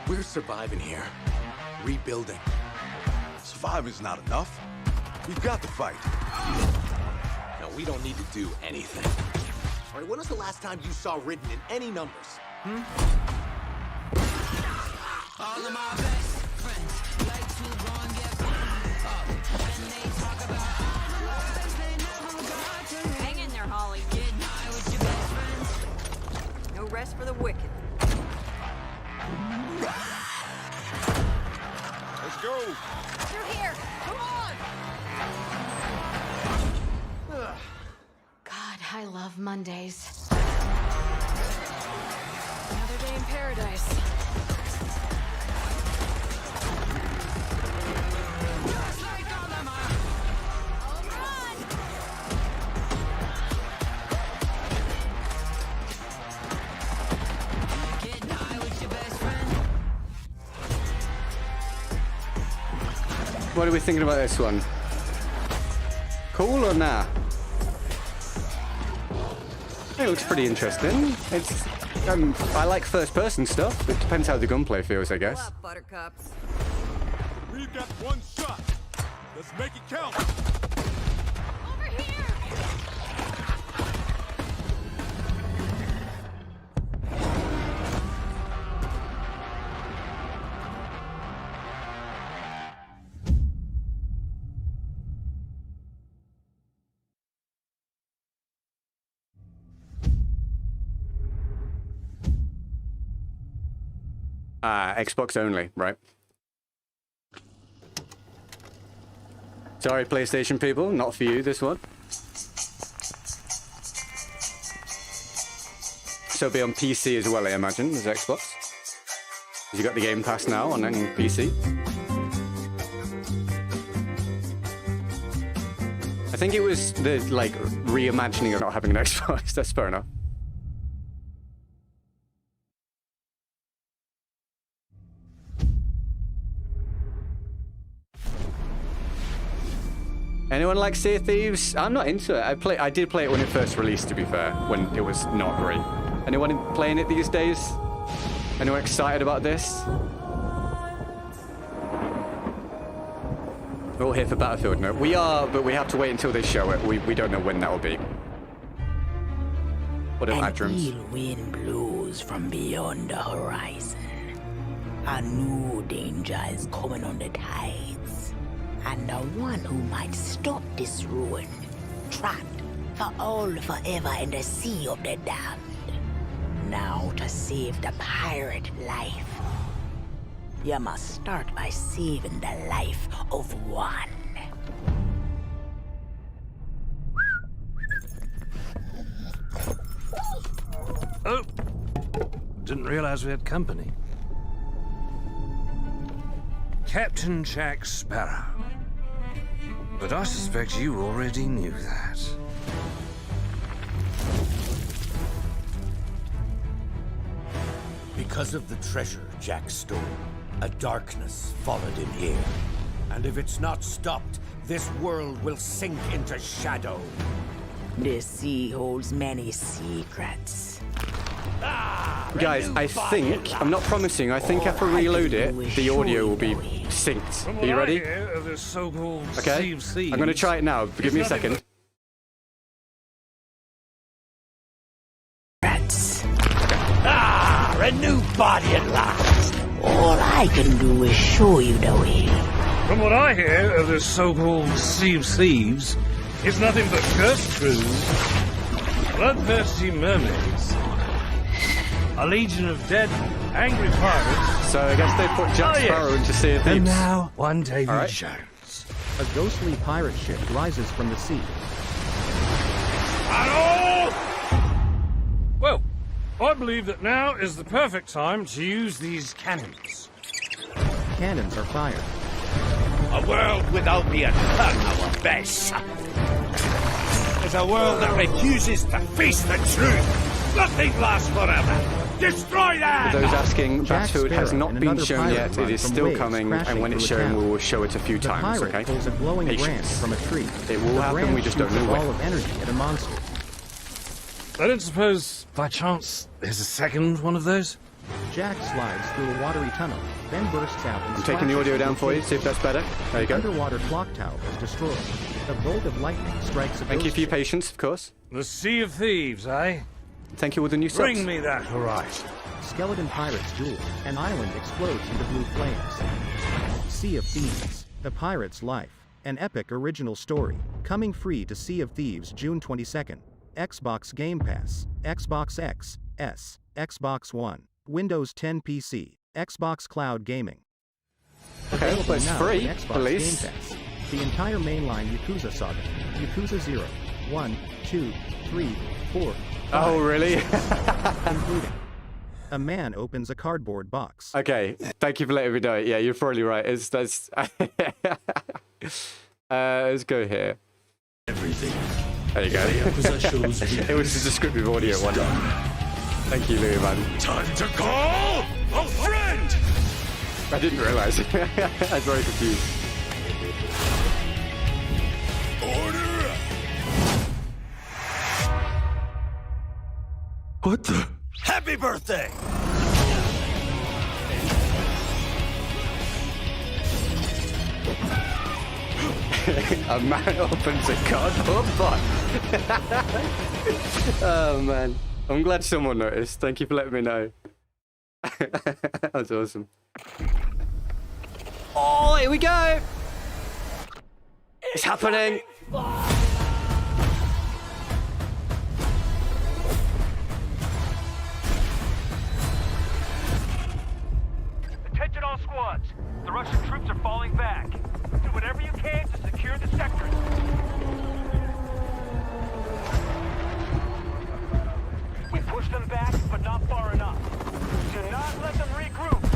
Speaker 10: We're surviving here. Rebuilding. Surviving's not enough. We've got to fight. No, we don't need to do anything. All right, when was the last time you saw written in any numbers? All of my best friends like to go and get up. And they talk about all the things they never got to.
Speaker 11: Hang in there, Holly.
Speaker 10: Get high with your best friends.
Speaker 11: No rest for the wicked.
Speaker 10: Let's go.
Speaker 11: Through here. Come on.
Speaker 12: God, I love Mondays.
Speaker 11: Another day in paradise.
Speaker 10: Just like all of my...
Speaker 11: Home run.
Speaker 10: Get high with your best friend.
Speaker 1: What are we thinking about this one? Cool or nah? It looks pretty interesting. It's I like first-person stuff. It depends how the gunplay feels, I guess.
Speaker 11: Pull up, buttercups.
Speaker 10: We've got one shot. Let's make it count.
Speaker 11: Over here.
Speaker 1: Xbox only, right? Sorry, PlayStation people, not for you, this one. So it'll be on PC as well, I imagine, as Xbox. Because you got the Game Pass now on PC. I think it was the, like, reimagining of not having an Xbox. That's fair enough. Anyone like Sea of Thieves? I'm not into it. I did play it when it first released, to be fair, when it was not great. Anyone playing it these days? Anyone excited about this? We're all here for Battlefield, no? We are, but we have to wait until they show it. We don't know when that will be. What are
Speaker 13: An
Speaker 1: drums?
Speaker 13: ill wind blows from beyond the horizon. A new danger is coming on the tides. And the one who might stop this ruin, trapped for all forever in the sea of the damned. Now to save the pirate life, you must start by saving the life of one.
Speaker 8: Oh, didn't realize we had company. Captain Jack Sparrow. But I suspect you already knew that.
Speaker 14: Because of the treasure Jack stole, a darkness followed him here. And if it's not stopped, this world will sink into shadow.
Speaker 13: This sea holds many secrets.
Speaker 1: Guys, I think, I'm not promising, I think if I reload it, the audio will be synced. Are you ready? Okay, I'm going to try it now. Give me a second.
Speaker 14: A new body at last.
Speaker 13: All I can do is show you the way.
Speaker 8: From what I hear of this so-called Sea of Thieves, it's nothing but cursed crews, bloodthirsty mermaids, a legion of dead, angry pirates.
Speaker 1: So I guess they put Jack Sparrow into Sea of Thieves.
Speaker 8: And now, one Davy Jones.
Speaker 15: A ghostly pirate ship rises from the sea.
Speaker 8: Well, I believe that now is the perfect time to use these cannons.
Speaker 15: Cannons are fired.
Speaker 14: A world without the eternal abyss. Is a world that refuses to face the truth. Nothing lasts forever. Destroy that!
Speaker 1: For those asking,
Speaker 15: Jack
Speaker 1: Battlefield has
Speaker 15: Sparrow
Speaker 1: not
Speaker 15: and
Speaker 1: been
Speaker 15: another
Speaker 1: shown
Speaker 15: pirate
Speaker 1: yet.
Speaker 15: run
Speaker 1: It is
Speaker 15: from
Speaker 1: still
Speaker 15: waves
Speaker 1: coming,
Speaker 15: crashing
Speaker 1: and when it's
Speaker 15: through a
Speaker 1: shown,
Speaker 15: town.
Speaker 1: we will show it a few
Speaker 15: The
Speaker 1: times,
Speaker 15: pirate
Speaker 1: okay?
Speaker 15: pulls a glowing branch
Speaker 1: Patience.
Speaker 15: from a tree.
Speaker 1: It will
Speaker 15: The
Speaker 1: happen, we
Speaker 15: branch
Speaker 1: just don't
Speaker 15: shoots
Speaker 1: know
Speaker 15: a ball
Speaker 1: when.
Speaker 15: of energy at a monster.
Speaker 8: I don't suppose, by chance, there's a second one of those?
Speaker 15: Jack slides through a watery tunnel, then bursts out and
Speaker 1: I'm taking the audio down for you, see if that's better. There you go.
Speaker 15: Underwater clock tower is destroyed. A bolt of lightning strikes a
Speaker 1: Thank you
Speaker 15: ghost
Speaker 1: for your
Speaker 15: ship.
Speaker 1: patience, of course.
Speaker 8: The Sea of Thieves, eh?
Speaker 1: Thank you all the new subs.
Speaker 8: Bring me that horizon.
Speaker 15: Skeleton pirates duel. An island explodes into blue flames. Sea of Thieves. The Pirate's Life. An epic original story. Coming free to Sea of Thieves June 22nd. Xbox Game Pass. Xbox X, S, Xbox One, Windows 10 PC, Xbox Cloud Gaming.
Speaker 1: Okay, well, it's
Speaker 15: Now
Speaker 1: free,
Speaker 15: on Xbox
Speaker 1: at least.
Speaker 15: Game Pass. The entire mainline Yakuza saga. Yakuza 0, 1, 2, 3, 4, 5,
Speaker 1: Oh, really?
Speaker 15: including. A man opens a cardboard box.
Speaker 1: Okay, thank you for letting me know. Yeah, you're probably right. That's let's go here.
Speaker 14: Everything.
Speaker 1: There you go. It was the descriptive audio one. Thank you, Louis, man.
Speaker 14: Time to call a friend!
Speaker 1: I didn't realize. I was very confused.
Speaker 14: Order! What the? Happy birthday!
Speaker 1: A man opens a cardboard box. Oh, man. I'm glad someone noticed. Thank you for letting me know. That's awesome. Oh, here we go! It's happening!
Speaker 3: Attention all squads. The Russian troops are falling back. Do whatever you can to secure the sector. We push them back, but not far enough. Do not let them regroup.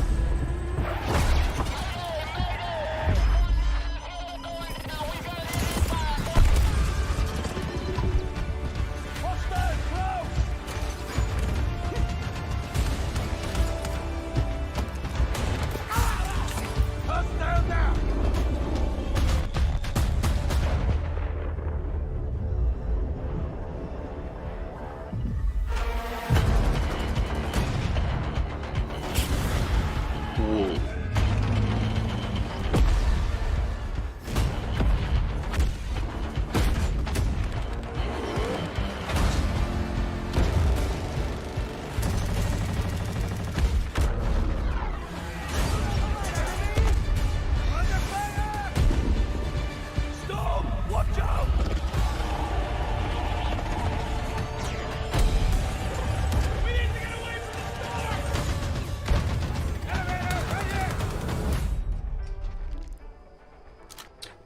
Speaker 3: Hostile close! Hostile down!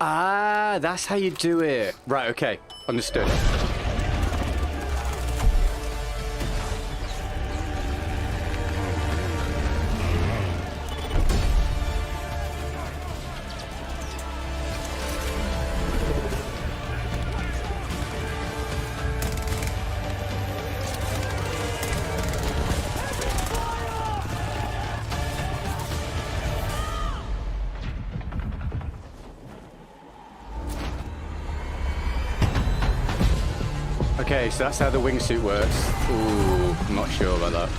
Speaker 1: Ah, that's how you do it. Right, okay. Understood. Okay, so that's how the wingsuit works. Ooh, I'm not sure about that.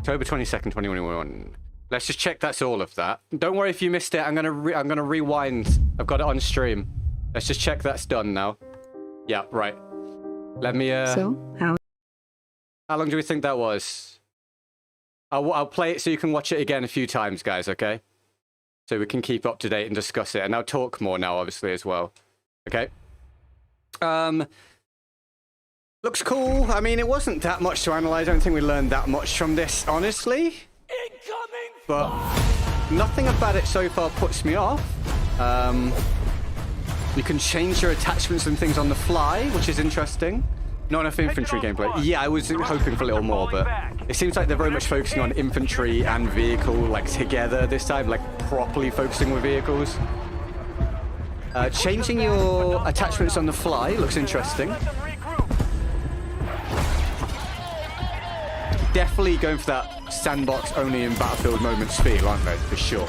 Speaker 1: October 22nd, 2021. Let's just check that's all of that. Don't worry if you missed it. I'm gonna rewind. I've got it on stream. Let's just check that's done now. Yeah, right. Let me.
Speaker 16: So how
Speaker 1: long do we think that was? I'll play it so you can watch it again a few times, guys. Okay. So we can keep up to date and discuss it, and I'll talk more now, obviously as well. Okay. Looks cool. I mean, it wasn't that much to analyze. I don't think we learned that much from this, honestly. Incoming! But nothing about it so far puts me off. You can change your attachments and things on the fly, which is interesting. Not enough infantry gameplay. Yeah, I was hoping for a little more, but it seems like they're very much focusing on infantry and vehicle, like, together this time, like, properly focusing with vehicles. Changing your attachments on the fly looks interesting. Definitely going for that sandbox only in Battlefield moments feel, aren't they? For sure.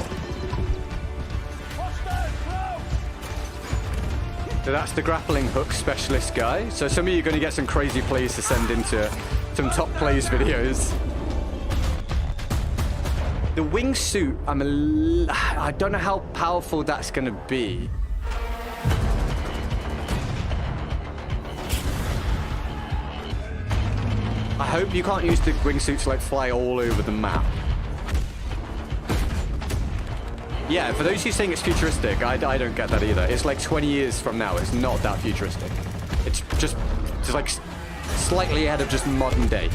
Speaker 1: So that's the grappling hook specialist guy. So some of you are going to get some crazy plays to send into some top plays videos. The wingsuit, I don't know how powerful that's going to be. I hope you can't use the wingsuit to, like, fly all over the map. Yeah, for those who saying it's futuristic, I don't get that either. It's like 20 years from now. It's not that futuristic. It's just like slightly ahead of just modern day.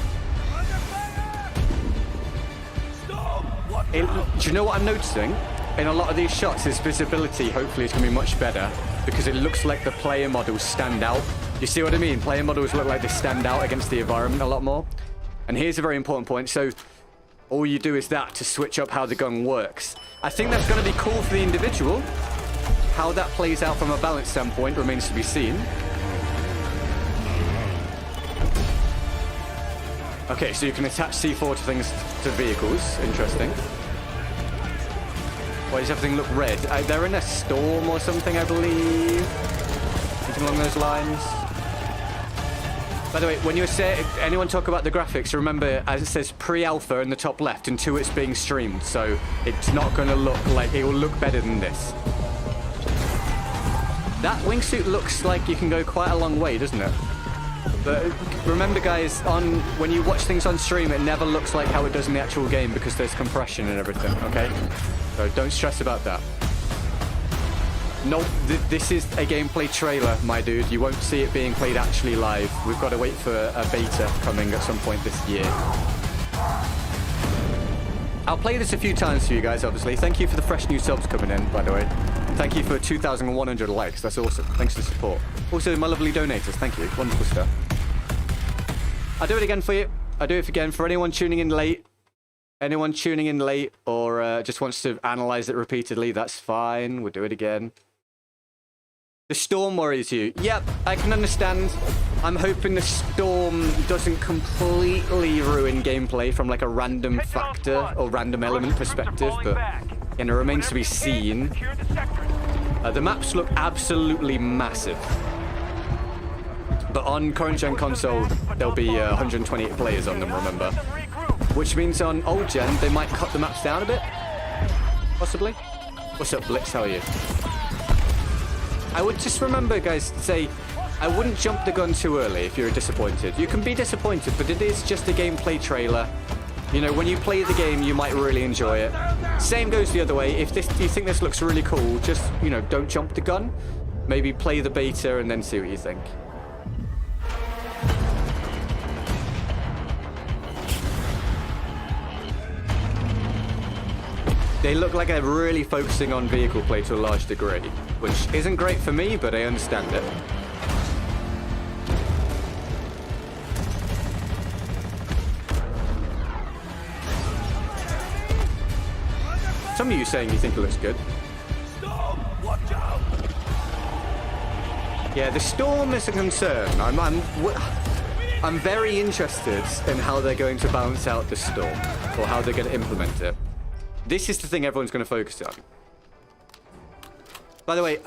Speaker 1: Do you know what I'm noticing? In a lot of these shots, his visibility hopefully is going to be much better because it looks like the player models stand out. You see what I mean? Player models look like they stand out against the environment a lot more. And here's a very important point. So all you do is that to switch up how the gun works. I think that's going to be cool for the individual. How that plays out from a balance standpoint remains to be seen. Okay, so you can attach C4 to things, to vehicles. Interesting. Why does everything look red? They're in a storm or something, I believe. Something along those lines. By the way, when you say anyone talk about the graphics, remember, as it says pre-alpha in the top left, until it's being streamed, so it's not going to look like, it will look better than this. That wingsuit looks like you can go quite a long way, doesn't it? But remember, guys, when you watch things on stream, it never looks like how it does in the actual game because there's compression and everything, okay? So don't stress about that. Nope, this is a gameplay trailer, my dude. You won't see it being played actually live. We've got to wait for a beta coming at some point this year. I'll play this a few times for you guys, obviously. Thank you for the fresh new subs coming in, by the way. Thank you for 2,100 likes. That's awesome. Thanks for the support. Also, my lovely donators, thank you. Wonderful stuff. I'll do it again for you. I'll do it again for anyone tuning in late. Anyone tuning in late or just wants to analyze it repeatedly, that's fine. We'll do it again. The storm worries you. Yep, I can understand. I'm hoping the storm doesn't completely ruin gameplay from like a random factor or random element perspective, but it remains to be seen. The maps look absolutely massive. But on current gen console, there'll be 128 players on them, remember? Which means on old gen, they might cut the maps down a bit. Possibly. What's up, Blitz? How are you? I would just remember, guys, to say, I wouldn't jump the gun too early if you're disappointed. You can be disappointed, but it is just a gameplay trailer. You know, when you play the game, you might really enjoy it. Same goes the other way. If you think this looks really cool, just, you know, don't jump the gun. Maybe play the beta and then see what you think. They look like they're really focusing on vehicle play to a large degree, which isn't great for me, but I understand it. Some of you saying you think it looks good. Yeah, the storm is a concern. I'm very interested in how they're going to balance out the storm, or how they're going to implement it. This is the thing everyone's going to focus on. By the way,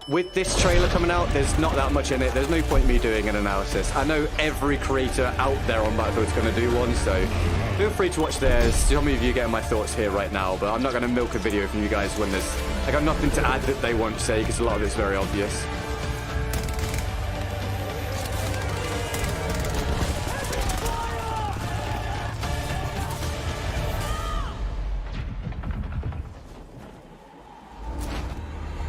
Speaker 1: with this trailer coming out, there's not that much in it. There's no point in me doing an analysis. I know every creator out there on Battlefield's going to do one, so feel free to watch theirs. Some of you getting my thoughts here right now, but I'm not going to milk a video from you guys when I got nothing to add that they won't say, because a lot of it's very obvious.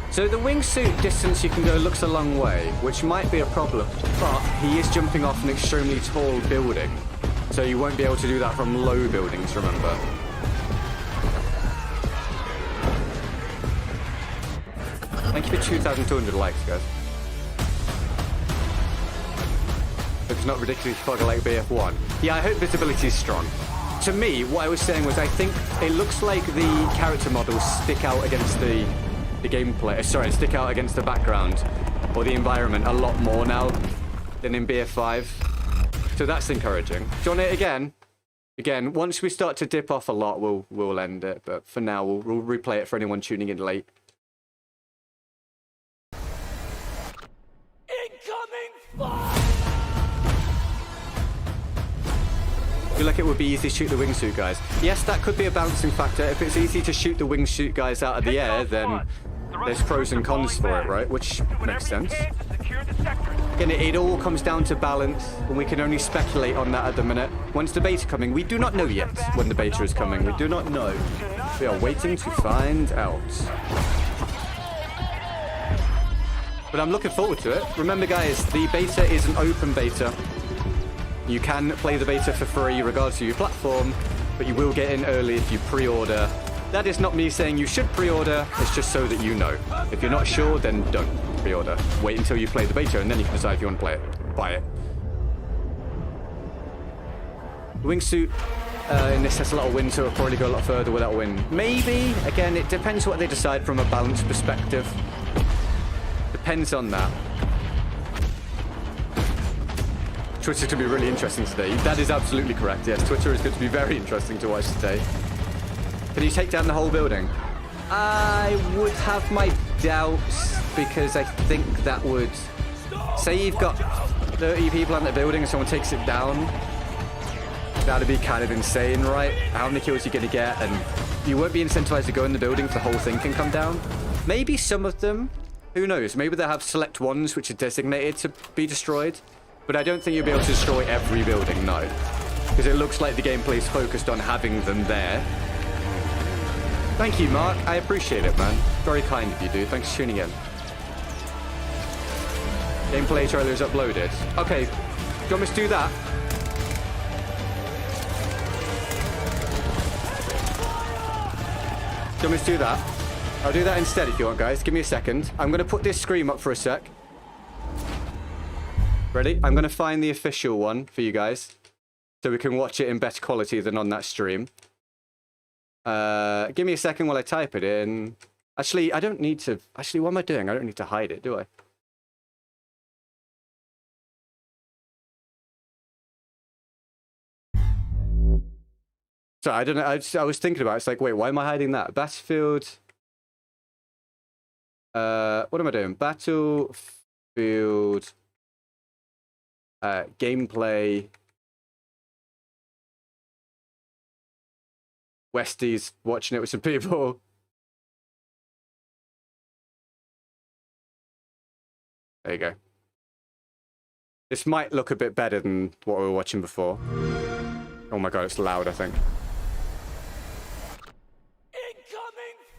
Speaker 1: So the wingsuit distance you can go looks a long way, which might be a problem, but he is jumping off an extremely tall building, so you won't be able to do that from low buildings, remember. Thank you for 2,200 likes, guys. If it's not ridiculously foggy like BF1. Yeah, I hope visibility is strong. To me, what I was saying was I think it looks like the character models stick out against the gameplay, stick out against the background or the environment a lot more now than in BF5. So that's encouraging. Do you want it again? Again, once we start to dip off a lot, we'll end it. But for now, we'll replay it for anyone tuning in late.
Speaker 14: Incoming fire!
Speaker 1: I feel like it would be easy to shoot the wingsuit guys. Yes, that could be a balancing factor. If it's easy to shoot the wingsuit guys out of the air, then there's pros and cons for it, right? Which makes sense. Again, it all comes down to balance, and we can only speculate on that at the minute. When's the beta coming? We do not know yet when the beta is coming. We do not know. We are waiting to find out. But I'm looking forward to it. Remember, guys, the beta is an open beta. You can play the beta for free regardless of your platform, but you will get in early if you pre-order. That is not me saying you should pre-order, it's just so that you know. If you're not sure, then don't pre-order. Wait until you play the beta and then you can decide if you want to play it. Buy it. Wingsuit in this has a lot of wind, so it'll probably go a lot further without wind. Maybe, again, it depends what they decide from a balance perspective. Depends on that. Twitter's going to be really interesting today. That is absolutely correct, yes. Twitter is going to be very interesting to watch today. Can you take down the whole building? I would have my doubts, because I think that would... Say you've got 30 people on the building and someone takes it down. That'd be kind of insane, right? How many kills are you going to get? And you won't be incentivized to go in the building if the whole thing can come down. Maybe some of them. Who knows? Maybe they'll have select ones which are designated to be destroyed. But I don't think you'll be able to destroy every building, no. Because it looks like the gameplay is focused on having them there. Thank you, Mark. I appreciate it, man. Very kind of you, dude. Thanks for tuning in. Gameplay trailer is uploaded. Okay, do you want me to do that? Do you want me to do that? I'll do that instead if you want, guys. Give me a second. I'm going to put this screen up for a sec. Ready? I'm going to find the official one for you guys, so we can watch it in better quality than on that stream. Give me a second while I type it in. Actually, I don't need to... Actually, what am I doing? I don't need to hide it, do I? So I don't know. I was thinking about it. It's like, wait, why am I hiding that? Battlefield... what am I doing? Battlefield... gameplay. Westy's watching it with some people. There you go. This might look a bit better than what we were watching before. Oh my god, it's loud, I think.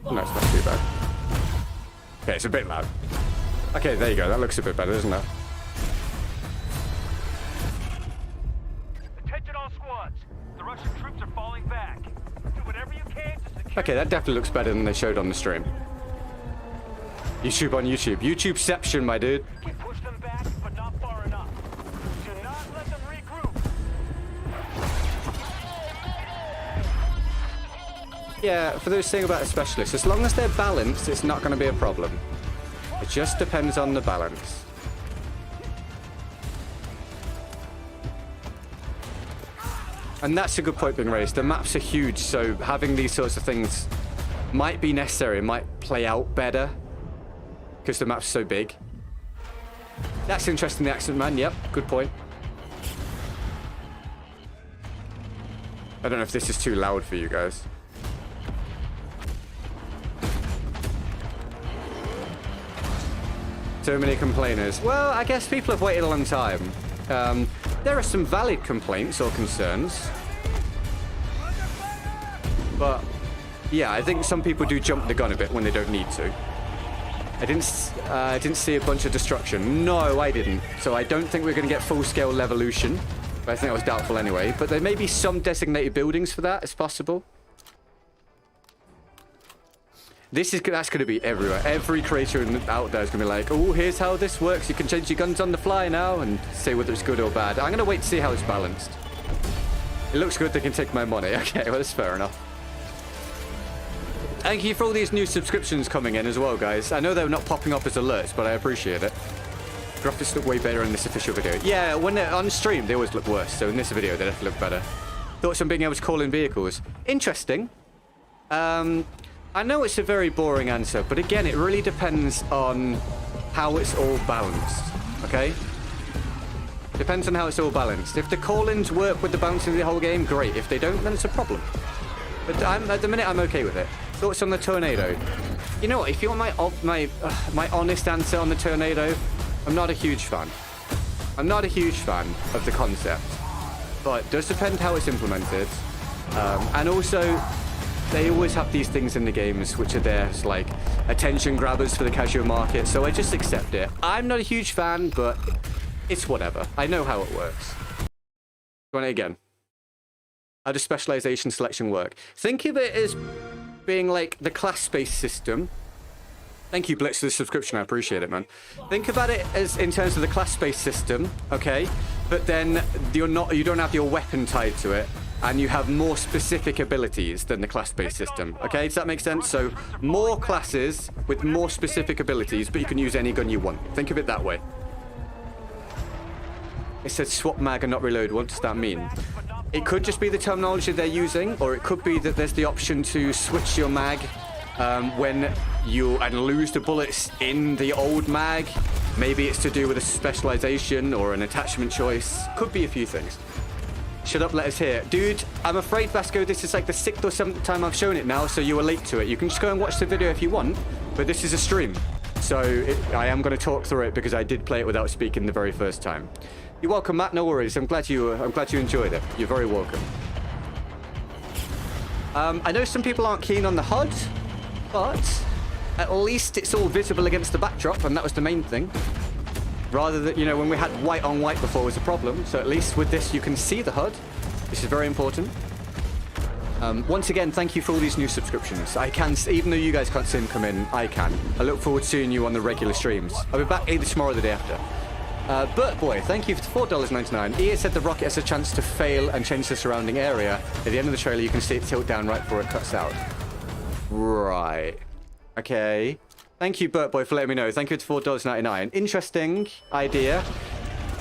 Speaker 1: No, it's not too bad. Okay, it's a bit loud. Okay, there you go. That looks a bit better, doesn't it?
Speaker 3: Attention all squads. The Russian troops are falling back. Do whatever you can to secure...
Speaker 1: Okay, that definitely looks better than they showed on the stream. YouTube on YouTube. YouTubeception, my dude.
Speaker 3: Push them back, but not far enough. Do not let them regroup.
Speaker 1: Yeah, for those saying about a specialist, as long as they're balanced, it's not going to be a problem. It just depends on the balance. And that's a good point being raised. The maps are huge, so having these sorts of things might be necessary, might play out better, because the map's so big. That's interesting, the accent man. Yep, good point. I don't know if this is too loud for you guys. So many complainers. Well, I guess people have waited a long time. There are some valid complaints or concerns. But, yeah, I think some people do jump the gun a bit when they don't need to. I didn't see a bunch of destruction. No, I didn't. So I don't think we're going to get full-scale Levolution. But I think that was doubtful anyway. But there may be some designated buildings for that. It's possible. That's going to be everywhere. Every creator out there is going to be like, oh, here's how this works. You can change your guns on the fly now and say whether it's good or bad. I'm going to wait to see how it's balanced. It looks good. They can take my money. Okay, well, that's fair enough. Thank you for all these new subscriptions coming in as well, guys. I know they're not popping up as alerts, but I appreciate it. Graphics look way better in this official video. Yeah, when they're on stream, they always look worse. So in this video, they definitely look better. Thoughts on being able to call in vehicles? Interesting. I know it's a very boring answer, but again, it really depends on how it's all balanced, okay? Depends on how it's all balanced. If the call-ins work with the balancing of the whole game, great. If they don't, then it's a problem. But at the minute, I'm okay with it. Thoughts on the tornado? You know what? If you want my honest answer on the tornado, I'm not a huge fan. I'm not a huge fan of the concept, but it does depend how it's implemented. And also, they always have these things in the games which are there as like attention grabbers for the casual market, so I just accept it. I'm not a huge fan, but it's whatever. I know how it works. Run it again. How does specialization selection work? Think of it as being like the class-based system. Thank you, Blitz, for the subscription. I appreciate it, man. Think about it as in terms of the class-based system, okay? But then you don't have your weapon tied to it. And you have more specific abilities than the class-based system. Okay, does that make sense? So more classes with more specific abilities, but you can use any gun you want. Think of it that way. It says swap mag and not reload. What does that mean? It could just be the terminology they're using, or it could be that there's the option to switch your mag when you lose the bullets in the old mag. Maybe it's to do with a specialization or an attachment choice. Could be a few things. Shut up, let us hear. Dude, I'm afraid, Vasco, this is like the 6th or 7th time I've shown it now, so you were late to it. You can just go and watch the video if you want, but this is a stream. So I am going to talk through it because I did play it without speaking the very first time. You're welcome, Matt. No worries. I'm glad you enjoyed it. You're very welcome. I know some people aren't keen on the HUD, but at least it's all visible against the backdrop, and that was the main thing. Rather than, you know, when we had white on white before was a problem. So at least with this, you can see the HUD. This is very important. Once again, thank you for all these new subscriptions. I can, even though you guys can't see them come in, I can. I look forward to seeing you on the regular streams. I'll be back either tomorrow or the day after. Bert Boy, thank you for $4.99. EA said the rocket has a chance to fail and change the surrounding area. At the end of the trailer, you can see it tilt down right before it cuts out. Right. Okay. Thank you, Bert Boy, for letting me know. Thank you for $4.99. Interesting idea.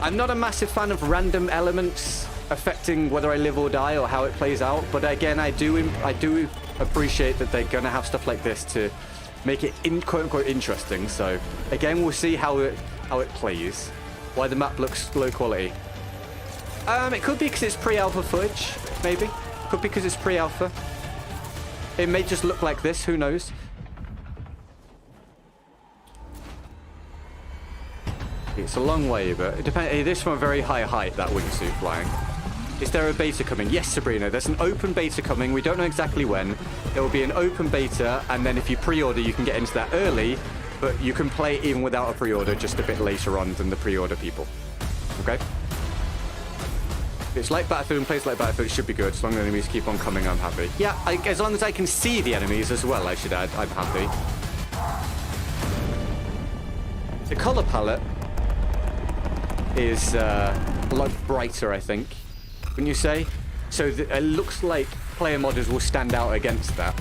Speaker 1: I'm not a massive fan of random elements affecting whether I live or die or how it plays out. But again, I do appreciate that they're going to have stuff like this to make it quote-unquote interesting. So again, we'll see how it plays. Why the map looks low quality. It could be because it's pre-alpha footage, maybe. Could be because it's pre-alpha. It may just look like this, who knows? It's a long way, but it depends. It is from a very high height, that wingsuit flying. Is there a beta coming? Yes, Sabrina, there's an open beta coming. We don't know exactly when. It will be an open beta, and then if you pre-order, you can get into that early, but you can play even without a pre-order just a bit later on than the pre-order people. Okay? It's like Battlefield and plays like Battlefield, it should be good. As long as the enemies keep on coming, I'm happy. Yeah, as long as I can see the enemies as well, I should add, I'm happy. The color palette is a lot brighter, I think. Wouldn't you say? So it looks like player modders will stand out against that.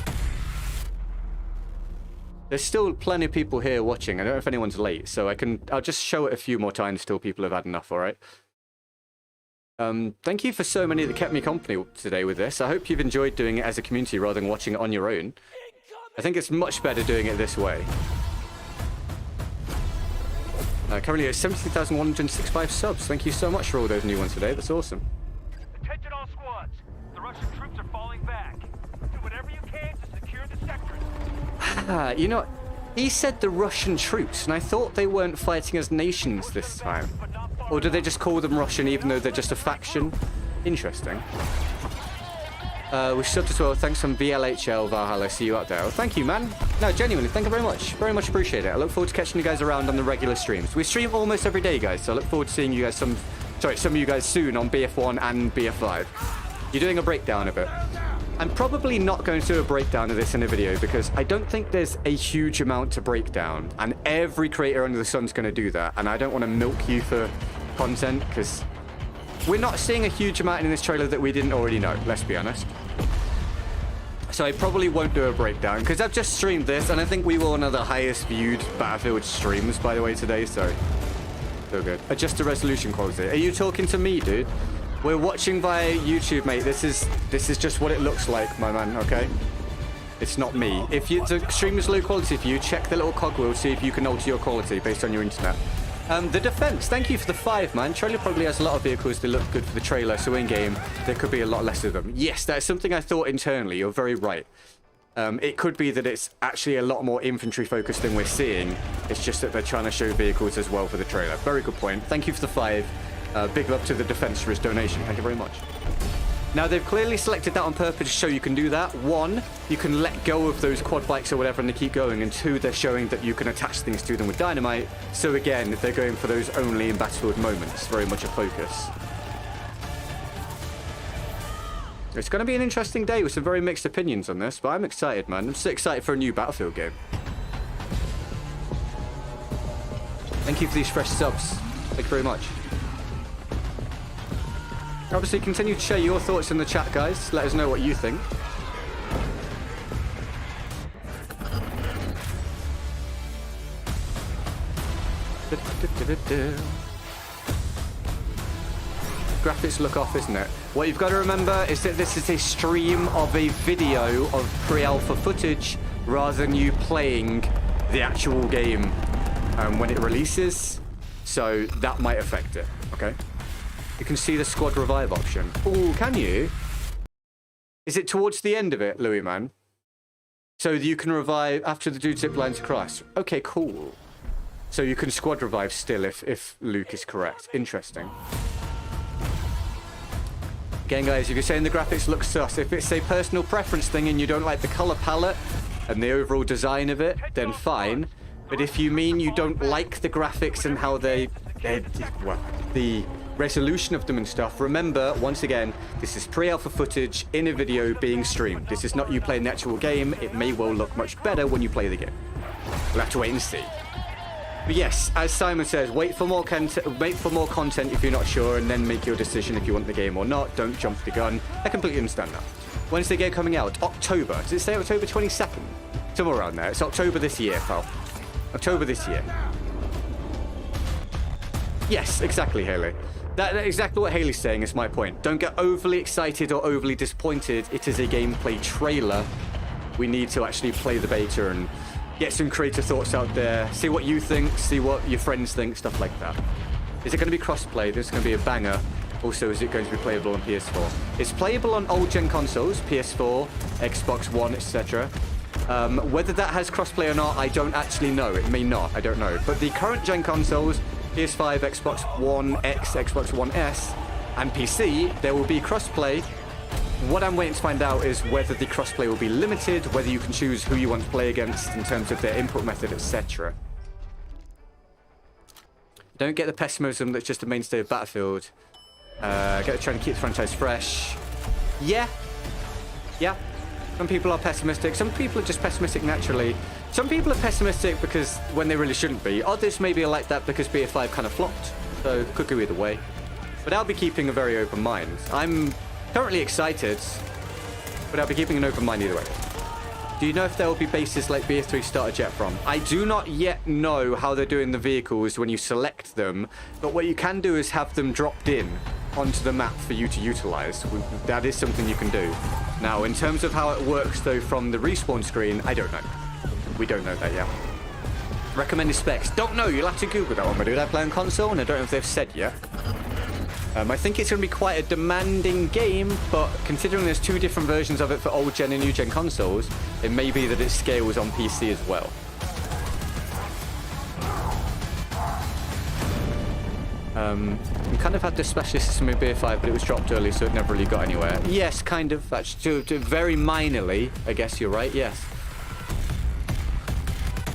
Speaker 1: There's still plenty of people here watching. I don't know if anyone's late, so I'll just show it a few more times till people have had enough, alright? Thank you for so many that kept me company today with this. I hope you've enjoyed doing it as a community rather than watching it on your own. I think it's much better doing it this way. Currently at 17,165 subs. Thank you so much for all those new ones today. That's awesome.
Speaker 3: Attention all squads. The Russian troops are falling back. Do whatever you can to secure the sector.
Speaker 1: You know, he said the Russian troops, and I thought they weren't fighting as nations this time. Or do they just call them Russian even though they're just a faction? Interesting. We subbed as well. Thanks from VLHL Valhalla. See you out there. Well, thank you, man. No, genuinely, thank you very much. Very much appreciate it. I look forward to catching you guys around on the regular streams. We stream almost every day, guys, so I look forward to seeing you guys some of you guys soon on BF1 and BF5. You're doing a breakdown of it. I'm probably not going to do a breakdown of this in a video because I don't think there's a huge amount to break down, and every creator under the sun's going to do that, and I don't want to milk you for content because we're not seeing a huge amount in this trailer that we didn't already know, let's be honest. So I probably won't do a breakdown because I've just streamed this, and I think we were one of the highest viewed Battlefield streams, by the way, today, so good. Adjust the resolution quality. Are you talking to me, dude? We're watching via YouTube, mate. This is just what it looks like, my man, okay? It's not me. If the stream is low quality for you, check the little cogwheel, see if you can alter your quality based on your internet. The defense, thank you for the 5, man. Trailer probably has a lot of vehicles that look good for the trailer, so in-game, there could be a lot less of them. Yes, that's something I thought internally. You're very right. It could be that it's actually a lot more infantry-focused than we're seeing. It's just that they're trying to show vehicles as well for the trailer. Very good point. Thank you for the 5. Big love to the defense for his donation. Thank you very much. Now, they've clearly selected that on purpose to show you can do that. 1, you can let go of those quad bikes or whatever and they keep going. And 2, they're showing that you can attach things to them with dynamite. So again, they're going for those only in Battlefield moments. Very much a focus. It's going to be an interesting day with some very mixed opinions on this, but I'm excited, man. I'm so excited for a new Battlefield game. Thank you for these fresh subs. Thank you very much. Obviously, continue to share your thoughts in the chat, guys. Let us know what you think. Graphics look off, isn't it? What you've got to remember is that this is a stream of a video of pre-alpha footage rather than you playing the actual game when it releases. So that might affect it, okay? You can see the squad revive option. Oh, can you? Is it towards the end of it, Louis, man? So you can revive after the dude zip lines across. Okay, cool. So you can squad revive still if Luke is correct. Interesting. Again, guys, if you're saying the graphics look sus, if it's a personal preference thing and you don't like the color palette and the overall design of it, then fine. But if you mean you don't like the graphics and how the resolution of them and stuff, remember, once again, this is pre-alpha footage in a video being streamed. This is not you playing the actual game. It may well look much better when you play the game. We'll have to wait and see. But yes, as Simon says, wait for more content if you're not sure, and then make your decision if you want the game or not. Don't jump the gun. I completely understand that. When's the game coming out? October. Does it say October 22nd? Somewhere around there. It's October this year, pal. October this year. Yes, exactly, Haley. That's exactly what Haley's saying is my point. Don't get overly excited or overly disappointed. It is a gameplay trailer. We need to actually play the beta and get some creative thoughts out there. See what you think, see what your friends think, stuff like that. Is it going to be crossplay? This is going to be a banger. Also, is it going to be playable on PS4? It's playable on old gen consoles, PS4, Xbox One, etc. Whether that has crossplay or not, I don't actually know. It may not, I don't know. But the current gen consoles, PS5, Xbox One X, Xbox One S, and PC, there will be crossplay. What I'm waiting to find out is whether the crossplay will be limited, whether you can choose who you want to play against in terms of their input method, etc. Don't get the pessimism that's just the mainstay of Battlefield. Trying to keep the franchise fresh. Yeah. Some people are pessimistic. Some people are just pessimistic naturally. Some people are pessimistic because when they really shouldn't be. Others maybe are like that because BF5 kind of flopped. So could go either way. But I'll be keeping a very open mind. I'm currently excited, but I'll be keeping an open mind either way. Do you know if there will be bases like BF3 starter jet from? I do not yet know how they're doing the vehicles when you select them, but what you can do is have them dropped in onto the map for you to utilize. That is something you can do. Now, in terms of how it works, though, from the respawn screen, I don't know. We don't know that yet. Recommended specs. Don't know. You'll have to Google that one, but do I play on console? And I don't know if they've said yet. I think it's going to be quite a demanding game, but considering there's two different versions of it for old gen and new gen consoles, it may be that it scales on PC as well. We kind of had this specialist system in BF5, but it was dropped early, so it never really got anywhere. Yes, kind of. Actually, very minorly, I guess you're right, yes.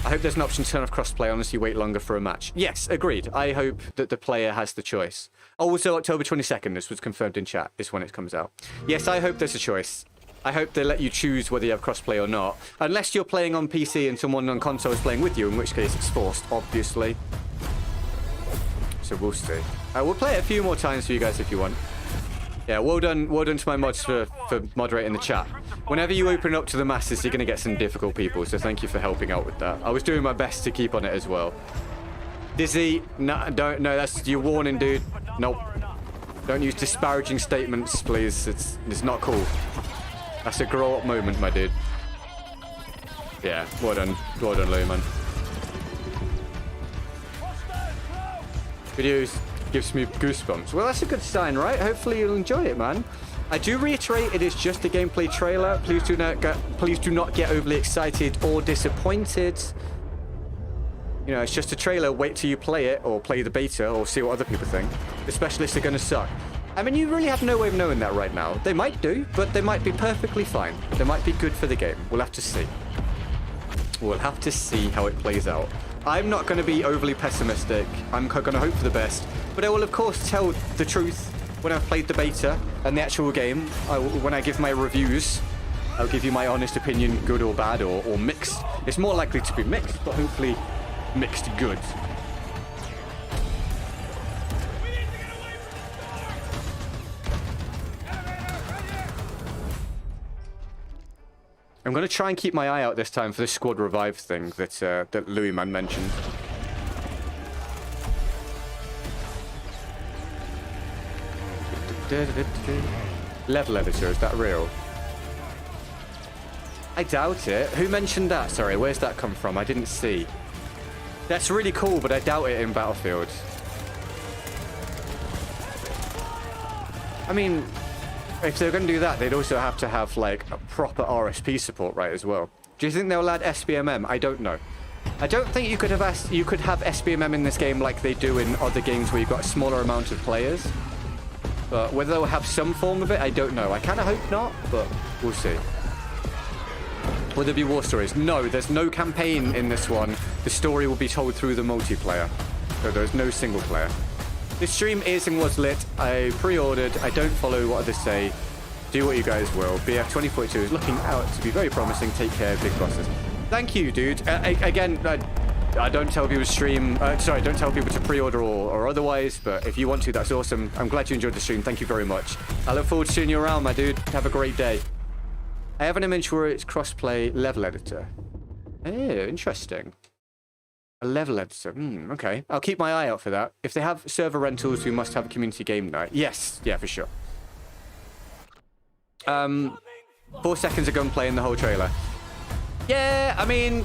Speaker 1: I hope there's an option to turn off crossplay unless you wait longer for a match. Yes, agreed. I hope that the player has the choice. Also, October 22nd, this was confirmed in chat, is when it comes out. Yes, I hope there's a choice. I hope they let you choose whether you have crossplay or not. Unless you're playing on PC and someone on console is playing with you, in which case it's forced, obviously. So we'll see. We'll play it a few more times for you guys if you want. Yeah, well done to my mods for moderating the chat. Whenever you open it up to the masses, you're going to get some difficult people, so thank you for helping out with that. I was doing my best to keep on it as well. Dizzy, no, that's your warning, dude. Nope. Don't use disparaging statements, please. It's not cool. That's a grow-up moment, my dude. Yeah, well done, Lou, man. Videos gives me goosebumps. Well, that's a good sign, right? Hopefully you'll enjoy it, man. I do reiterate, it is just a gameplay trailer. Please do not get overly excited or disappointed. You know, it's just a trailer. Wait till you play it or play the beta or see what other people think. The specialists are going to suck. I mean, you really have no way of knowing that right now. They might do, but they might be perfectly fine. They might be good for the game. We'll have to see. We'll have to see how it plays out. I'm not going to be overly pessimistic. I'm going to hope for the best. But I will, of course, tell the truth when I've played the beta and the actual game. When I give my reviews, I'll give you my honest opinion, good or bad or mixed. It's more likely to be mixed, but hopefully mixed good. I'm going to try and keep my eye out this time for this squad revive thing that Louis man mentioned. Level editor, is that real? I doubt it. Who mentioned that? Sorry, where's that come from? I didn't see. That's really cool, but I doubt it in Battlefield. I mean, if they're going to do that, they'd also have to have, like, a proper RSP support, right, as well. Do you think they'll add SBMM? I don't know. I don't think you could have SBMM in this game like they do in other games where you've got a smaller amount of players. But whether they'll have some form of it, I don't know. I kind of hope not, but we'll see. Will there be war stories? No, there's no campaign in this one. The story will be told through the multiplayer. So there's no single player. This stream is and was lit. I pre-ordered. I don't follow what others say. Do what you guys will. BF2042 is looking out to be very promising. Take care, big bosses. Thank you, dude. Again, I don't tell people to stream. Sorry, don't tell people to pre-order or otherwise. But if you want to, that's awesome. I'm glad you enjoyed the stream. Thank you very much. I look forward to seeing you around, my dude. Have a great day. I have an image where it's crossplay level editor. Oh, interesting. A level editor. Okay. I'll keep my eye out for that. If they have server rentals, we must have a community game night. Yes. Yeah, for sure. 4 seconds of gunplay in the whole trailer. Yeah, I mean...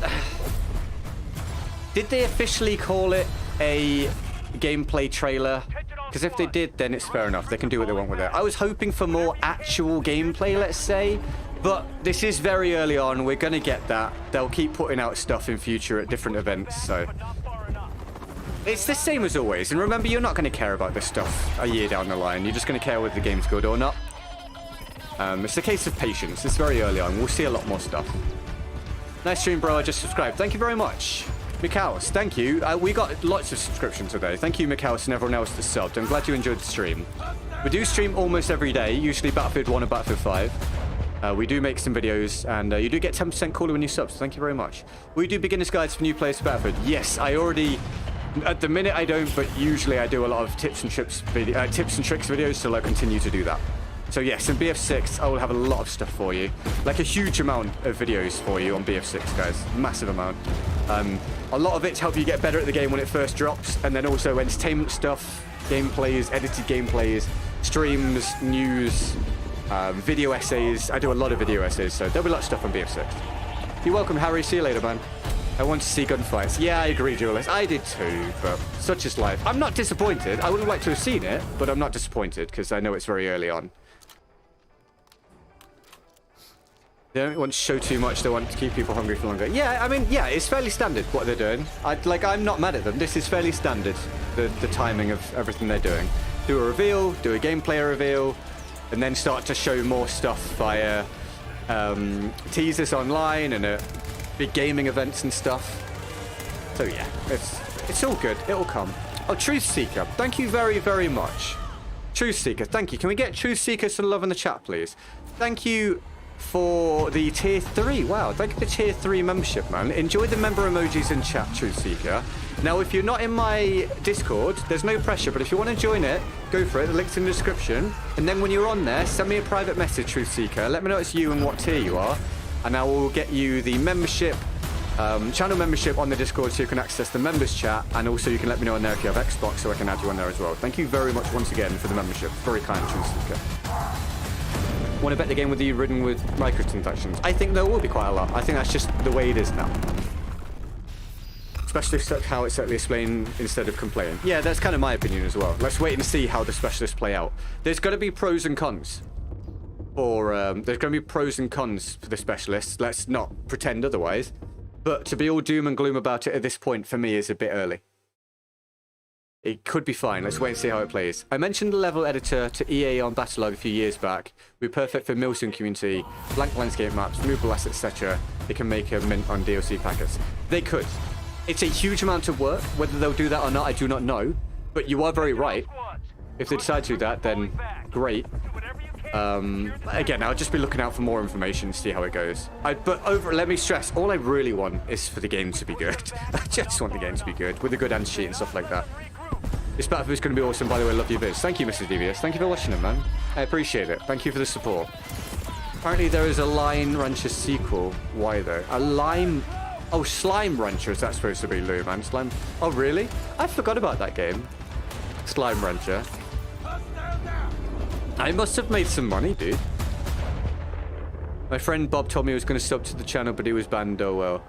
Speaker 1: Did they officially call it a gameplay trailer Because if they did, then it's fair enough. They can do what they want with it. I was hoping for more actual gameplay, let's say. But this is very early on. We're going to get that. They'll keep putting out stuff in future at different events, so... It's the same as always. And remember, you're not going to care about this stuff a year down the line. You're just going to care whether the game's good or not. It's a case of patience. It's very early on. We'll see a lot more stuff. Nice stream, bro. I just subscribed. Thank you very much. Mikaus, thank you. We got lots of subscriptions today. Thank you, Mikaus, and everyone else that subbed. I'm glad you enjoyed the stream. We do stream almost every day, usually Battlefield 1 and Battlefield 5. We do make some videos, and you do get 10% cooler when you sub, so thank you very much. We do beginner's guides for new players to Battlefield. Yes, I already... At the minute I don't, but usually I do a lot of tips and tricks videos, so I'll continue to do that. So yes, in BF6, I will have a lot of stuff for you. Like a huge amount of videos for you on BF6, guys. Massive amount. A lot of it to help you get better at the game when it first drops, and then also entertainment stuff, gameplays, edited gameplays, streams, news, video essays. I do a lot of video essays, so there'll be a lot of stuff on BF6. You're welcome, Harry. See you later, man. I want to see gunfights. Yeah, I agree, Duelist. I did too, but such is life. I'm not disappointed. I would have liked to have seen it, but I'm not disappointed because I know it's very early on. They don't want to show too much. They want to keep people hungry for longer. Yeah, I mean, yeah, it's fairly standard what they're doing. I'm not mad at them. This is fairly standard, the timing of everything they're doing. Do a reveal, do a gameplay reveal, and then start to show more stuff via teasers online and big gaming events and stuff. So yeah, it's all good. It'll come. Oh, Truth Seeker, thank you very, very much. Truth Seeker, thank you. Can we get Truth Seeker some love in the chat, please? Thank you for the tier 3. Wow, thank you for the tier 3 membership, man. Enjoy the member emojis in chat, Truth Seeker. Now, if you're not in my Discord, there's no pressure, but if you want to join it, go for it. The link's in the description. And then when you're on there, send me a private message, Truth Seeker. Let me know it's you and what tier you are. And I will get you the membership, channel membership on the Discord so you can access the members chat. And also you can let me know on there if you have Xbox so I can add you on there as well. Thank you very much once again for the membership. Very kind, Truth Seeker. Want to bet the game with you ridden with microtransactions? I think there will be quite a lot. I think that's just the way it is now. Especially how it's certainly explained instead of complaining. Yeah, that's kind of my opinion as well. Let's wait and see how the specialists play out. There's going to be pros and cons. Or there's going to be pros and cons for the specialists. Let's not pretend otherwise. But to be all doom and gloom about it at this point, for me, is a bit early. It could be fine. Let's wait and see how it plays. I mentioned the level editor to EA on Battlelog a few years back. It would be perfect for Milsim community, blank landscape maps, movable assets, etc. They can make a mint on DLC packets. They could. It's a huge amount of work. Whether they'll do that or not, I do not know. But you are very right. If they decide to do that, then great. Again, I'll just be looking out for more information, see how it goes. Let me stress, all I really want is for the game to be good. I just want the game to be good, with a good answer sheet and stuff like that. This Battlefield is going to be awesome, by the way. Love your vids. Thank you, Mr. DBS. Thank you for watching it, man. I appreciate it. Thank you for the support. Apparently there is a Line Rancher sequel. Why though? A Lime... Oh, Slime Rancher is that supposed to be, Lou, man? Slime... Oh, really? I forgot about that game. Slime Rancher. I must have made some money, dude. My friend Bob told me he was going to sub to the channel, but he was banned. Oh, well.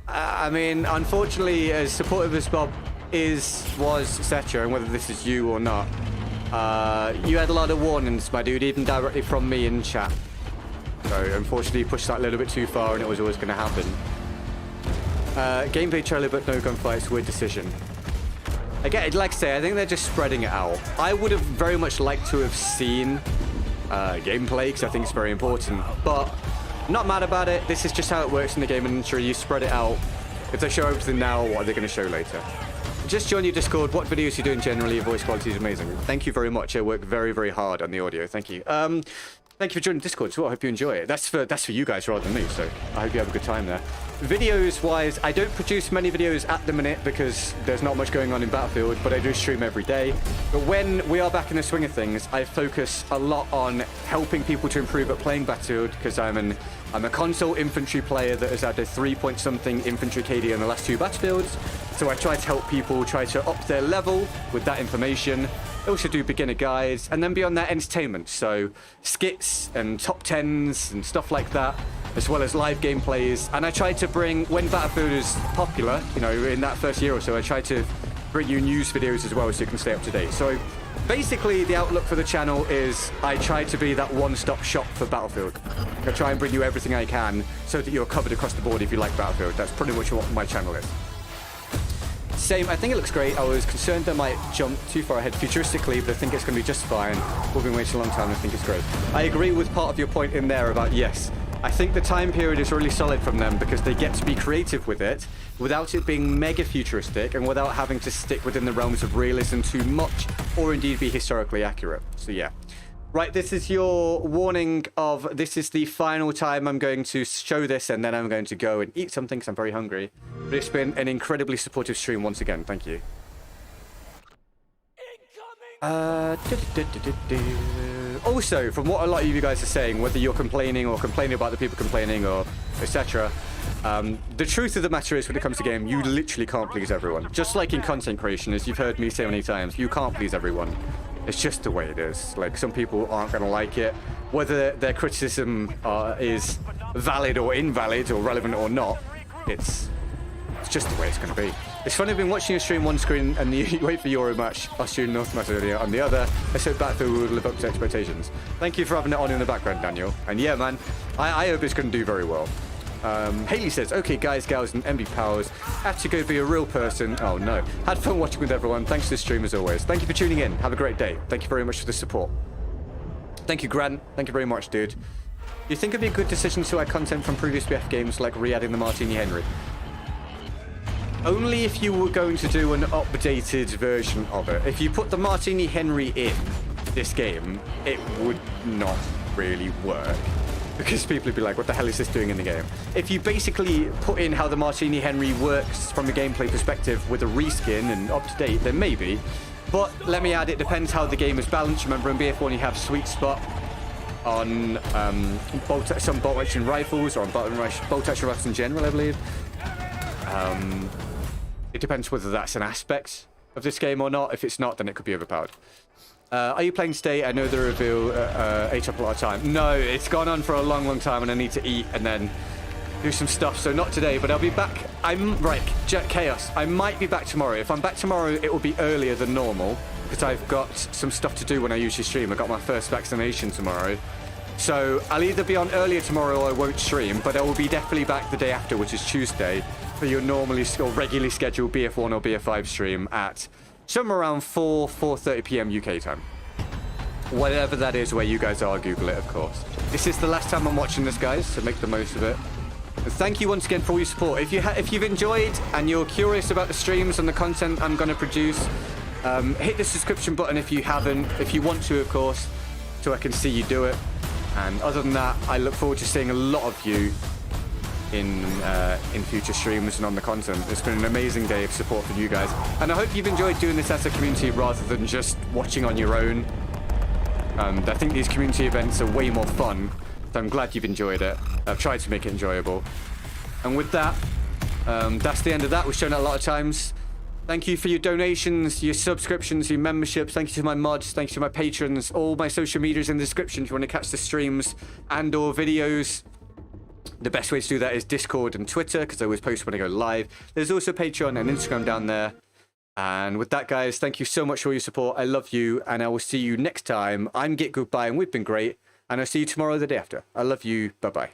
Speaker 1: I mean, unfortunately, as supportive as Bob was, etc., and whether this is you or not, you had a lot of warnings, my dude, even directly from me in chat. So, unfortunately, you pushed that a little bit too far, and it was always going to happen. Gameplay trailer, but no gunfights. Weird decision. Again, like I say, I think they're just spreading it out. I would have very much liked to have seen gameplay, because I think it's very important. But not mad about it. This is just how it works in the game industry. You spread it out. If they show everything now, what are they going to show later? Just join your Discord. What videos are you doing generally? Your voice quality is amazing. Thank you very much. I work very, very hard on the audio. Thank you. Thank you for joining Discord as well. I hope you enjoy it. That's for you guys rather than me, so I hope you have a good time there. Videos-wise, I don't produce many videos at the minute because there's not much going on in Battlefield, but I do stream every day. But when we are back in the swing of things, I focus a lot on helping people to improve at playing Battlefield because I'm a console infantry player that has had a 3-point-something infantry KD in the last 2 Battlefields. So I try to help people try to up their level with that information. I also do beginner guides, and then beyond that, entertainment. So skits and top 10s and stuff like that, as well as live gameplays. And I try to bring, when Battlefield is popular, you know, in that first year or so, I try to bring you news videos as well so you can stay up to date. So Basically, the outlook for the channel is I try to be that one-stop shop for Battlefield. I try and bring you everything I can so that you're covered across the board if you like Battlefield. That's pretty much what my channel is. Same, I think it looks great. I was concerned I might jump too far ahead futuristically, but I think it's going to be just fine. We've been waiting a long time, and I think it's great. I agree with part of your point in there about, yes, I think the time period is really solid from them because they get to be creative with it without it being mega futuristic and without having to stick within the realms of realism too much or indeed be historically accurate. So yeah. Right, this is your warning of this is the final time I'm going to show this and then I'm going to go and eat something because I'm very hungry. But it's been an incredibly supportive stream once again. Thank you. Also, from what a lot of you guys are saying, whether you're complaining or complaining about the people complaining or etc., the truth of the matter is when it comes to game, you literally can't please everyone. Just like in content creation, as you've heard me say many times, you can't please everyone. It's just the way it is. Like, some people aren't going to like it. Whether their criticism is valid or invalid or relevant or not, it's just the way it's going to be. It's funny, I've been watching your stream one screen and you wait for Euro match, Australia, North Macedonia on the other. Let's hope Battlefield will live up to expectations. Thank you for having it on in the background, Daniel. And yeah, man, I hope it's going to do very well. Haley says, okay, guys, gals, and MB Powers, have to go be a real person. Oh, no. Had fun watching with everyone. Thanks to the stream, as always. Thank you for tuning in. Have a great day. Thank you very much for the support. Thank you, Grant. Thank you very much, dude. Do you think it'd be a good decision to add content from previous BF games, like re-adding the Martini Henry? Only if you were going to do an updated version of it. If you put the Martini Henry in this game, it would not really work. Because people would be like, what the hell is this doing in the game? If you basically put in how the Martini Henry works from a gameplay perspective with a reskin and up to date, then maybe. But let me add, it depends how the game is balanced. Remember, in BF1 you have sweet spot on some bolt-action rifles, or on bolt-action rifles in general, I believe. It depends whether that's an aspect of this game or not. If it's not, then it could be overpowered. Are you playing today? I know the reveal ate up a lot of time. No, it's gone on for a long, long time, and I need to eat and then do some stuff. So not today, but I'll be back. Right, Chaos. I might be back tomorrow. If I'm back tomorrow, it will be earlier than normal because I've got some stuff to do when I usually stream. I got my first vaccination tomorrow. So I'll either be on earlier tomorrow or I won't stream, but I will be definitely back the day after, which is Tuesday, for your normally or regularly scheduled BF1 or BF5 stream at somewhere around 4:30 p.m. UK time. Whatever that is where you guys are, Google it, of course. This is the last time I'm watching this, guys, so make the most of it. And thank you once again for all your support. If you've enjoyed and you're curious about the streams and the content I'm going to produce, hit the subscription button if you haven't, if you want to, of course, so I can see you do it. And other than that, I look forward to seeing a lot of you in future streams and on the content. It's been an amazing day of support from you guys, and I hope you've enjoyed doing this as a community rather than just watching on your own. I think these community events are way more fun, so I'm glad you've enjoyed it. I've tried to make it enjoyable, and with that, that's the end of that. We've shown it a lot of times. Thank you for your donations, your subscriptions, your memberships. Thank you to my mods. Thank you to my patrons. All my social medias in the description if you want to catch the streams and or videos. The best way to do that is Discord and Twitter, because I always post when I go live. There's also Patreon and Instagram down there. And with that, guys, thank you so much for all your support. I love you, and I will see you next time. I'm GetGoodGuy, and we've been great. And I'll see you tomorrow or the day after. I love you. Bye-bye.